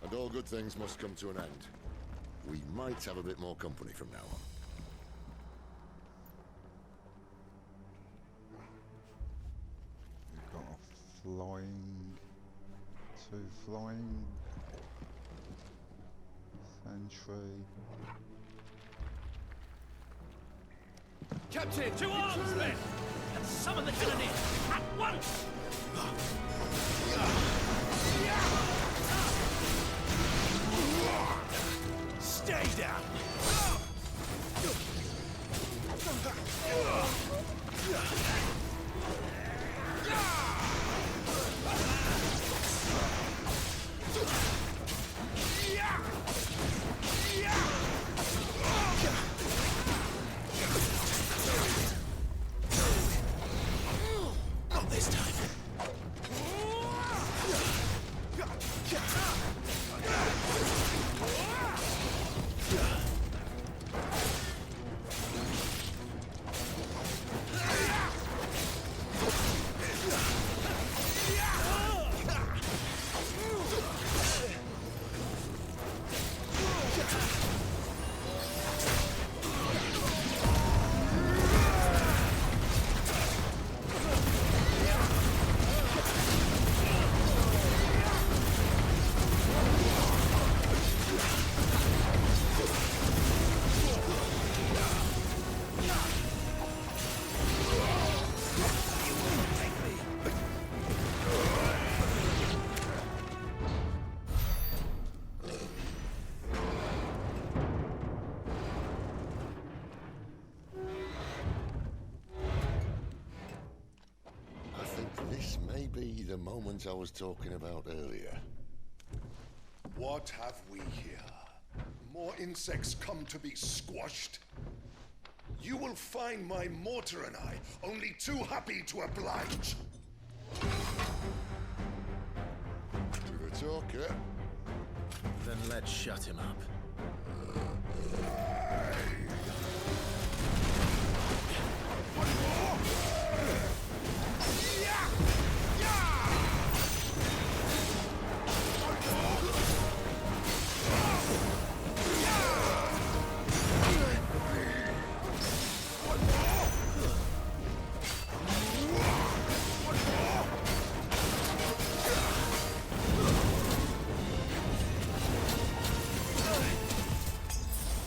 [SPEAKER 4] And all good things must come to an end. We might have a bit more company from now on.
[SPEAKER 1] We've got a flying, 2 flying, sentry.
[SPEAKER 21] Captain, to arms, men! And summon the cannoneers at once! Stay down!
[SPEAKER 3] Not this time.
[SPEAKER 4] This may be the moment I was talking about earlier.
[SPEAKER 6] What have we here? More insects come to be squashed? You will find my mortar and I only too happy to oblige.
[SPEAKER 4] To the talker.
[SPEAKER 3] Then let's shut him up.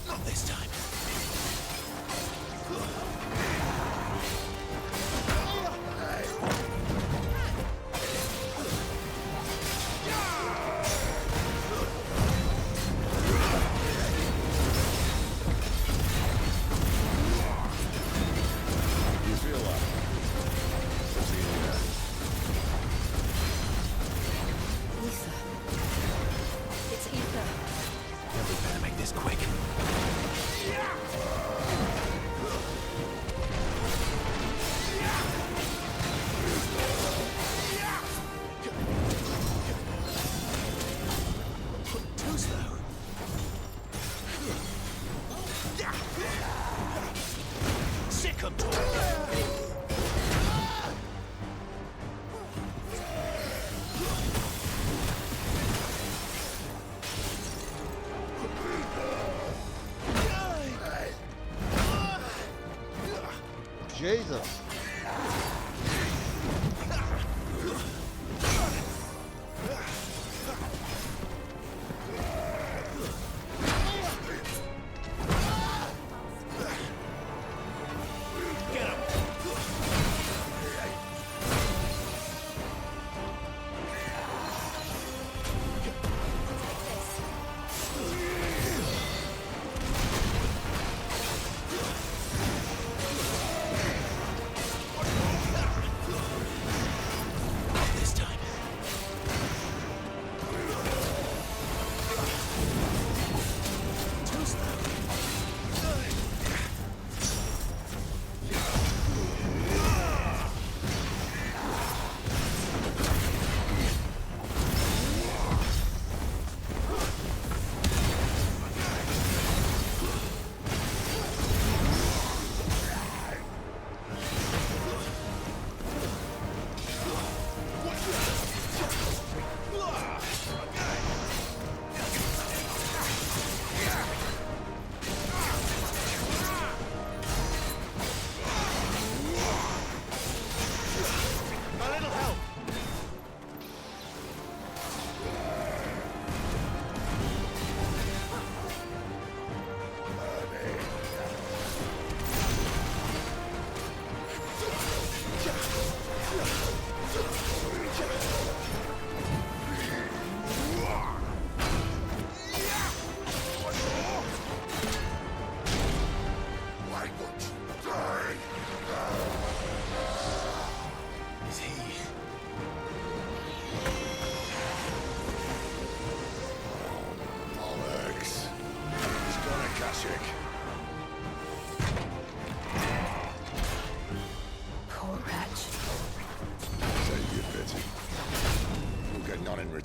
[SPEAKER 3] Not this time.
[SPEAKER 4] You feel that?
[SPEAKER 11] Lisa. It's Ether.
[SPEAKER 3] Yeah, we better make this quick. Too slow. Second.
[SPEAKER 1] Jesus.
[SPEAKER 3] Get him.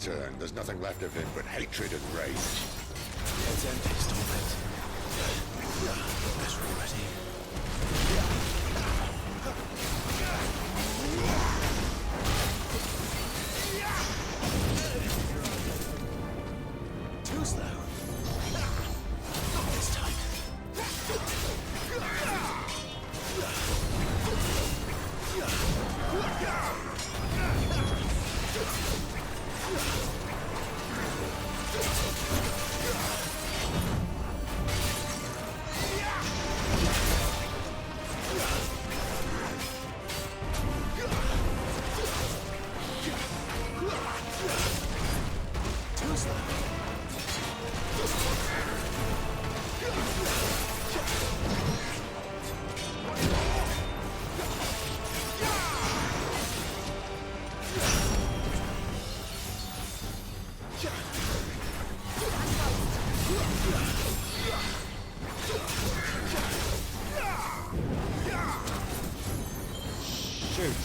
[SPEAKER 4] return. There's nothing left of him but hatred and rage.
[SPEAKER 10] Head's empty, stop it. Let's ready. Too slow. Not this time. Too slow.
[SPEAKER 1] Shoot.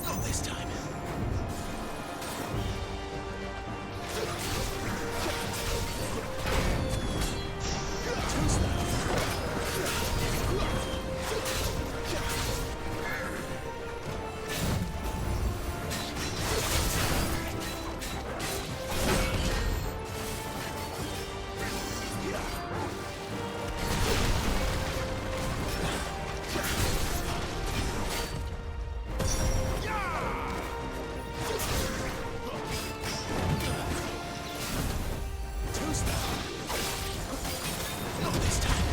[SPEAKER 10] Not this time. Too Too slow. Not this time.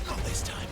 [SPEAKER 10] Not this time.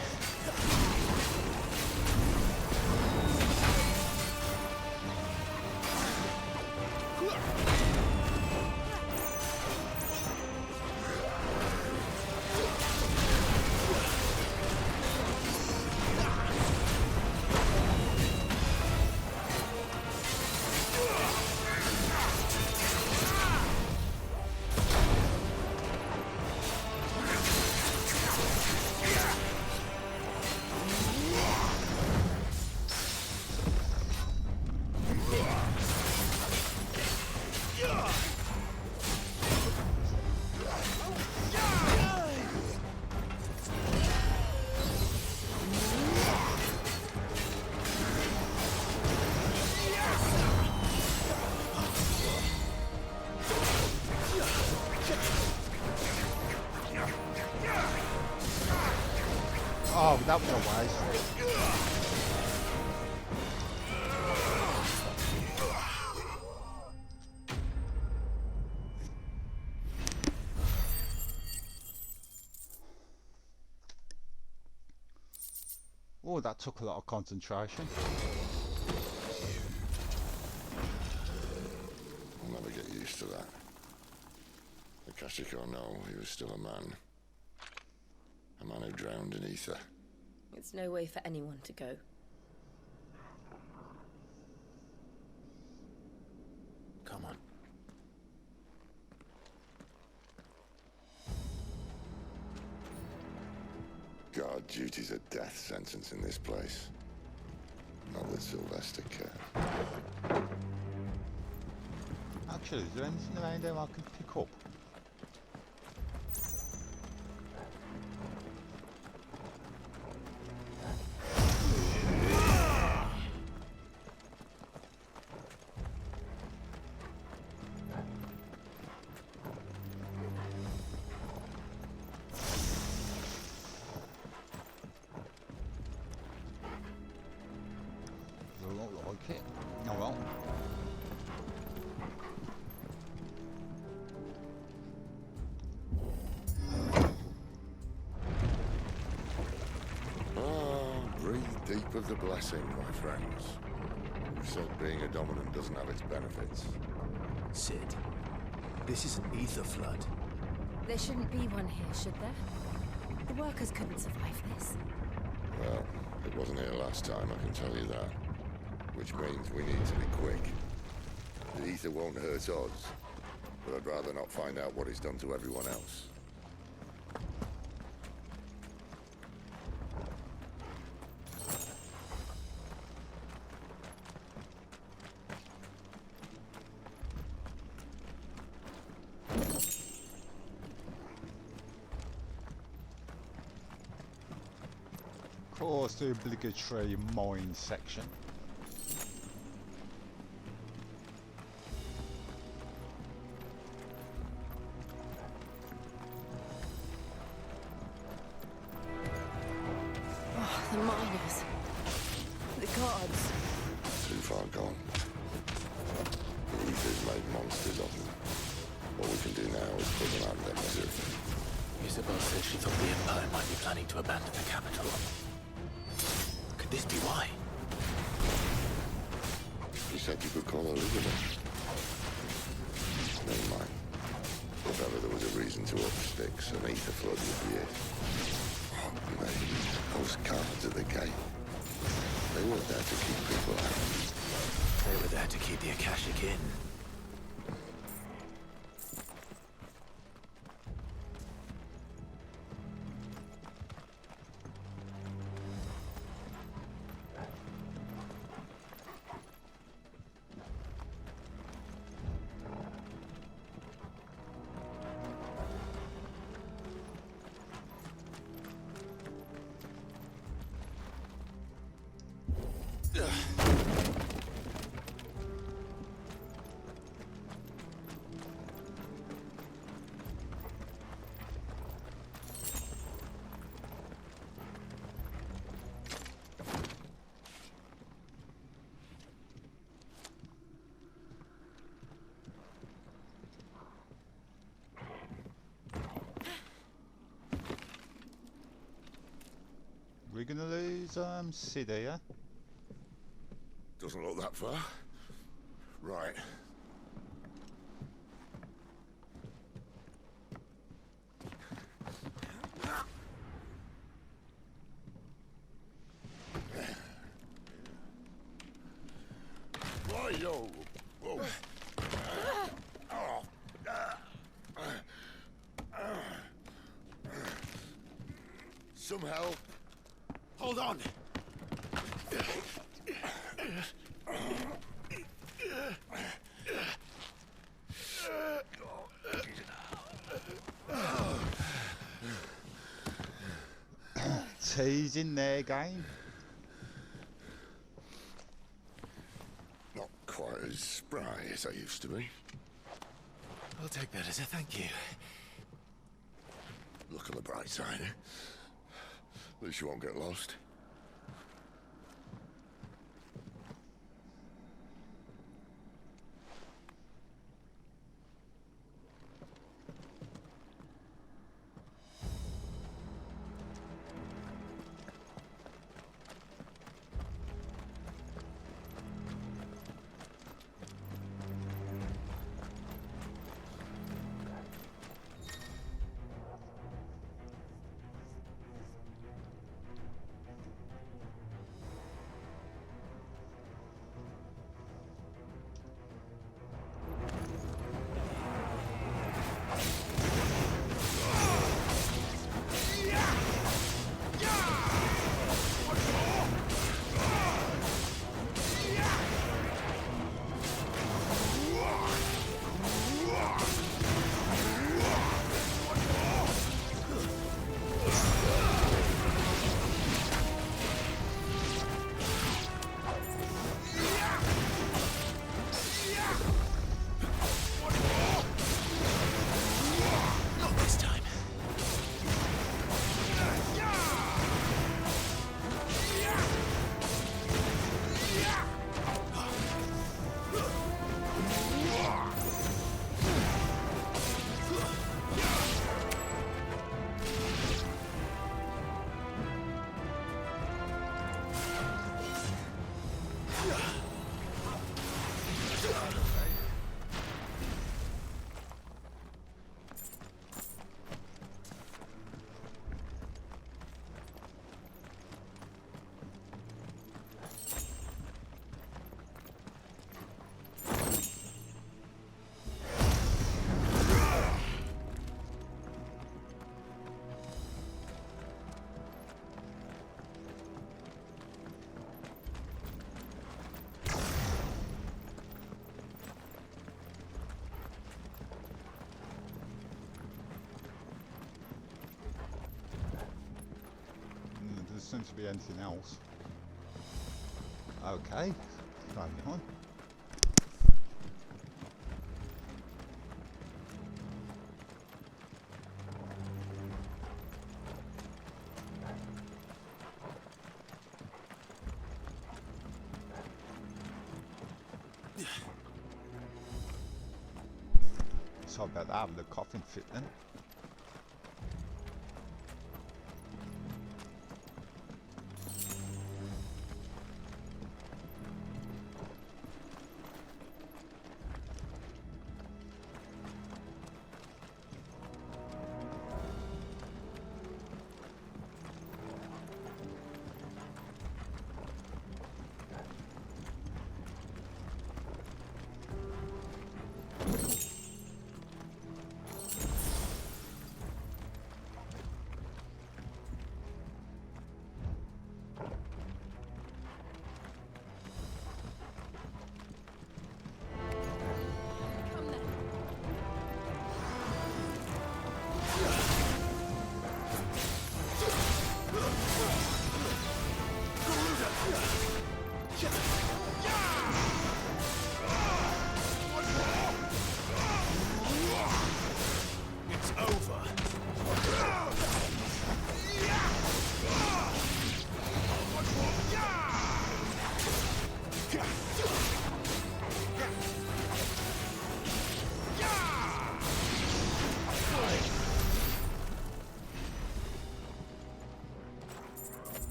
[SPEAKER 1] Oh, that was a waste. Oh, that took a lot of concentration.
[SPEAKER 4] I'll never get used to that. Akashic or no, he was still a man. A man who drowned in ether.
[SPEAKER 23] It's no way for anyone to go.
[SPEAKER 3] Come on.
[SPEAKER 4] God, duty's a death sentence in this place. Not that Sylvester cared.
[SPEAKER 1] Actually, is there anything around there I can pick up? like it. Oh well.
[SPEAKER 4] Breathe deep of the blessing, my friends. Who said being a dominant doesn't have its benefits?
[SPEAKER 2] Sid, this is an ether flood.
[SPEAKER 17] There shouldn't be one here, should there? The workers couldn't survive this.
[SPEAKER 4] Well, it wasn't here last time, I can tell you that. Which means we need to be quick. The ether won't hurt us, but I'd rather not find out what it's done to everyone else.
[SPEAKER 1] Of course, the obligatory mine section.
[SPEAKER 17] Oh, the miners. The gods.
[SPEAKER 4] Too far gone. The ether's made monsters of them. What we can do now is put them out of their misery.
[SPEAKER 2] Isabel said she thought the Empire might be planning to abandon the capital. Could this be why?
[SPEAKER 4] You said you could call her Elizabeth. Never mind. If ever there was a reason to up sticks, an ether flood would be it. Oh, mate, those guards at the gate. They weren't there to keep people out.
[SPEAKER 2] They were there to keep the Akashic in.
[SPEAKER 1] We're gonna lose Sid here.
[SPEAKER 4] Doesn't look that far. Right. Why, yo? Whoa. Some help.
[SPEAKER 12] Hold on.
[SPEAKER 1] Teasing their game.
[SPEAKER 4] Not quite as spry as I used to be.
[SPEAKER 2] I'll take that as a thank you.
[SPEAKER 4] Look on the bright side, eh? At least you won't get lost.
[SPEAKER 1] seem to be anything else. Okay, carry on. Sorry about that, the coffin fit then.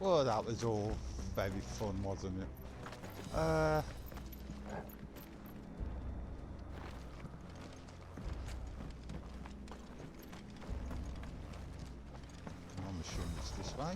[SPEAKER 1] Well, that was all very fun, wasn't it? I'm assuming it's this way.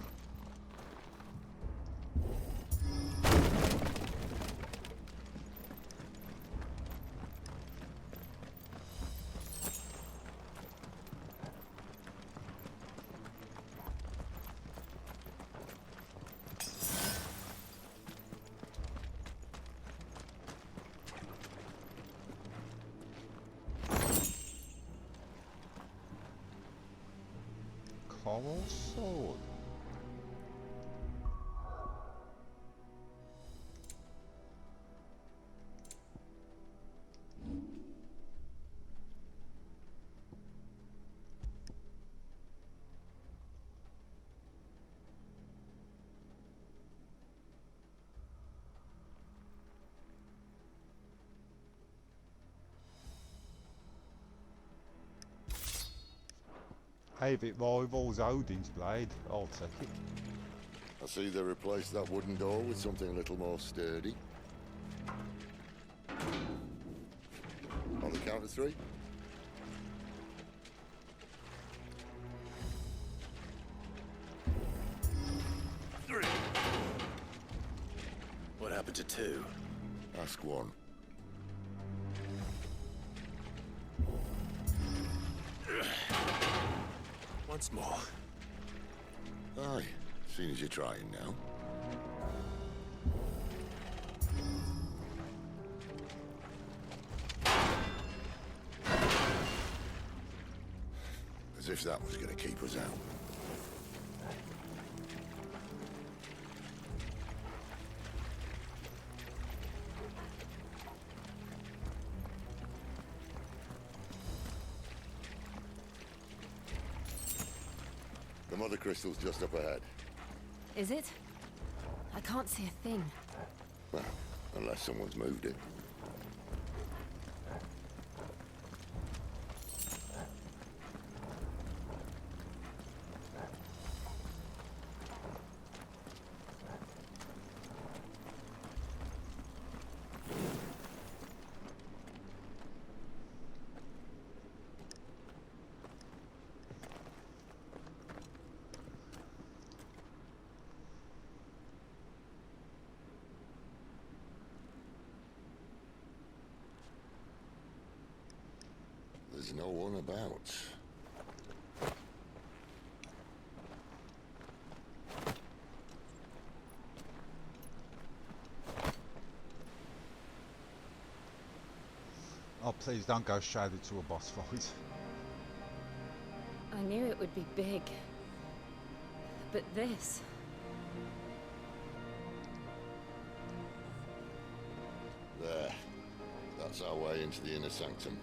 [SPEAKER 1] Coral sword. Hey, if it rivals Odin's blade, I'll take it.
[SPEAKER 4] I see they replaced that wooden door with something a little more sturdy. On the count of 3.
[SPEAKER 3] What happened to 2?
[SPEAKER 4] Ask 1.
[SPEAKER 3] Once more.
[SPEAKER 4] Aye, seeing as you're trying now. As if that was going to keep us out. The mother crystal's just up ahead.
[SPEAKER 17] Is it? I can't see a thing.
[SPEAKER 4] Well, unless someone's moved it. There's no one about.
[SPEAKER 1] Oh, please don't go straight into a boss fight.
[SPEAKER 17] I knew it would be big. But this...
[SPEAKER 4] There. That's our way into the inner sanctum.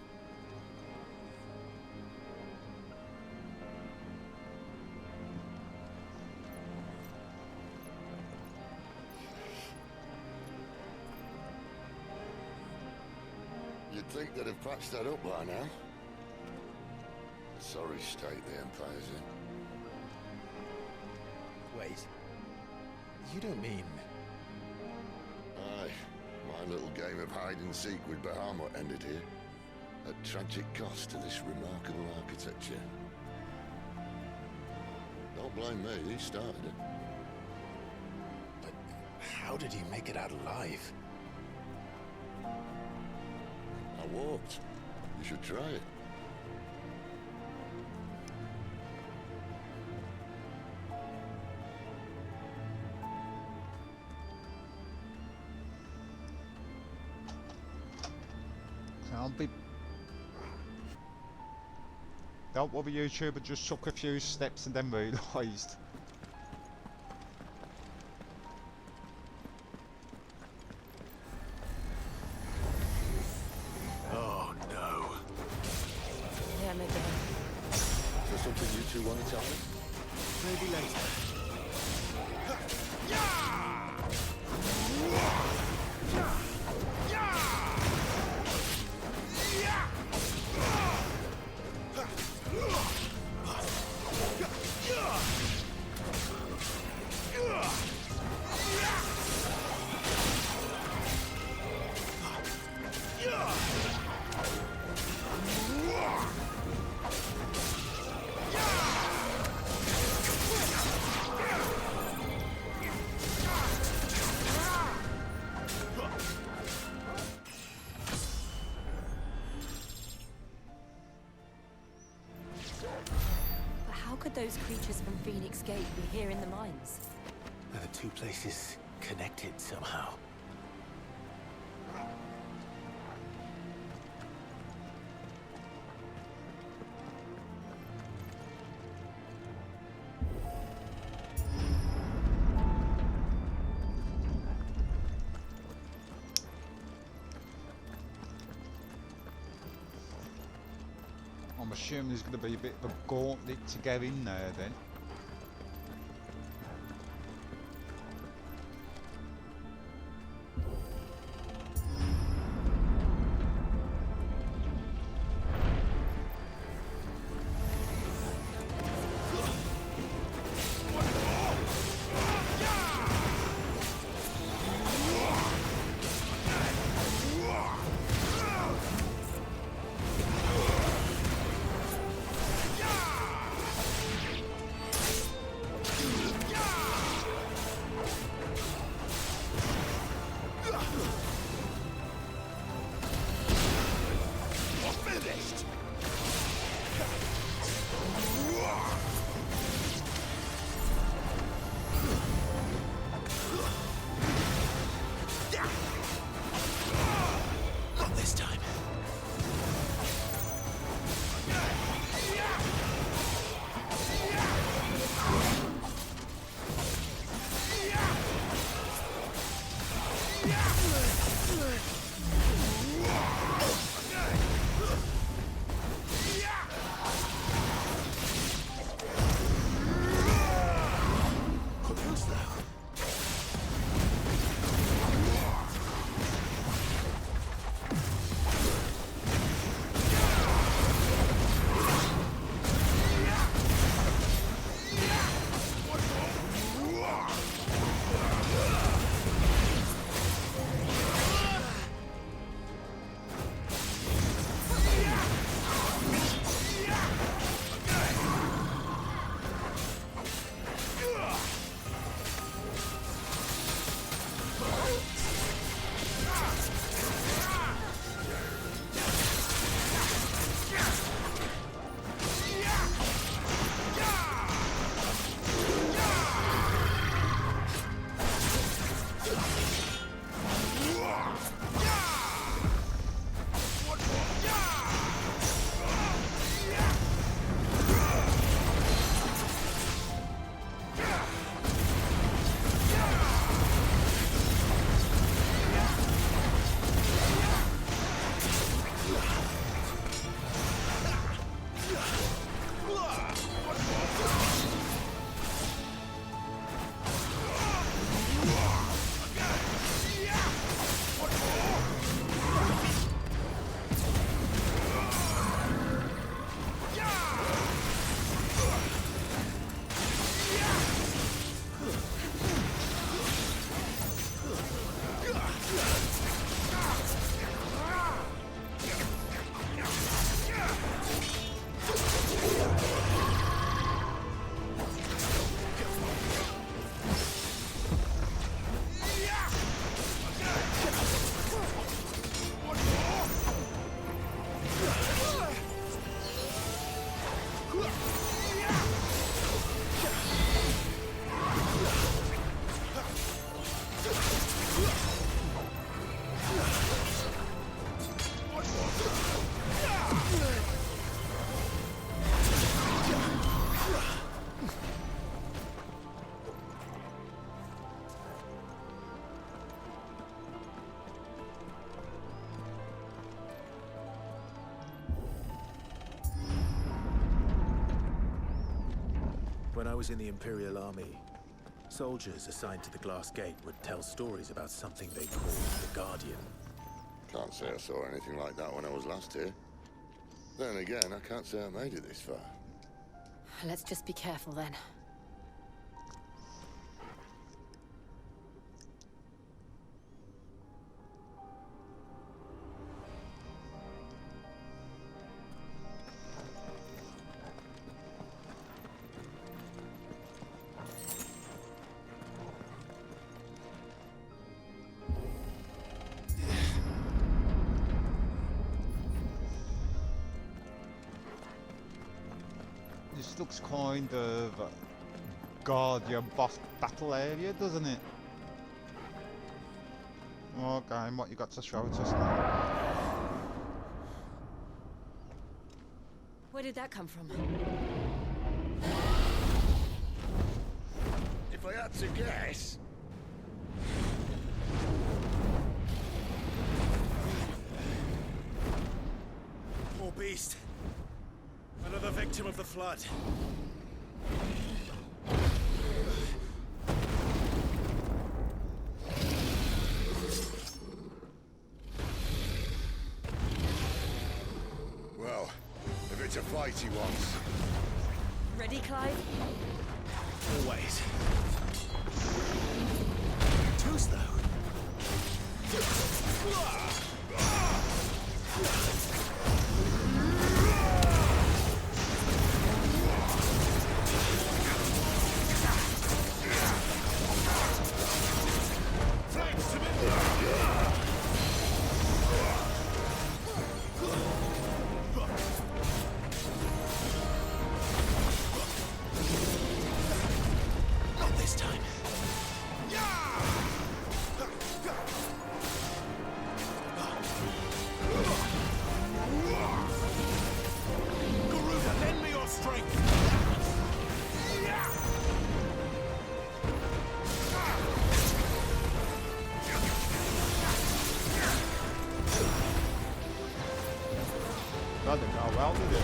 [SPEAKER 4] You'd think they'd have patched that up by now. Sorry state the Empire's in.
[SPEAKER 3] Wait. You don't mean...
[SPEAKER 4] Aye. My little game of hide-and-seek with Bahamut ended here. At tragic cost to this remarkable architecture. Don't blame me, he started it.
[SPEAKER 3] But how did he make it out alive?
[SPEAKER 4] I walked. You should try it.
[SPEAKER 1] Can't be... Don't worry, YouTuber, just took a few steps and then realised.
[SPEAKER 3] Oh no.
[SPEAKER 17] Them again.
[SPEAKER 4] Is there something you two want to tell me?
[SPEAKER 3] Maybe later.
[SPEAKER 9] could those creatures from Phoenix Gate be here in the mines?
[SPEAKER 2] Are the two places connected somehow?
[SPEAKER 1] I'm assuming there's going to be a bit of a gauntlet to get in there then.
[SPEAKER 2] When I was in the Imperial Army, soldiers assigned to the Glass Gate would tell stories about something they called the Guardian.
[SPEAKER 4] Can't say I saw anything like that when I was last here. Then again, I can't say I made it this far.
[SPEAKER 9] Let's just be careful then.
[SPEAKER 1] This looks kind of your boss battle area, doesn't it? Okay, and what you got to show to us now?
[SPEAKER 11] Where did that come from?
[SPEAKER 4] If I had to guess...
[SPEAKER 2] Poor beast. Another victim of the flood.
[SPEAKER 4] Well, if it's a fight he wants...
[SPEAKER 11] Ready, Clive?
[SPEAKER 2] Always. Too slow. Not this time. Garuda, lend me your strength.
[SPEAKER 1] That didn't go well, did it?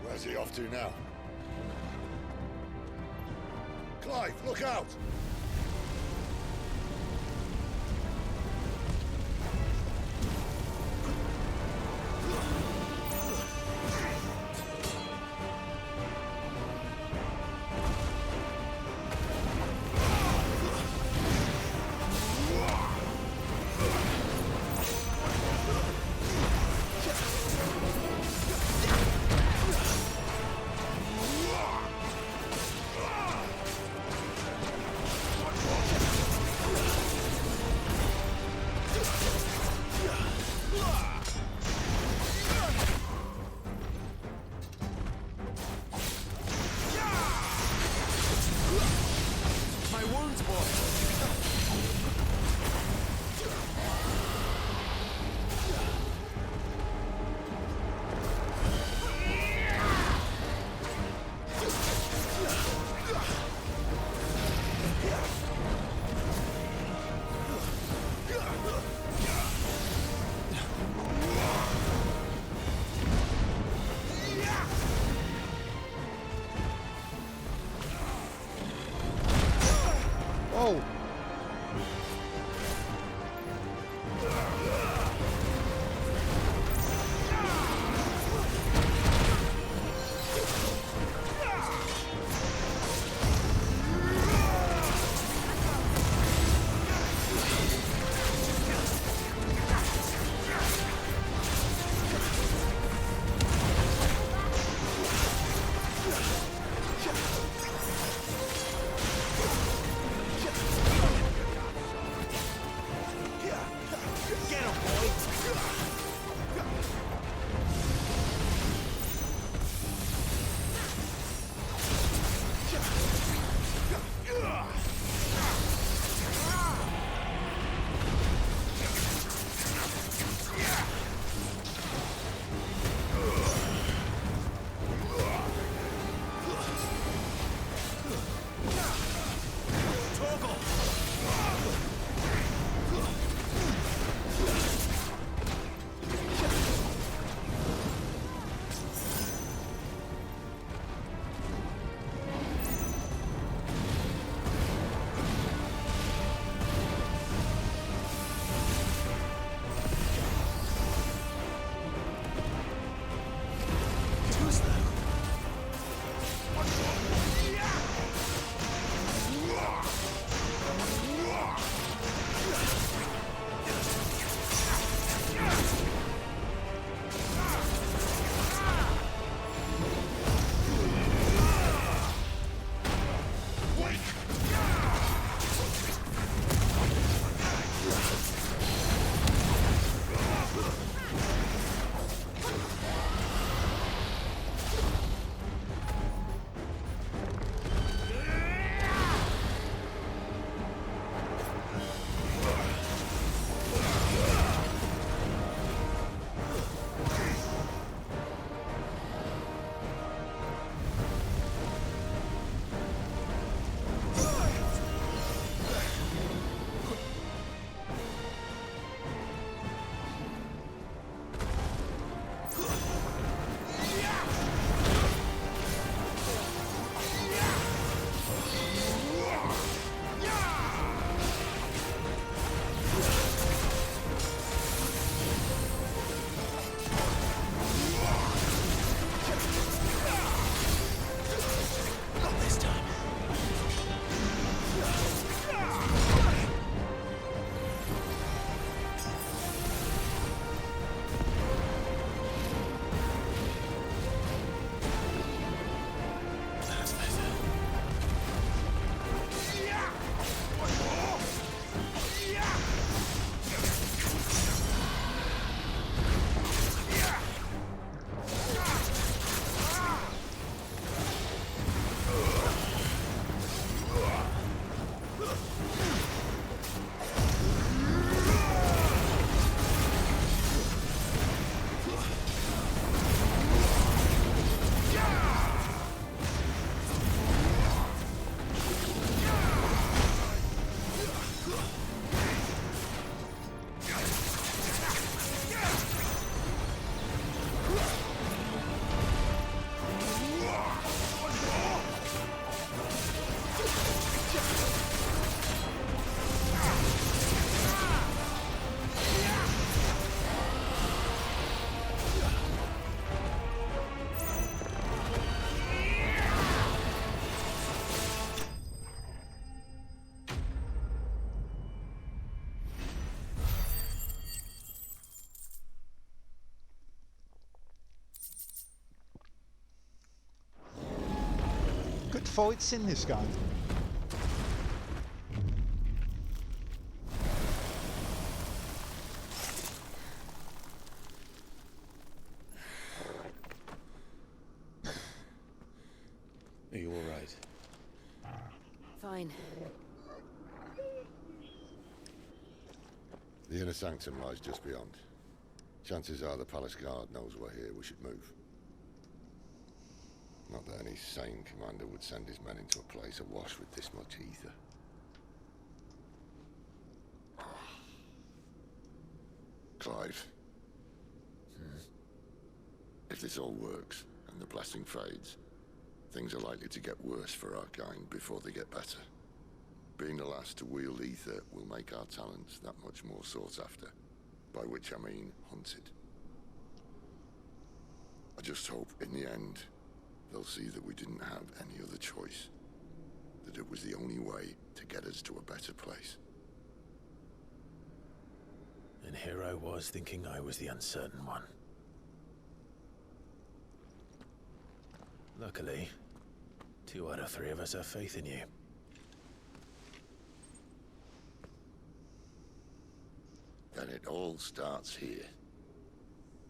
[SPEAKER 4] Where's he off to now? Clive, look out!
[SPEAKER 2] My wounds, boy.
[SPEAKER 1] Oh! fights in this game.
[SPEAKER 3] Are you all right?
[SPEAKER 23] Fine.
[SPEAKER 4] The inner sanctum lies just beyond. Chances are the palace guard knows we're here. We should move. Not that any sane commander would send his men into a place awash with this much ether. Clive. If this all works, and the blessing fades, things are likely to get worse for our kind before they get better. Being the last to wield ether will make our talents that much more sought after. By which I mean hunted. I just hope, in the end, they'll see that we didn't have any other choice. That it was the only way to get us to a better place.
[SPEAKER 3] And here I was thinking I was the uncertain one. Luckily, 2 out of 3 of us have faith in you.
[SPEAKER 4] Then it all starts here.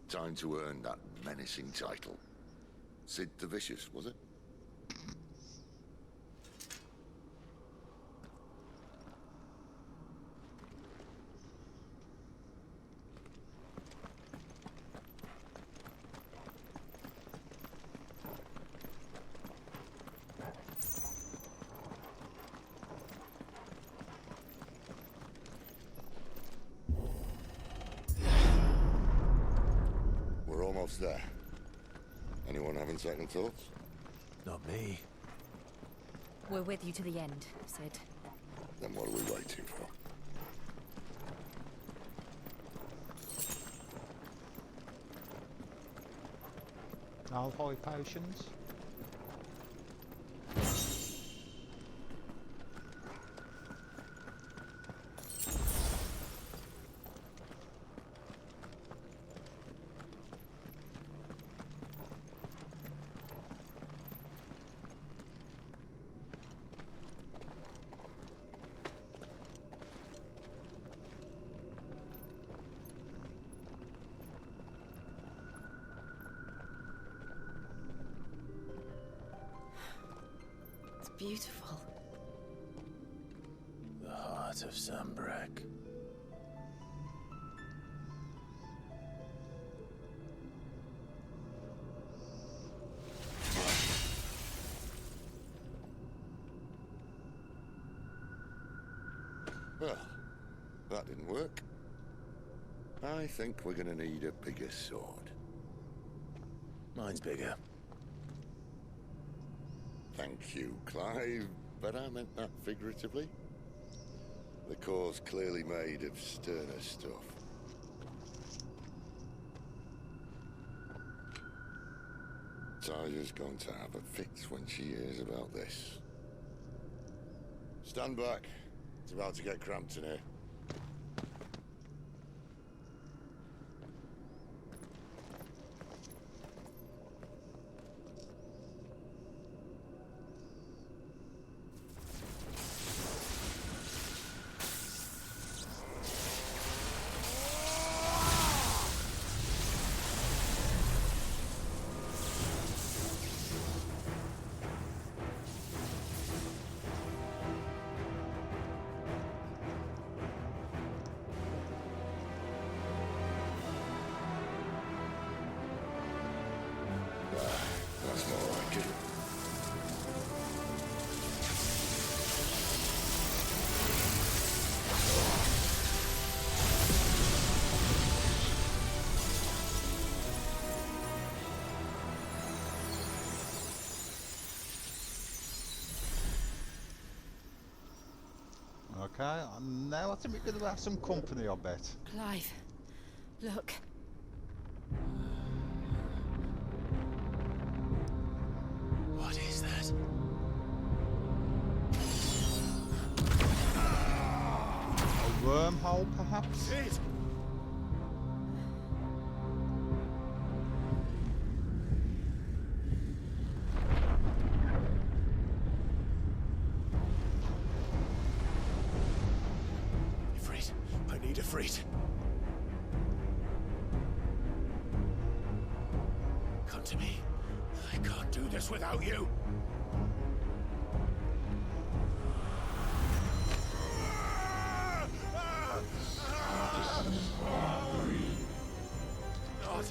[SPEAKER 4] Time to earn that menacing title. Sid the Vicious, was it? We're almost there. Anyone having second thoughts?
[SPEAKER 3] Not me.
[SPEAKER 9] We're with you to the end, Sid.
[SPEAKER 4] Then what are we waiting for?
[SPEAKER 1] No high potions.
[SPEAKER 23] Beautiful.
[SPEAKER 3] The heart of Sambrek.
[SPEAKER 4] Well, that didn't work. I think we're gonna need a bigger sword.
[SPEAKER 3] Mine's bigger.
[SPEAKER 4] Thank you, Clive, but I meant that figuratively. The core's clearly made of sterner stuff. Taja's going to have a fit when she hears about this. Stand back. It's about to get cramped in here. That's more like it.
[SPEAKER 1] Okay, now I think we're going to have some company, I bet.
[SPEAKER 23] Clive, look.
[SPEAKER 3] What is that?
[SPEAKER 1] A wormhole, perhaps?
[SPEAKER 3] Sid!
[SPEAKER 2] need a Ifrit. Come to me. I can't do this without you. Not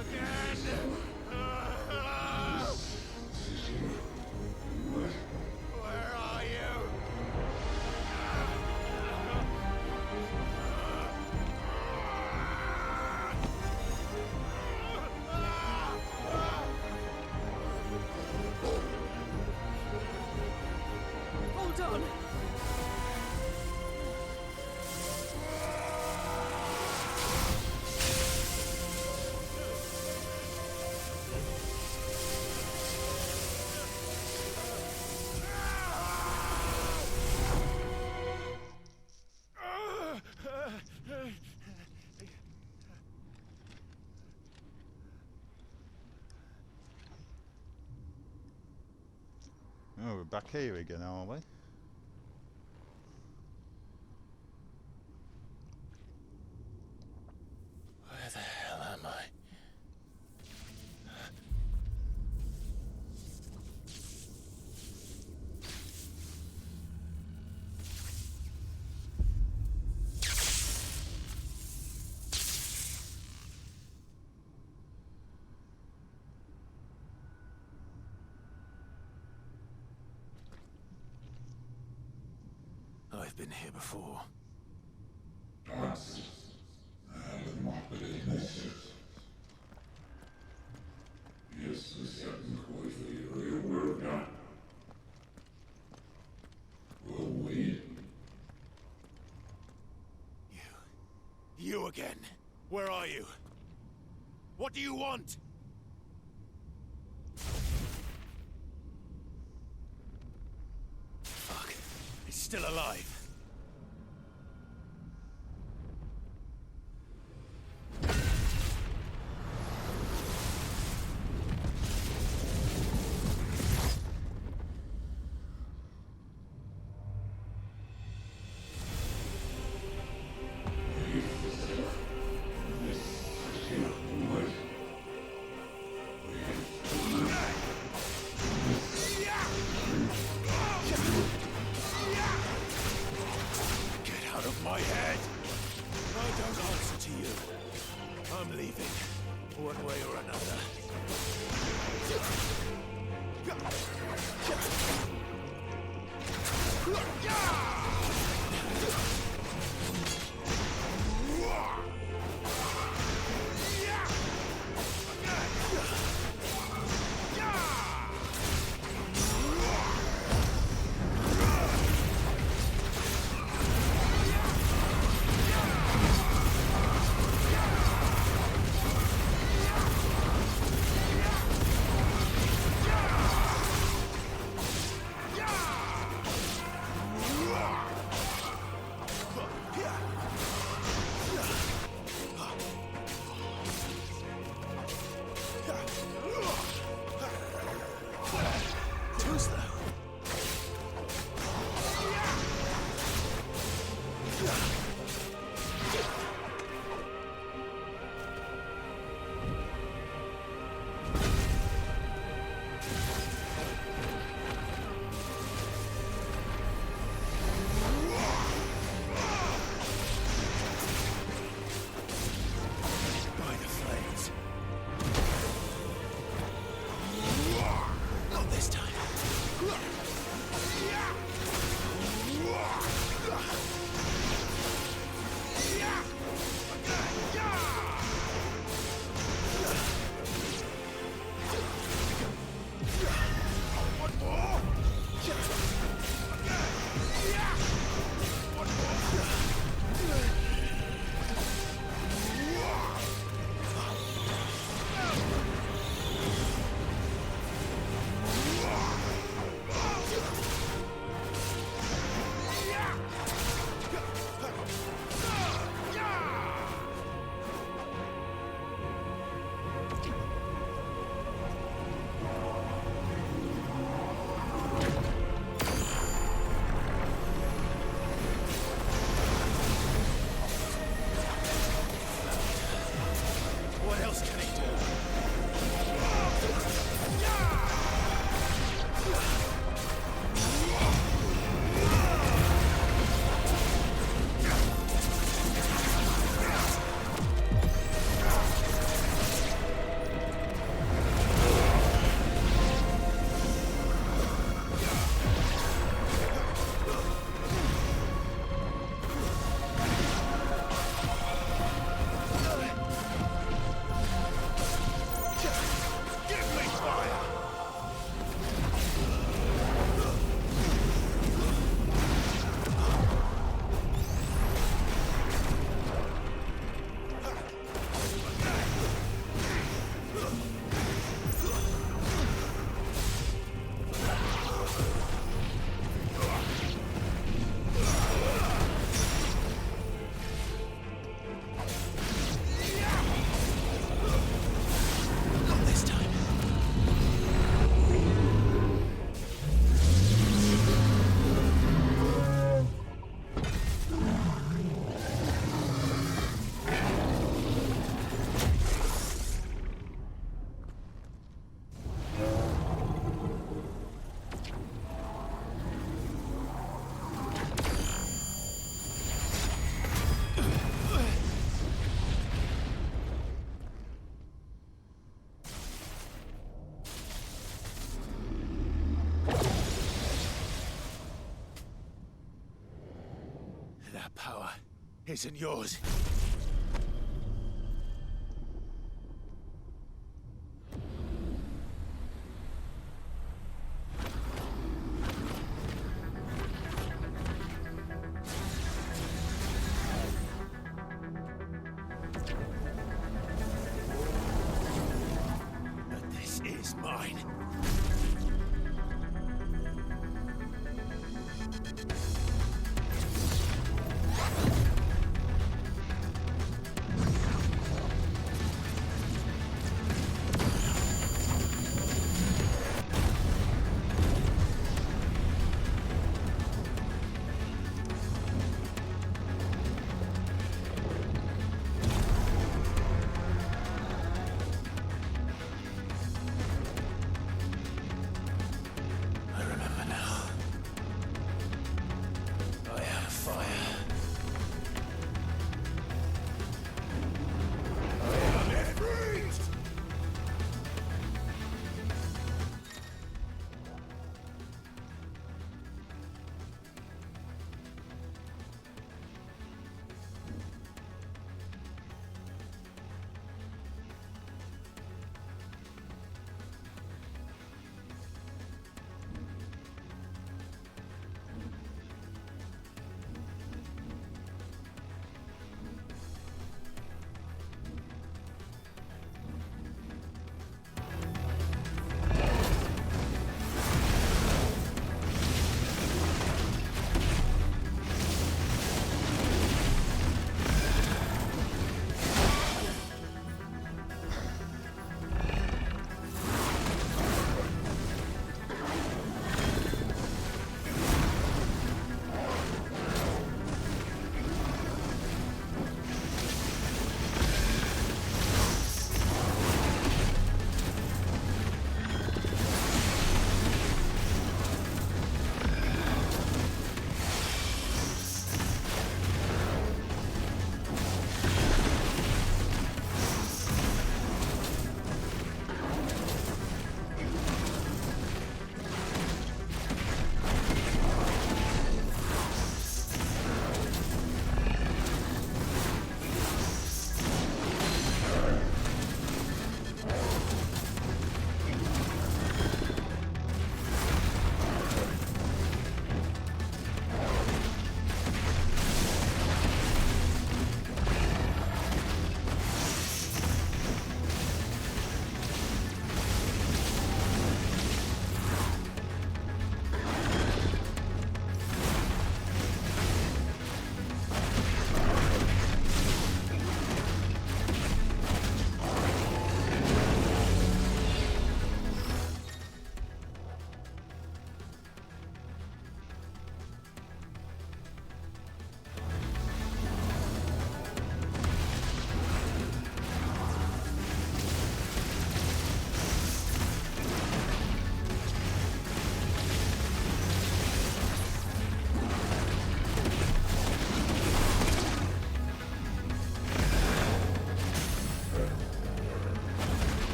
[SPEAKER 2] again. Where are you?
[SPEAKER 21] Hold on!
[SPEAKER 1] Oh, we're back here again, are we?
[SPEAKER 3] Where the hell am I?
[SPEAKER 2] I've been here before. You again? Where are you? What do you want? Fuck. He's still alive. My head! I don't answer to you. I'm leaving, one way or another.
[SPEAKER 12] isn't yours. But this is mine. I remember now. I am fire. I am Ifrit!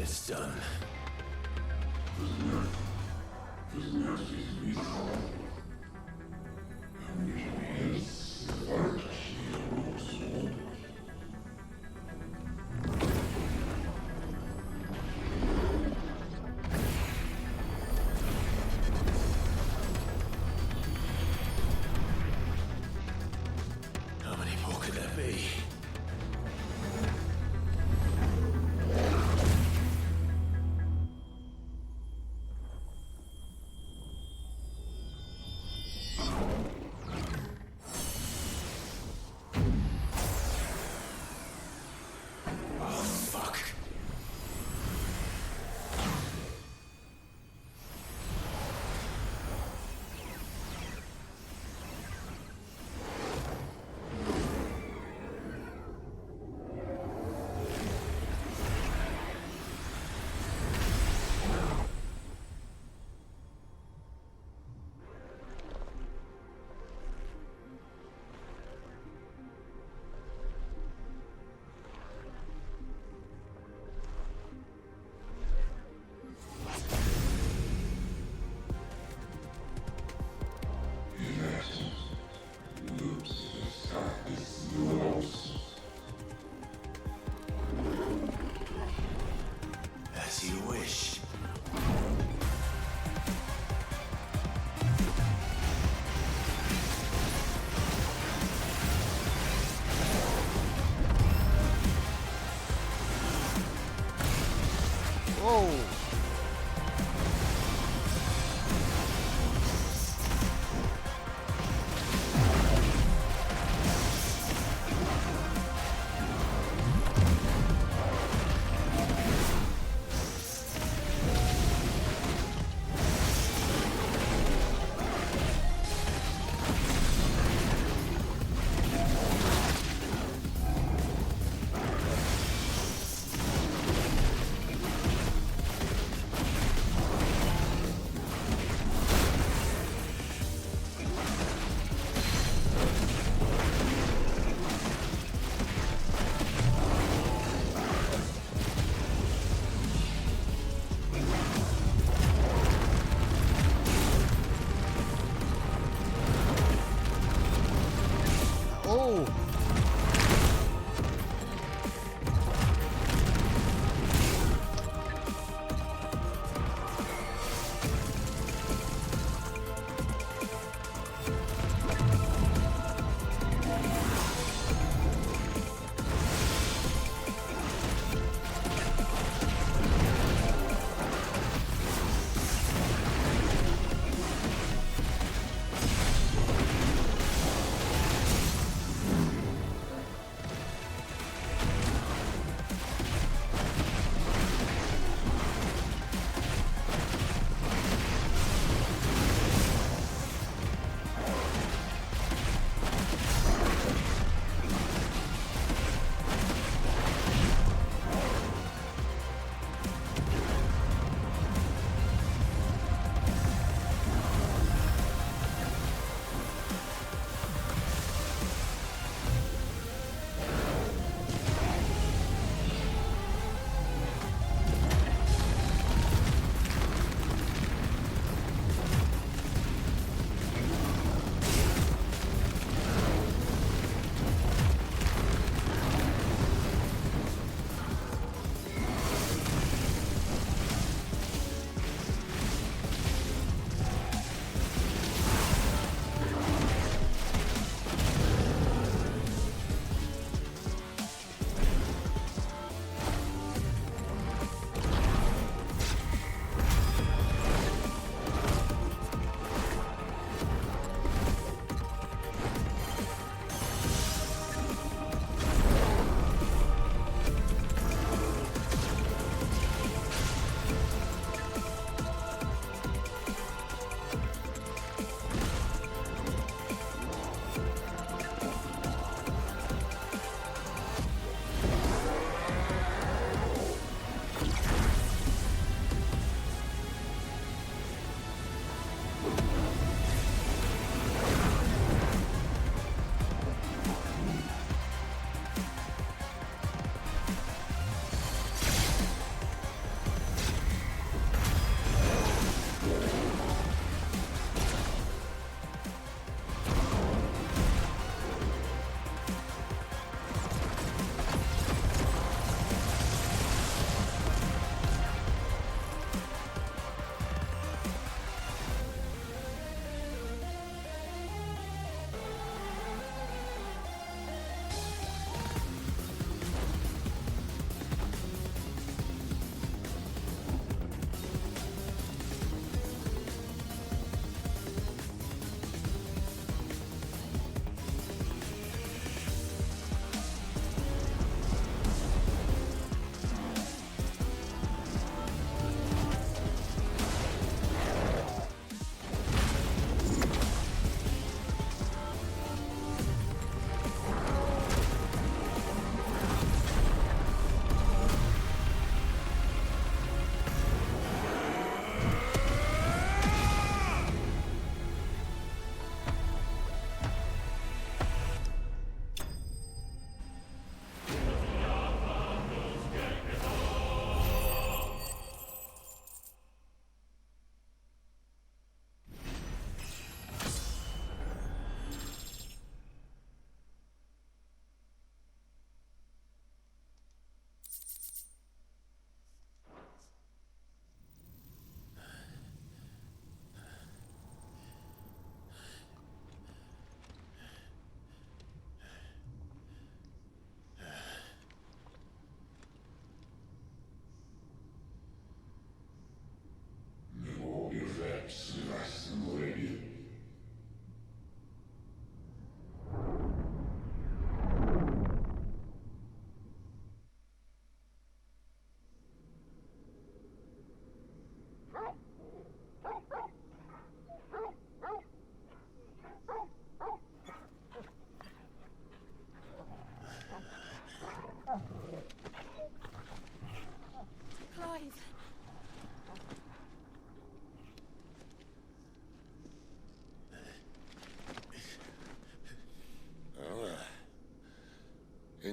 [SPEAKER 12] It's done.
[SPEAKER 3] How many more could there be? Oh, fuck. As you wish.
[SPEAKER 1] Whoa!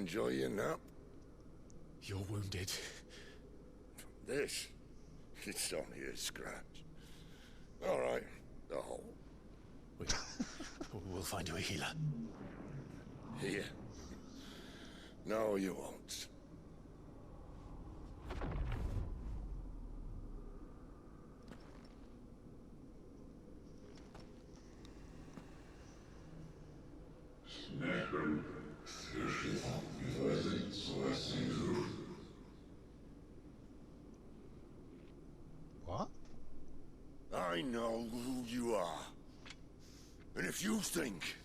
[SPEAKER 4] enjoy your nap?
[SPEAKER 2] You're wounded.
[SPEAKER 4] This? It's only a scratch. All right, the hole.
[SPEAKER 2] We'll find you a healer.
[SPEAKER 4] Here? No, you won't.
[SPEAKER 1] What?
[SPEAKER 4] I know who you are. And if you think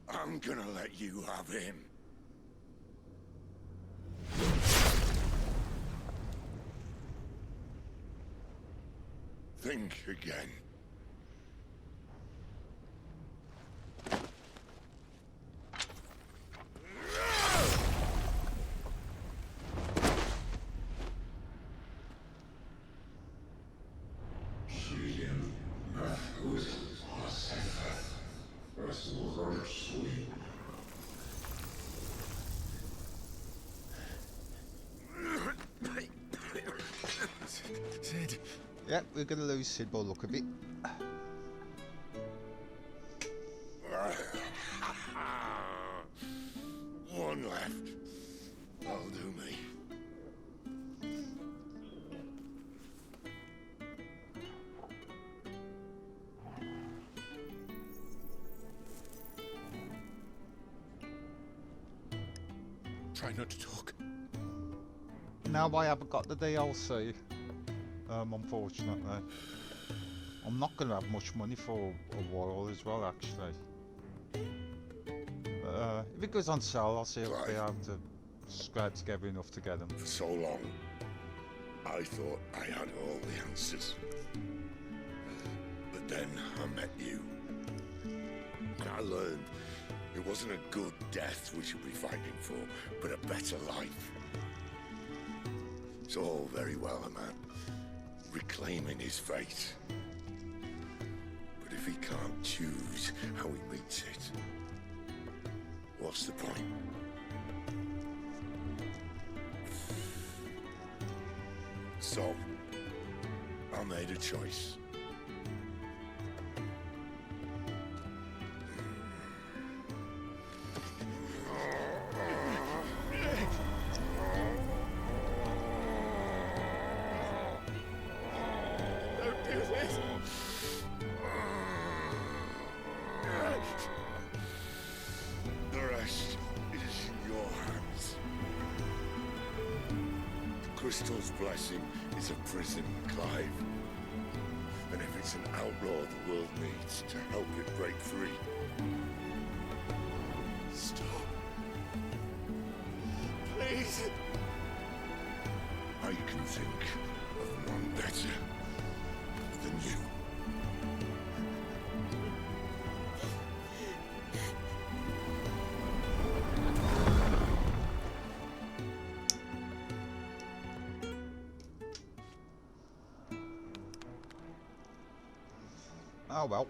[SPEAKER 4] I'm gonna let you have him... think again.
[SPEAKER 2] Sid.
[SPEAKER 1] Yep, we're gonna lose Sid by the look of it.
[SPEAKER 4] One left. That'll do me.
[SPEAKER 2] Try not to talk.
[SPEAKER 1] No, I haven't got the DLC. Unfortunately. I'm not going to have much money for a while as well, actually. If it goes on sale, I'll see if I'll be able to scrape together enough to get them.
[SPEAKER 4] For so long, I thought I had all the answers. But then I met you. And I learned it wasn't a good death we should be fighting for, but a better life. It's all very well, a man reclaiming his fate. But if he can't choose how he meets it, what's the point? So, I made a choice. The rest is in your hands. The Crystal's blessing is a prison, Clive. And if it's an outlaw the world needs to help it break free... Stop. Please. I can think of none better than you.
[SPEAKER 1] Oh well.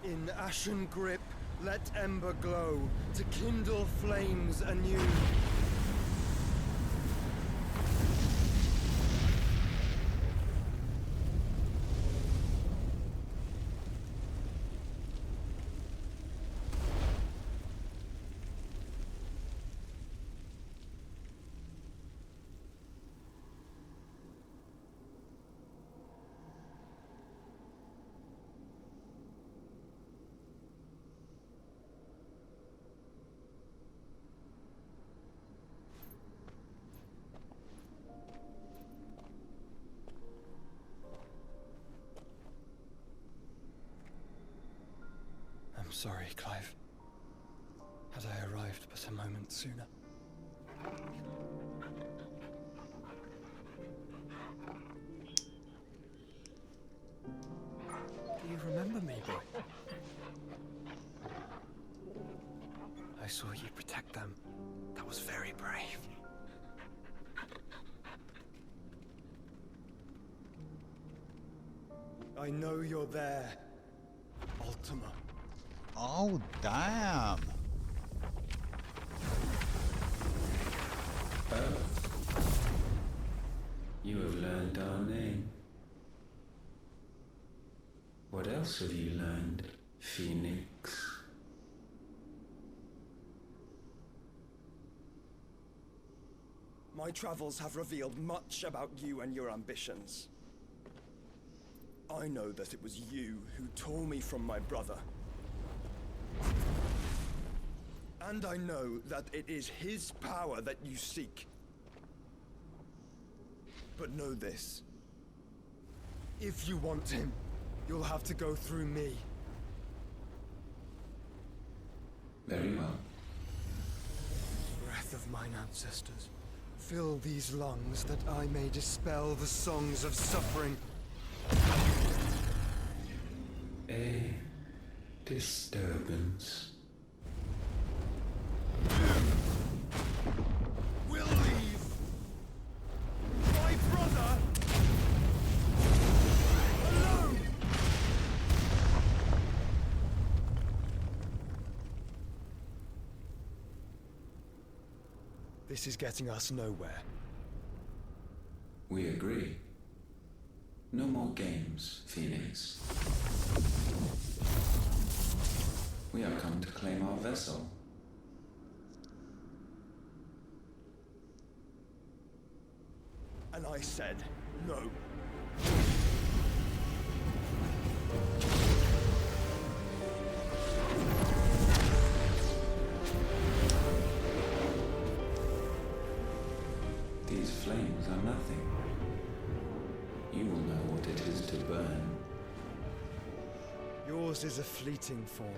[SPEAKER 8] In ashen grip, let ember glow, to kindle flames anew. sorry, Clive. Had I arrived but a moment sooner. Do you remember me, boy? I saw you protect them. That was very brave. I know you're there, Ultima.
[SPEAKER 1] Oh, damn.
[SPEAKER 18] You have learned our name. What else have you learned, Phoenix?
[SPEAKER 8] My travels have revealed much about you and your ambitions. I know that it was you who tore me from my brother. And I know that it is his power that you seek. But know this. If you want him, you'll have to go through me.
[SPEAKER 18] Very well.
[SPEAKER 8] Breath of mine ancestors, fill these lungs that I may dispel the songs of suffering.
[SPEAKER 18] A disturbance.
[SPEAKER 8] We'll leave. My brother alone. This is getting us nowhere.
[SPEAKER 18] We agree. No more games, Phoenix. We have come to claim our vessel.
[SPEAKER 8] And I said no.
[SPEAKER 18] These flames are nothing. You will know what it is to burn.
[SPEAKER 8] Yours is a fleeting form.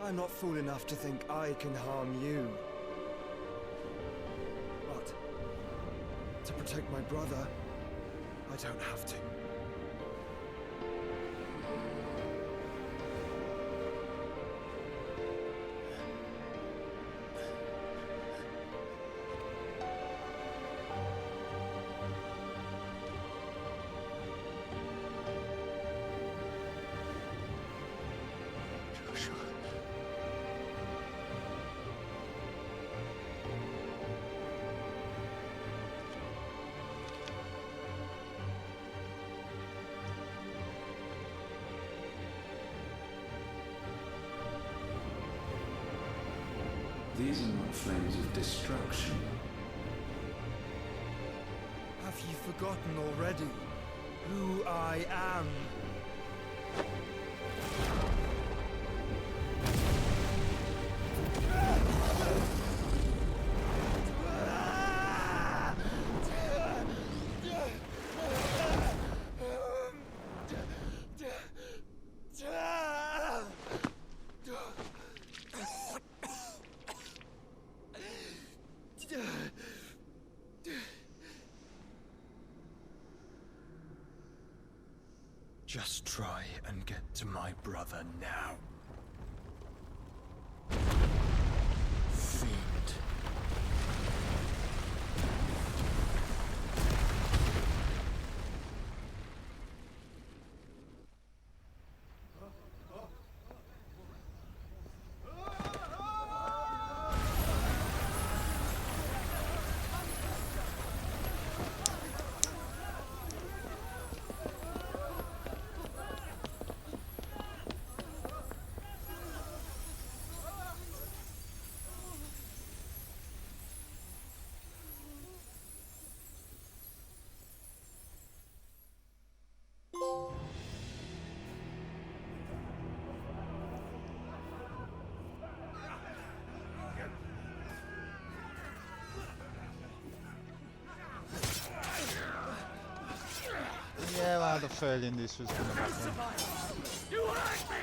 [SPEAKER 8] I'm not fool enough to think I can harm you. But to protect my brother, I don't have to.
[SPEAKER 18] These are not flames of destruction.
[SPEAKER 8] Have you forgotten already who I am? Just try and get to my brother now. Fiend.
[SPEAKER 1] Yeah, I had a feeling this was going to happen.
[SPEAKER 14] You hurt me!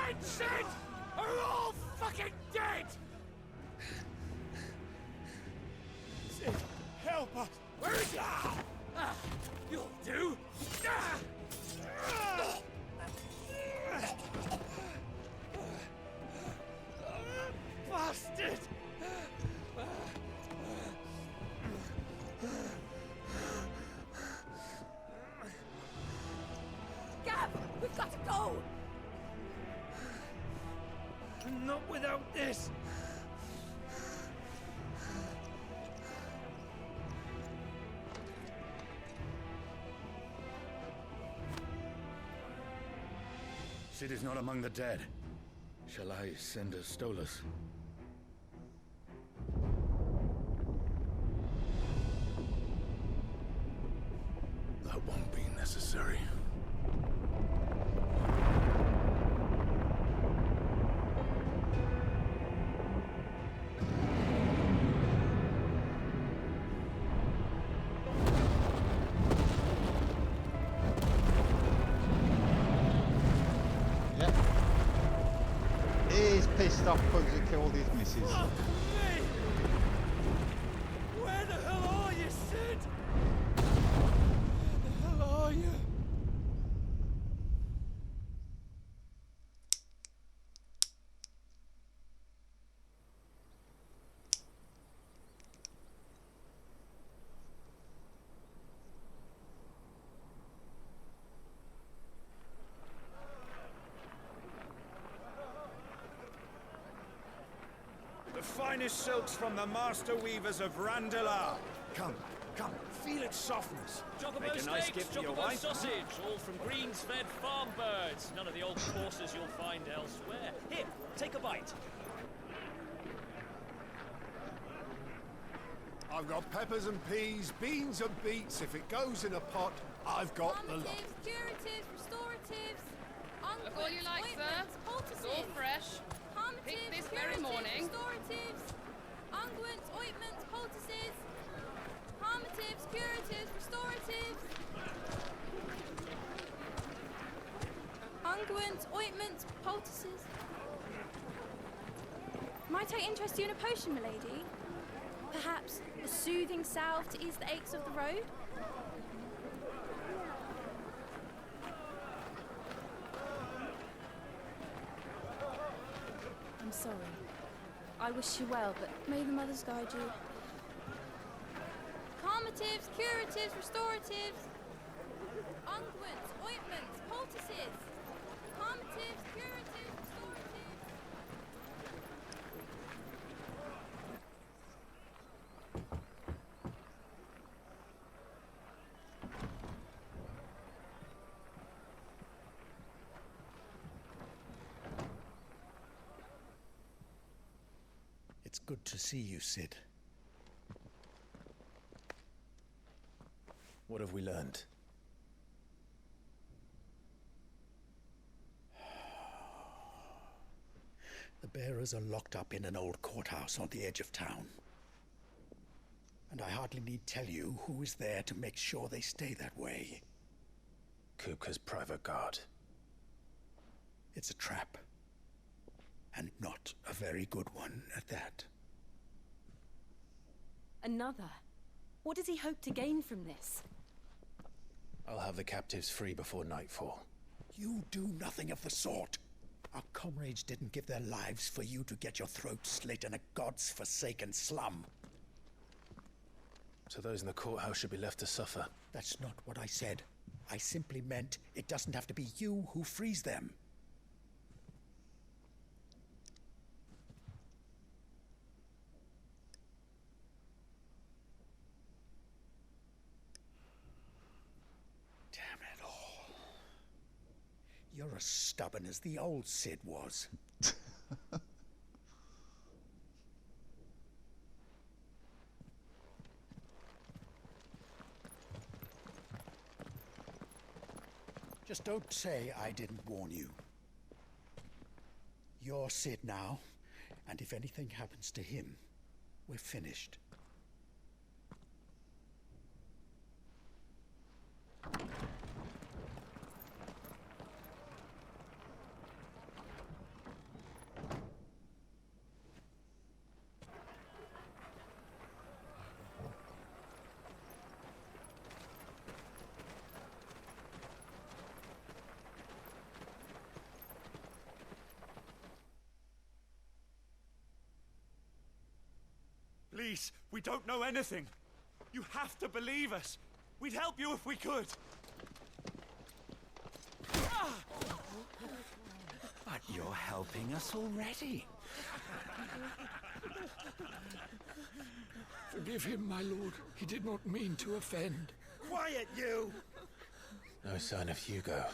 [SPEAKER 14] dead, Sid! Are all fucking dead!
[SPEAKER 12] Sid, help us!
[SPEAKER 14] Where is he? You'll do!
[SPEAKER 12] Bastard!
[SPEAKER 21] Gav, we've got to go!
[SPEAKER 12] Not without this!
[SPEAKER 7] Sid is not among the dead. Shall I send a Stolas?
[SPEAKER 3] That won't be necessary.
[SPEAKER 1] Yep. He's pissed off because he killed his missus.
[SPEAKER 12] Fuck me! Where the hell are you, Sid? Where the hell are you? The finest silks from the master weavers of Randalar. Come, feel its softness.
[SPEAKER 19] Chocobo
[SPEAKER 12] Make a nice
[SPEAKER 19] steaks,
[SPEAKER 12] gift for your
[SPEAKER 19] chocobo
[SPEAKER 12] wife.
[SPEAKER 19] sausage, all from greens-fed farm birds. None of the old courses you'll find elsewhere. Here, take a bite.
[SPEAKER 13] I've got peppers and peas, beans and beets. If it goes in a pot, I've got the lot.
[SPEAKER 20] Curatives, restoratives,
[SPEAKER 24] Look all you like, sir. It's all fresh. Picked this very morning.
[SPEAKER 20] Restoratives, unguents, ointments, poultices, harmatives, curatives, restoratives, unguents, ointments, poultices.
[SPEAKER 25] Might I interest you in a potion, milady? Perhaps a soothing salve to ease the aches of the road? I'm sorry. I wish you well, but may the mothers guide you.
[SPEAKER 20] Calmatives, curatives, restoratives, unguents, ointments, poultices, calmatives, curatives, restoratives.
[SPEAKER 16] It's good to see you, Sid.
[SPEAKER 3] What have we learned?
[SPEAKER 16] The bearers are locked up in an old courthouse on the edge of town. And I hardly need tell you who is there to make sure they stay that way.
[SPEAKER 3] Kupka's private guard.
[SPEAKER 16] It's a trap. And not a very good one at that.
[SPEAKER 23] Another? What does he hope to gain from this?
[SPEAKER 3] I'll have the captives free before nightfall.
[SPEAKER 16] You do nothing of the sort. Our comrades didn't give their lives for you to get your throat slit in a god's forsaken slum.
[SPEAKER 3] So those in the courthouse should be left to suffer.
[SPEAKER 16] That's not what I said. I simply meant it doesn't have to be you who frees them. Damn it all. You're as stubborn as the old Sid was. Just don't say I didn't warn you. You're Sid now, and if anything happens to him, we're finished.
[SPEAKER 5] Please, we don't know anything. You have to believe us. We'd help you if we could.
[SPEAKER 6] But you're helping us already.
[SPEAKER 10] Forgive him, my lord. He did not mean to offend.
[SPEAKER 16] Quiet, you!
[SPEAKER 3] No sign of Hugo.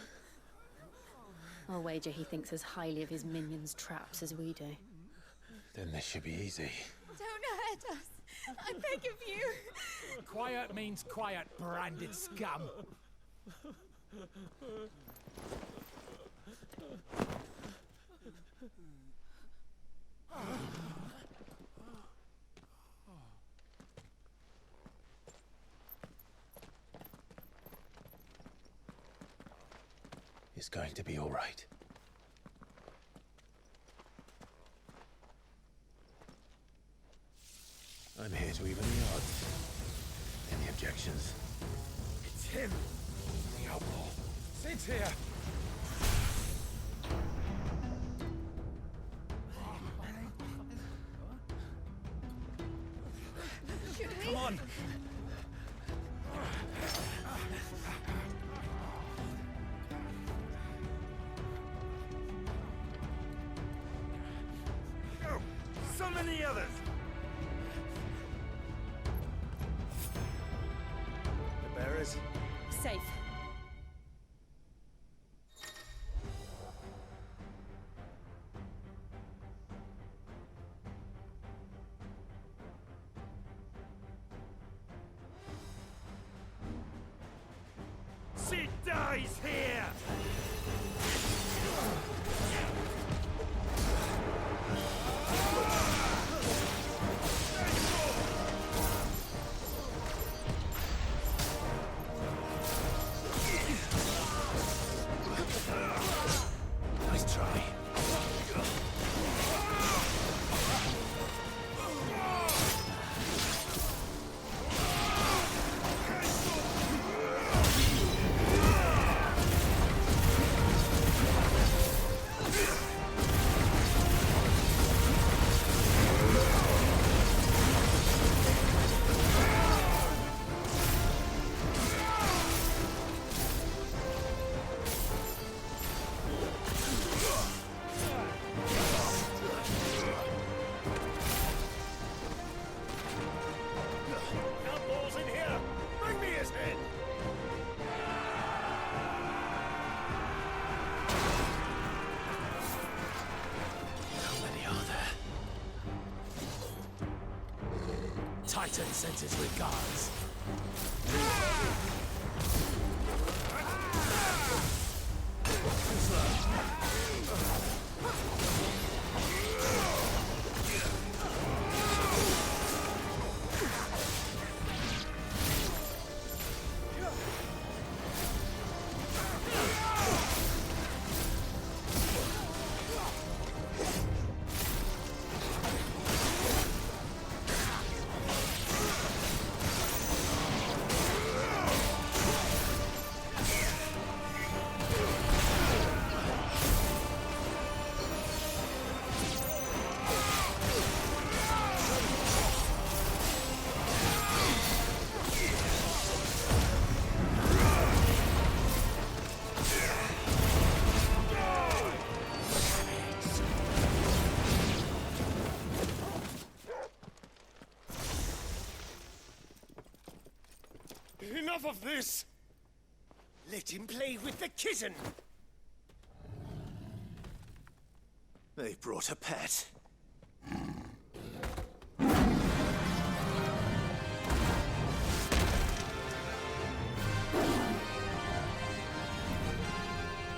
[SPEAKER 15] I'll wager he thinks as highly of his minions' traps as we do.
[SPEAKER 3] Then this should be easy.
[SPEAKER 25] Don't hurt us. I beg of you.
[SPEAKER 10] Quiet means quiet, branded scum.
[SPEAKER 3] It's going to be all right. I'm here to even the odds. Any objections?
[SPEAKER 10] It's him, the outlaw. Sit here.
[SPEAKER 25] Come
[SPEAKER 10] on.
[SPEAKER 16] Go! Summon the others! The bearers?
[SPEAKER 15] Safe.
[SPEAKER 16] Sid dies here!
[SPEAKER 3] Nice try.
[SPEAKER 16] Outlaws in here! Bring me his head!
[SPEAKER 3] How many are there?
[SPEAKER 10] Titan sends his regards.
[SPEAKER 16] Enough of this! Let him play with the kitten!
[SPEAKER 3] They brought a pet.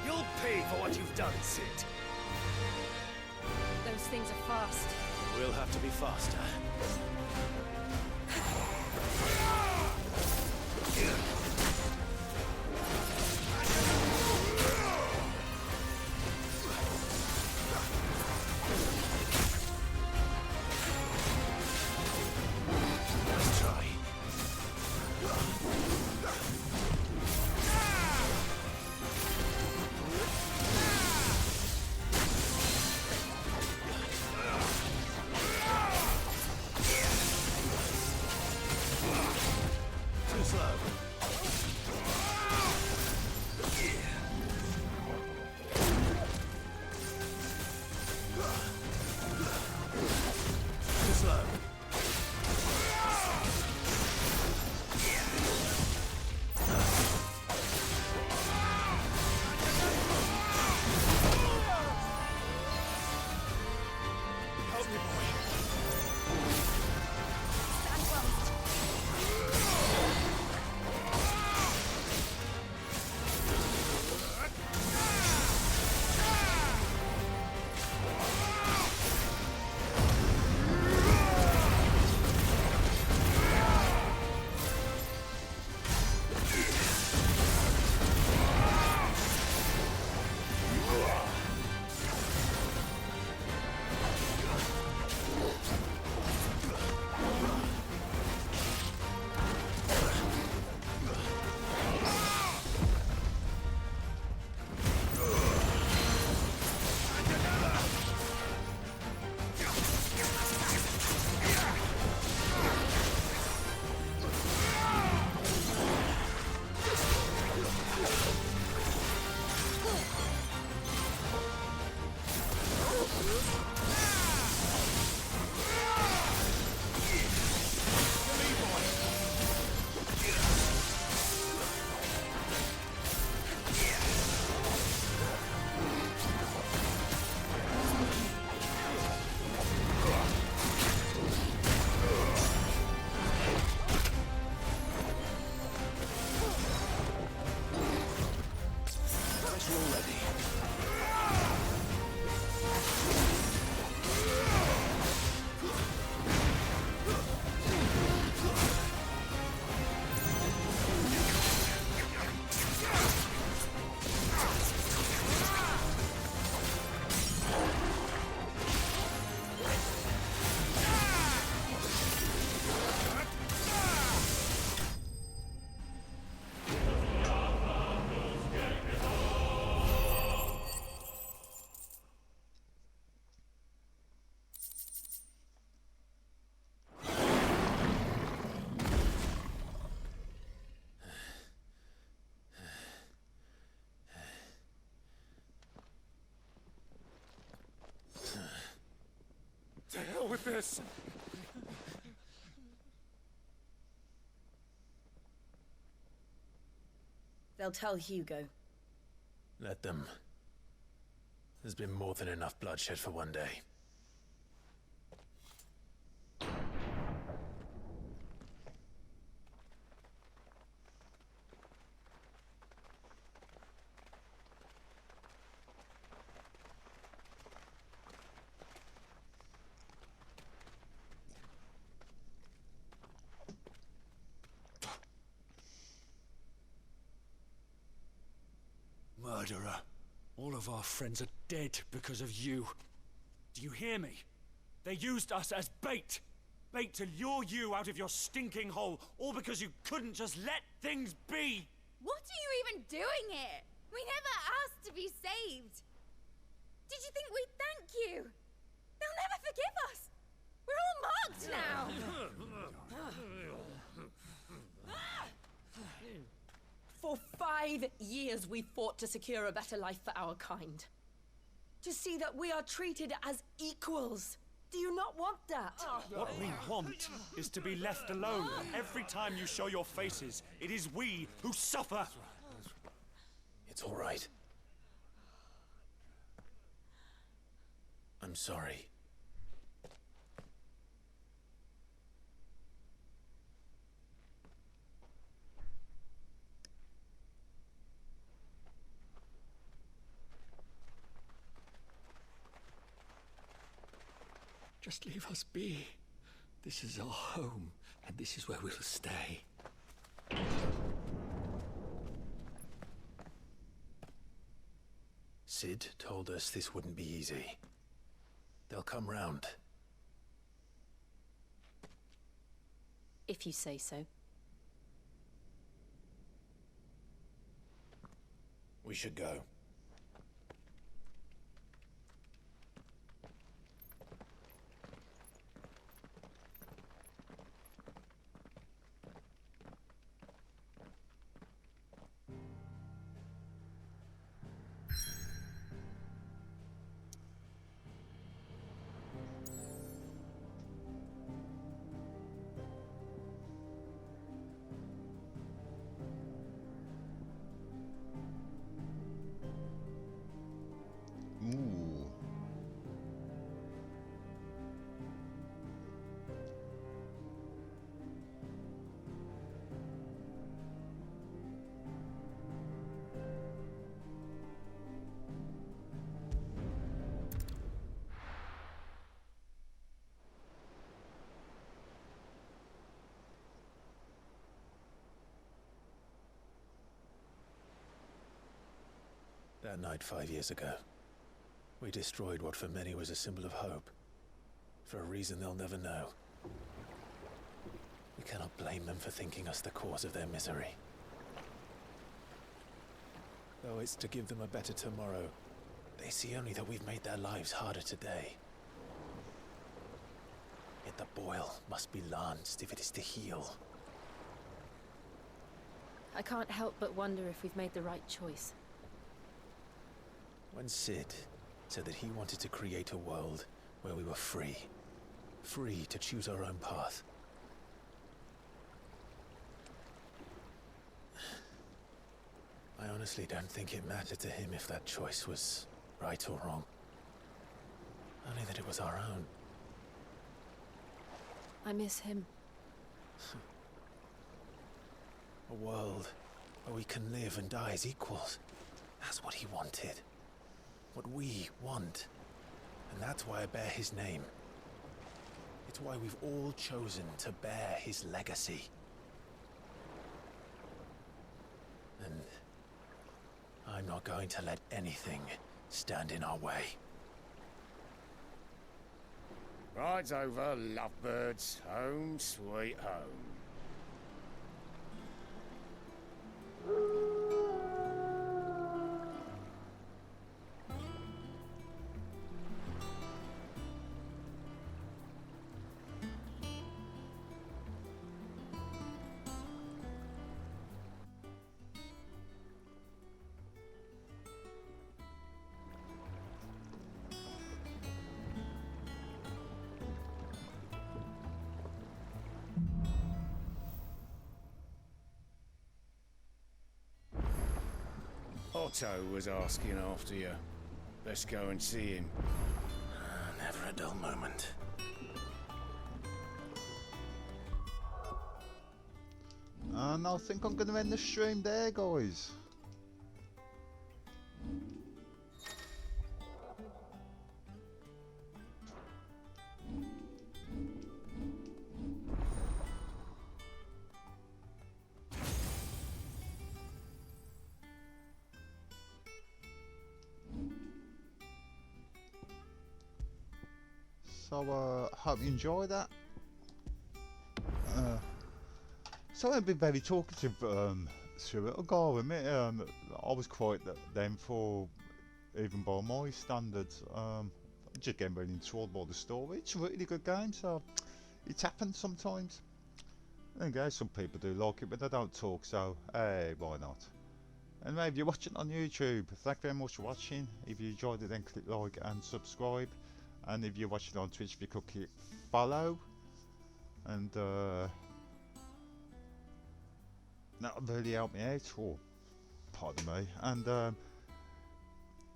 [SPEAKER 16] You'll pay for what you've done, Sid.
[SPEAKER 15] Those things are fast.
[SPEAKER 3] We'll have to be faster. Nice try.
[SPEAKER 10] this!
[SPEAKER 23] They'll tell Hugo.
[SPEAKER 3] Let them. There's been more than enough bloodshed for one day.
[SPEAKER 5] Murderer. All of our friends are dead because of you. Do you hear me? They used us as bait. Bait to lure you out of your stinking hole, all because you couldn't just let things be.
[SPEAKER 20] What are you even doing here? We never asked to be saved. Did you think we'd thank you? They'll never forgive us. We're all marked now.
[SPEAKER 23] For 5 years we fought to secure a better life for our kind. To see that we are treated as equals. Do you not want that?
[SPEAKER 5] What we want is to be left alone. Every time you show your faces, it is we who suffer.
[SPEAKER 3] It's all right. I'm sorry.
[SPEAKER 10] Just leave us be. This is our home, and this is where we'll stay.
[SPEAKER 3] Sid told us this wouldn't be easy. They'll come round.
[SPEAKER 15] If you say so.
[SPEAKER 3] We should go.
[SPEAKER 1] Ooh.
[SPEAKER 3] That night 5 years ago, we destroyed what for many was a symbol of hope. For a reason they'll never know. We cannot blame them for thinking us the cause of their misery. Though it's to give them a better tomorrow, they see only that we've made their lives harder today. Yet the boil must be lanced if it is to heal.
[SPEAKER 15] I can't help but wonder if we've made the right choice.
[SPEAKER 3] When Sid said that he wanted to create a world where we were free. Free to choose our own path. I honestly don't think it mattered to him if that choice was right or wrong. Only that it was our own.
[SPEAKER 15] I miss him.
[SPEAKER 3] A world where we can live and die as equals. That's what he wanted. What we want. And that's why I bear his name. It's why we've all chosen to bear his legacy. And I'm not going to let anything stand in our way.
[SPEAKER 14] Ride's over, lovebirds. Home sweet home.
[SPEAKER 7] Otto was asking after you. Let's go and see him.
[SPEAKER 3] Never a dull moment.
[SPEAKER 1] And I think I'm going to end the stream there, guys. So, hope you enjoy that. So I've been very talkative through it. I'll go admit, I was quite then for even by my standards. Just getting really enthralled by the story. It's a really good game, so it happens sometimes. Okay, some people do like it, but they don't talk, so hey, why not? Anyway, if you're watching on YouTube, thank you very much for watching. If you enjoyed it, then click like and subscribe. And if you're watching on Twitch, if you could click follow. And that would really help me out. Oh, pardon me. And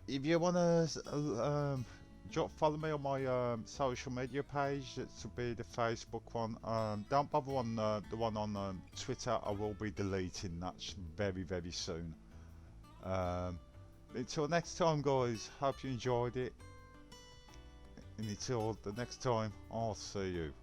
[SPEAKER 1] if you want to follow me on my social media page, it should be the Facebook one. Don't bother on the one on Twitter. I will be deleting that very, very soon. Until next time, guys, hope you enjoyed it. And until the next time, I'll see you.